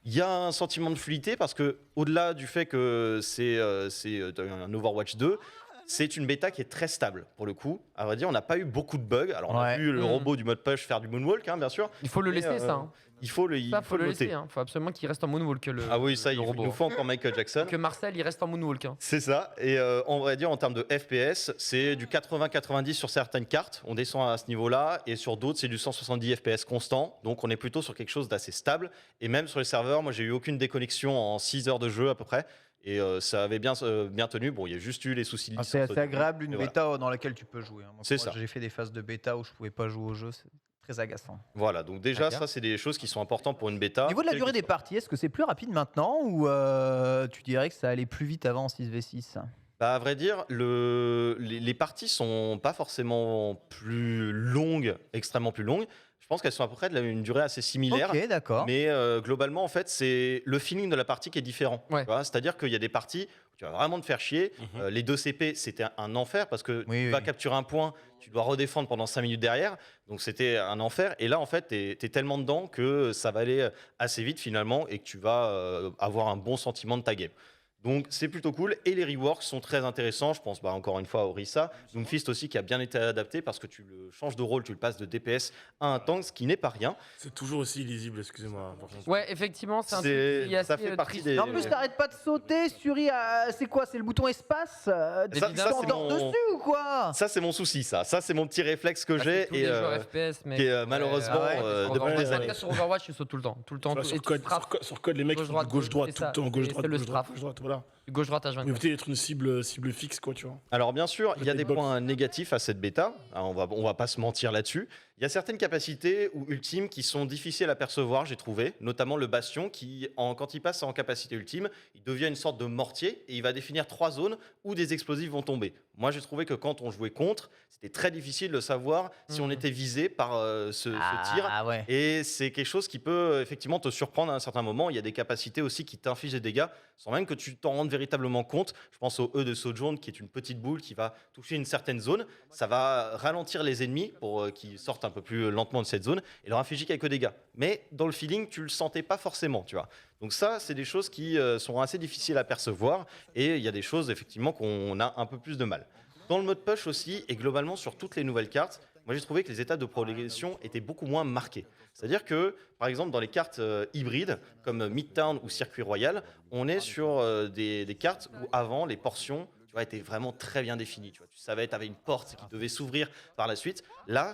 Il y a un sentiment de fluidité parce que, au-delà du fait que c'est un Overwatch 2, c'est une bêta qui est très stable pour le coup. À vrai dire, on n'a pas eu beaucoup de bugs. Alors, on a Ouais. vu le robot du mode push faire du moonwalk, hein, bien sûr. Il faut le Mais, laisser, ça. Hein. Il faut le, Ça, faut le noter. laisser. Hein. Faut absolument qu'il reste en moonwalk. Ah oui, ça, le il robot. nous faut encore Michael Jackson. Que Marcel, il reste en moonwalk. Hein. C'est ça. Et on va dire en termes de FPS, c'est du 80-90 sur certaines cartes. On descend à ce niveau-là. Et sur d'autres, c'est du 170 FPS constant. Donc on est plutôt sur quelque chose d'assez stable. Et même sur les serveurs, moi, j'ai eu aucune déconnexion en 6 heures de jeu à peu près. Et ça avait bien tenu. Bon, il y a juste eu les soucis de C'est licence. assez agréable une Et voilà. bêta dans laquelle tu peux jouer. Moi, C'est ça. J'ai fait des phases de bêta où je pouvais pas jouer au jeu. C'est très agaçant. Voilà, donc déjà, Très bien. ça, c'est des choses qui sont importantes pour une bêta. Au niveau de la quelle durée que des soit. parties, est-ce que c'est plus rapide maintenant ou tu dirais que ça allait plus vite avant en 6v6? À vrai dire, les parties sont pas forcément plus longues, extrêmement plus longues. Je pense qu'elles sont à peu près d'une durée assez similaire. Ok, d'accord. Mais globalement, en fait, c'est le feeling de la partie qui est différent. Ouais. Tu vois, c'est-à-dire qu'il y a des parties où tu vas vraiment te faire chier. Les 2 CP, c'était un enfer parce que Oui, tu vas oui. capturer un point, tu dois redéfendre pendant 5 minutes derrière. Donc c'était un enfer. Et là, en fait, tu es tellement dedans que ça va aller assez vite finalement et que tu vas avoir un bon sentiment de ta game. Donc c'est plutôt cool et les reworks sont très intéressants. Je pense encore une fois à Orisa, Doomfist aussi qui a bien été adapté parce que tu le changes de rôle, tu le passes de DPS à un tank, ce qui n'est pas rien. C'est toujours aussi illisible, excusez-moi. par contre. Ouais, effectivement, c'est un truc C'est- qui est assez ça fait partie triste. des- En plus, t'arrêtes pas de sauter, Suri. C'est quoi? C'est le bouton espace? Tu Ça, Évidemment. c'est t'endors mon- dessus ou quoi? Ça c'est mon souci, ça c'est mon petit réflexe que Ah, j'ai c'est tous les joueurs et FPS, mec. qui est, malheureusement, Ouais, de sur Overwatch, plus en en tout cas, sur Overwatch, tu sautes tout le temps. Tout le temps. Enfin, et sur, tu code, frappes sur code, les mecs font du gauche-droite, gauche-droite c'est tout le ça. temps, gauche-droite, C'est le gauche-droite, strafe. gauche-droite, voilà. Gauche-droite Pour H24. éviter d'être une cible fixe, quoi, tu vois. Alors bien sûr, il y a des Box. points négatifs à cette bêta, hein, on va pas se mentir là-dessus. Il y a certaines capacités ou ultimes qui sont difficiles à percevoir, j'ai trouvé, notamment le Bastion qui, quand il passe en capacité ultime, il devient une sorte de mortier et il va définir 3 zones où des explosifs vont tomber. Moi, j'ai trouvé que quand on jouait contre, c'était très difficile de savoir si on était visé par ce tir. Ah ouais. Et c'est quelque chose qui peut effectivement te surprendre à un certain moment. Il y a des capacités aussi qui t'infligent des dégâts sans même que tu t'en rendes véritablement compte. Je pense au E de Sojourn, qui est une petite boule qui va toucher une certaine zone. Ça va ralentir les ennemis pour qu'ils sortent un peu plus lentement de cette zone et leur infliger quelques dégâts. Mais dans le feeling, tu le sentais pas forcément, tu vois. Donc ça, c'est des choses qui sont assez difficiles à percevoir et il y a des choses effectivement qu'on a un peu plus de mal. Dans le mode push aussi, et globalement sur toutes les nouvelles cartes, moi j'ai trouvé que les états de progression étaient beaucoup moins marqués. C'est-à-dire que, par exemple, dans les cartes hybrides, comme Midtown ou Circuit Royal, on est sur des cartes où avant, les portions étaient vraiment très bien définies. Tu savais, tu avais une porte qui devait s'ouvrir par la suite. Là,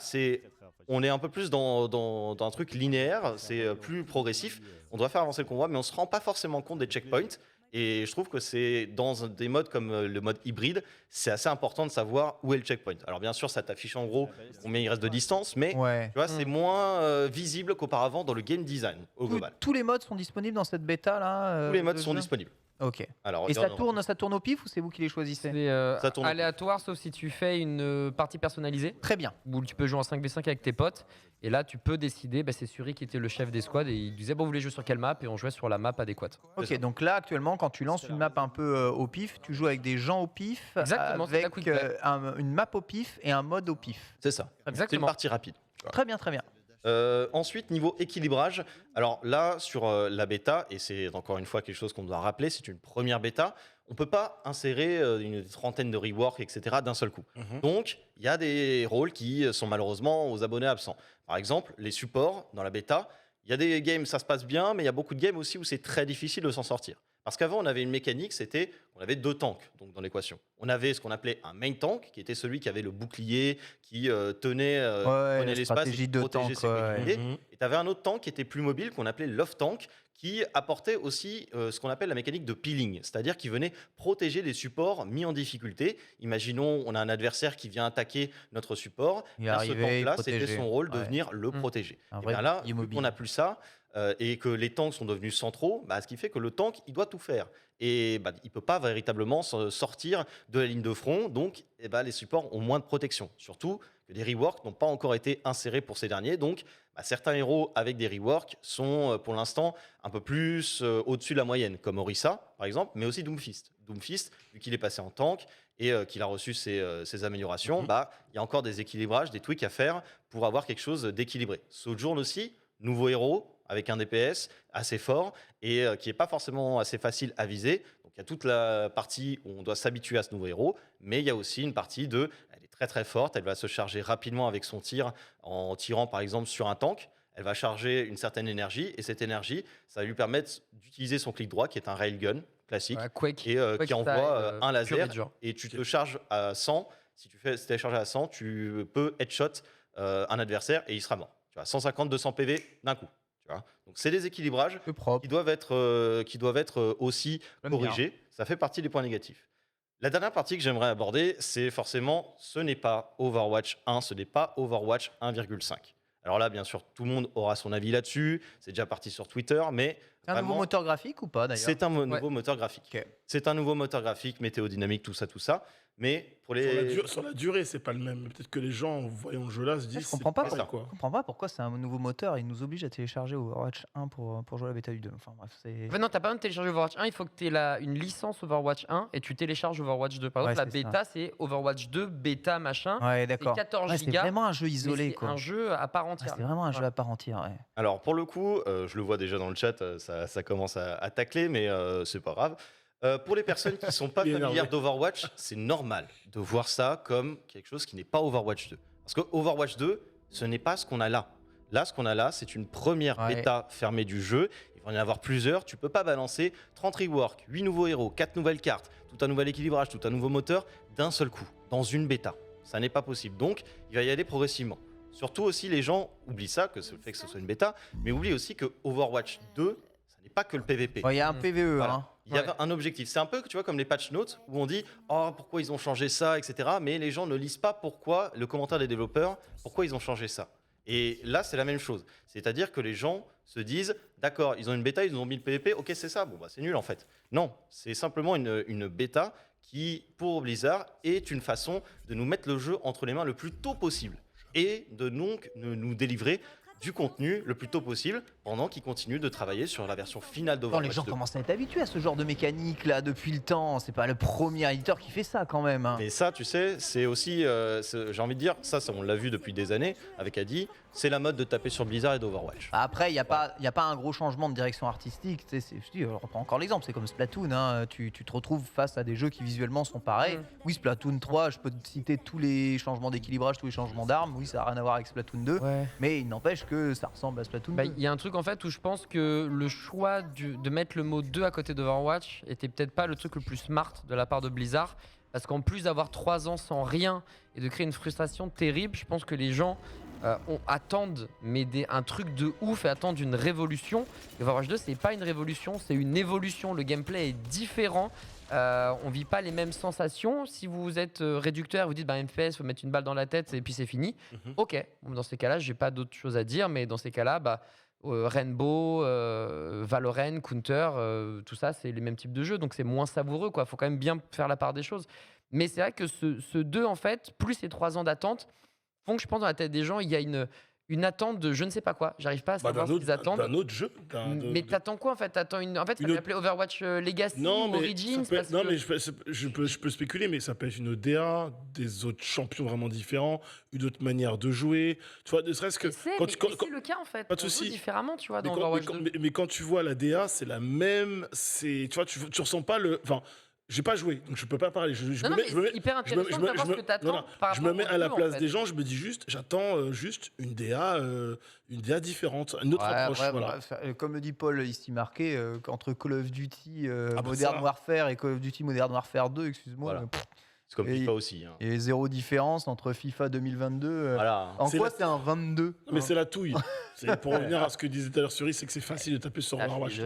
on est un peu plus dans un truc linéaire, c'est plus progressif. On doit faire avancer le convoi, mais on ne se rend pas forcément compte des checkpoints. Et je trouve que c'est dans des modes comme le mode hybride, c'est assez important de savoir où est le checkpoint. Alors bien sûr, ça t'affiche en gros combien il reste de distance, mais tu vois, c'est moins visible qu'auparavant dans le game design au global. Tous les modes sont disponibles dans cette bêta là. Tous les modes sont disponibles. Ok. Alors, et ça tourne au pif ou c'est vous qui les choisissez? C'est aléatoire, sauf si tu fais une partie personnalisée. Très bien. Où tu peux jouer en 5v5 avec tes potes. Et là, tu peux décider. C'est Suri qui était le chef des squads et il disait bon, vous voulez jouer sur quelle map? Et on jouait sur la map adéquate. Ok, donc là, actuellement, quand tu lances une map un peu au pif, tu joues avec des gens au pif. Exactement, avec une map au pif et un mode au pif. C'est ça. Exactement. C'est une partie rapide. Très bien, très bien. Ensuite, niveau équilibrage, alors là, sur la bêta, et c'est encore une fois quelque chose qu'on doit rappeler, c'est une première bêta, on ne peut pas insérer une trentaine de rework, etc. d'un seul coup. Donc, il y a des rôles qui sont malheureusement aux abonnés absents. Par exemple, les supports dans la bêta, il y a des games, ça se passe bien, mais il y a beaucoup de games aussi où c'est très difficile de s'en sortir. Parce qu'avant, on avait une mécanique, c'était on avait 2 tanks donc, dans l'équation. On avait ce qu'on appelait un main tank, qui était celui qui avait le bouclier, qui tenait l'espace et qui protégeait ses coéquipiers. Et tu avais un autre tank qui était plus mobile, qu'on appelait l'off tank, qui apportait aussi ce qu'on appelle la mécanique de peeling, c'est-à-dire qui venait protéger les supports mis en difficulté. Imaginons, on a un adversaire qui vient attaquer notre support. Ce tank-là, c'était son rôle de venir le protéger. Et bien là, vu qu'on n'a plus ça, et que les tanks sont devenus centraux, ce qui fait que le tank, il doit tout faire. Et il ne peut pas véritablement sortir de la ligne de front, donc les supports ont moins de protection. Surtout que des reworks n'ont pas encore été insérés pour ces derniers, donc certains héros avec des reworks sont pour l'instant un peu plus au-dessus de la moyenne, comme Orisa par exemple, mais aussi Doomfist. Doomfist, vu qu'il est passé en tank et qu'il a reçu ses améliorations, il y a encore des équilibrages, des tweaks à faire pour avoir quelque chose d'équilibré. Sojourn aussi, nouveau héros, avec un DPS assez fort et qui n'est pas forcément assez facile à viser. Donc il y a toute la partie où on doit s'habituer à ce nouveau héros, mais il y a aussi une partie elle est très très forte, elle va se charger rapidement avec son tir en tirant par exemple sur un tank. Elle va charger une certaine énergie et cette énergie, ça va lui permettre d'utiliser son clic droit qui est un railgun classique Quake qui envoie un laser et tu te charges à 100. Si tu es chargé à 100, tu peux headshot un adversaire et il sera mort. Tu vois, 150-200 PV d'un coup. Donc c'est des équilibrages qui doivent être aussi corrigés. Ça fait partie des points négatifs. La dernière partie que j'aimerais aborder, c'est forcément, ce n'est pas Overwatch 1, ce n'est pas Overwatch 1,5. Alors là, bien sûr, tout le monde aura son avis là-dessus. C'est déjà parti sur Twitter, mais c'est un nouveau moteur graphique ou pas d'ailleurs? C'est un nouveau moteur graphique. Okay. C'est un nouveau moteur graphique, météodynamique, tout ça. Mais pour sur la durée, c'est pas le même. Peut-être que les gens, en voyant le jeu là, se disent. Je comprends pas pourquoi c'est un nouveau moteur. Il nous oblige à télécharger Overwatch 1 pour jouer à la bêta du 2. Enfin bref, c'est. Non, t'as pas besoin de télécharger Overwatch 1. Il faut que tu aies une licence Overwatch 1 et tu télécharges Overwatch 2. Par exemple, la bêta, c'est Overwatch 2, bêta, machin. Ouais, d'accord. 14 c'est vraiment un jeu isolé, quoi. C'est un jeu à part entière. C'est vraiment un jeu à part entière. Ouais. Alors pour le coup, je le vois déjà dans le chat, ça commence à tacler, mais c'est pas grave. Pour les personnes qui ne sont pas familières d'Overwatch, c'est normal de voir ça comme quelque chose qui n'est pas Overwatch 2. Parce que Overwatch 2, ce n'est pas ce qu'on a là. Là, ce qu'on a là, c'est une première bêta fermée du jeu. Il va y en avoir plusieurs. Tu ne peux pas balancer 30 reworks, 8 nouveaux héros, 4 nouvelles cartes, tout un nouvel équilibrage, tout un nouveau moteur d'un seul coup, dans une bêta. Ça n'est pas possible. Donc, il va y aller progressivement. Surtout aussi, les gens oublient ça, que c'est le fait que ce soit une bêta, mais oublient aussi que Overwatch 2, ça n'est pas que le PVP. Il y a un PVE, voilà. Il y a un objectif. C'est un peu, tu vois, comme les patch notes où on dit « Oh, pourquoi ils ont changé ça, etc. » Mais les gens ne lisent pas pourquoi, le commentaire des développeurs, pourquoi ils ont changé ça. Et là, c'est la même chose. C'est-à-dire que les gens se disent « D'accord, ils ont une bêta, ils ont mis le PVP, ok, c'est ça. Bon, c'est nul en fait. » Non, c'est simplement une bêta qui, pour Blizzard, est une façon de nous mettre le jeu entre les mains le plus tôt possible et de donc nous délivrer du contenu le plus tôt possible pendant qu'ils continuent de travailler sur la version finale d'Overwatch 2. Les gens commencent à être habitués à ce genre de mécanique là depuis le temps. C'est pas le premier éditeur qui fait ça quand même. Mais ça, tu sais, c'est aussi, j'ai envie de dire, ça on l'a vu depuis des années avec Adi, c'est la mode de taper sur Blizzard et d'Overwatch. Après, il n'y a pas un gros changement de direction artistique. Tu sais, je reprends encore l'exemple, c'est comme Splatoon. Hein. Tu te retrouves face à des jeux qui visuellement sont pareils. Oui, Splatoon 3, je peux te citer tous les changements d'équilibrage, tous les changements d'armes. Oui, ça n'a rien à voir avec Splatoon 2. Ouais. Mais il n'empêche que ça ressemble à Splatoon 2. Il y a un truc en fait où je pense que le choix de mettre le mot 2 à côté d'Overwatch était peut-être pas le truc le plus smart de la part de Blizzard. Parce qu'en plus d'avoir 3 ans sans rien et de créer une frustration terrible, je pense que les gens attendent un truc de ouf et attendent une révolution. Et Overwatch 2, c'est pas une révolution, c'est une évolution. Le gameplay est différent. On vit pas les mêmes sensations. Si vous êtes réducteur, vous dites FPS, faut mettre une balle dans la tête et puis c'est fini. Ok, dans ces cas-là, j'ai pas d'autre chose à dire, mais dans ces cas-là, Rainbow, Valorant, Counter, tout ça, c'est les mêmes types de jeux, donc c'est moins savoureux, quoi. Faut quand même bien faire la part des choses. Mais c'est vrai que ce 2, en fait, plus les 3 ans d'attente, font que je pense dans la tête des gens, il y a une attente de je ne sais pas quoi. J'arrive pas à savoir ce qu'ils attendent. D'un autre jeu. Mais t'attends quoi en fait? T'attends en fait, ça peut appeler Overwatch Legacy ou Origins. Mais je peux spéculer, mais ça peut être une ODA, des autres champions vraiment différents, une autre manière de jouer. Tu vois, ne serait-ce que. C'est le cas en fait. Pas de souci. Différemment, tu vois, Mais dans Overwatch 2. mais quand tu vois la DA, c'est la même. Tu vois, tu ressens pas le. Enfin, j'ai pas joué, donc je peux pas parler. Je me mets, hyper intéressant de savoir ce que t'attends. Je me mets à la place des gens, je me dis juste, j'attends juste une DA différente, une autre approche. Voilà. Comme le dit Paul ici marqué, entre Call of Duty Modern Warfare et Call of Duty Modern Warfare 2, excuse-moi. Voilà. C'est comme FIFA aussi. Il y a zéro différence entre FIFA 2022. Voilà. En quoi c'est un 22 Mais c'est la touille. Pour revenir à ce que disait tout à l'heure Suri, c'est que c'est facile de taper sur Overwatch.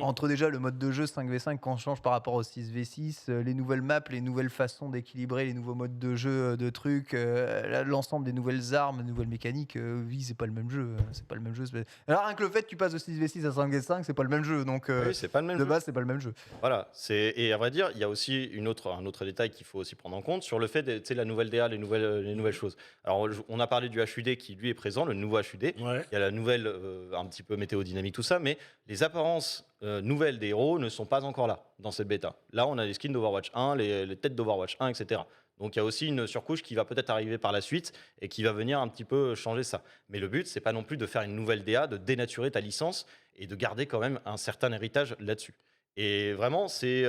Entre déjà le mode de jeu 5v5 qu'on change par rapport au 6v6, les nouvelles maps, les nouvelles façons d'équilibrer, les nouveaux modes de jeu, de trucs, l'ensemble des nouvelles armes, des nouvelles mécaniques, oui, c'est pas le même jeu. C'est pas le même jeu. Alors rien que le fait que tu passes de 6v6 à 5v5, c'est pas le même jeu. Donc oui, c'est pas le même de base, c'est pas le même jeu. Voilà. Et à vrai dire, il y a aussi un autre détail qu'il faut aussi prendre en compte sur le fait de la nouvelle DA, les nouvelles choses. Alors on a parlé du HUD qui lui est présent, le nouveau HUD. Ouais. Il y a la nouvelle un petit peu météo dynamique, tout ça, mais les apparences nouvelles des héros ne sont pas encore là dans cette bêta. Là, on a les skins d'Overwatch 1, les têtes d'Overwatch 1, etc. Donc il y a aussi une surcouche qui va peut-être arriver par la suite et qui va venir un petit peu changer ça. Mais le but, c'est pas non plus de faire une nouvelle DA, de dénaturer ta licence et de garder quand même un certain héritage là-dessus. Et vraiment, c'est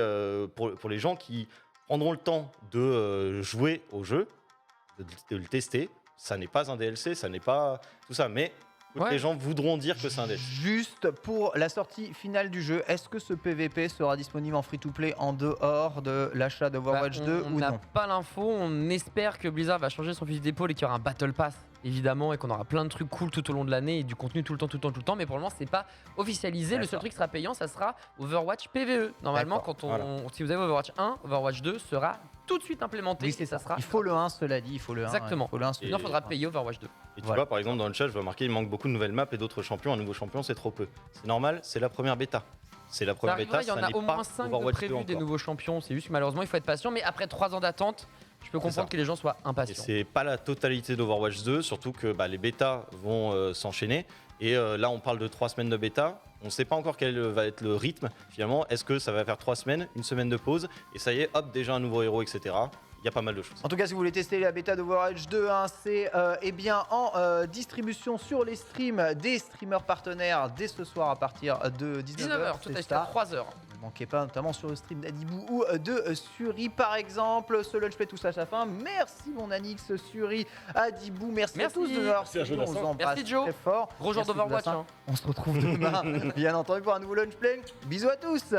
pour les gens qui prendront le temps de jouer au jeu, de le tester. Ça n'est pas un DLC, ça n'est pas tout ça, mais les gens voudront dire que c'est un DLC. Juste pour la sortie finale du jeu, est-ce que ce PVP sera disponible en free-to-play en dehors de l'achat d'Overwatch 2 ou non? On n'a pas l'info, on espère que Blizzard va changer son fusil d'épaule et qu'il y aura un Battle Pass, évidemment, et qu'on aura plein de trucs cool tout au long de l'année et du contenu tout le temps, mais pour le moment, c'est pas officialisé. Le seul truc qui sera payant, ça sera Overwatch PVE. Normalement, si vous avez Overwatch 1, Overwatch 2 sera tout de suite implémenté. Oui, et ça sera. Il faut le 1, cela dit, il faut le 1. Exactement. Sinon, il faudra payer Overwatch 2. Et tu vois, par exemple, dans le chat, je vois marquer il manque beaucoup de nouvelles maps et d'autres champions. Un nouveau champion, c'est trop peu. C'est normal, c'est la première bêta. C'est la première bêta. Il y en a au moins 5 de prévus des nouveaux champions. C'est juste que malheureusement, il faut être patient. Mais après 3 ans d'attente, je peux comprendre que les gens soient impatients. Et c'est pas la totalité d'Overwatch 2, surtout que les bêtas vont s'enchaîner. Et là, on parle de 3 semaines de bêta. On ne sait pas encore quel va être le rythme. Finalement, est-ce que ça va faire 3 semaines, une semaine de pause, et ça y est, hop, déjà un nouveau héros, etc. Il y a pas mal de choses. En tout cas, si vous voulez tester la bêta d'Overwatch 2, c'est en distribution sur les streams des streamers partenaires dès ce soir à partir de 19h. Tout à l'heure, 3h. Ne manquez pas, notamment sur le stream d'Adibou ou de Suri par exemple. Ce lunch play tout ça à sa fin. Merci mon Anix, Suri, Adibou. Merci à tous de nous avoir suivis. On vous embrasse très fort. Gros jour d'Overwatch. On se retrouve demain, bien entendu, pour un nouveau lunch play. Bisous à tous.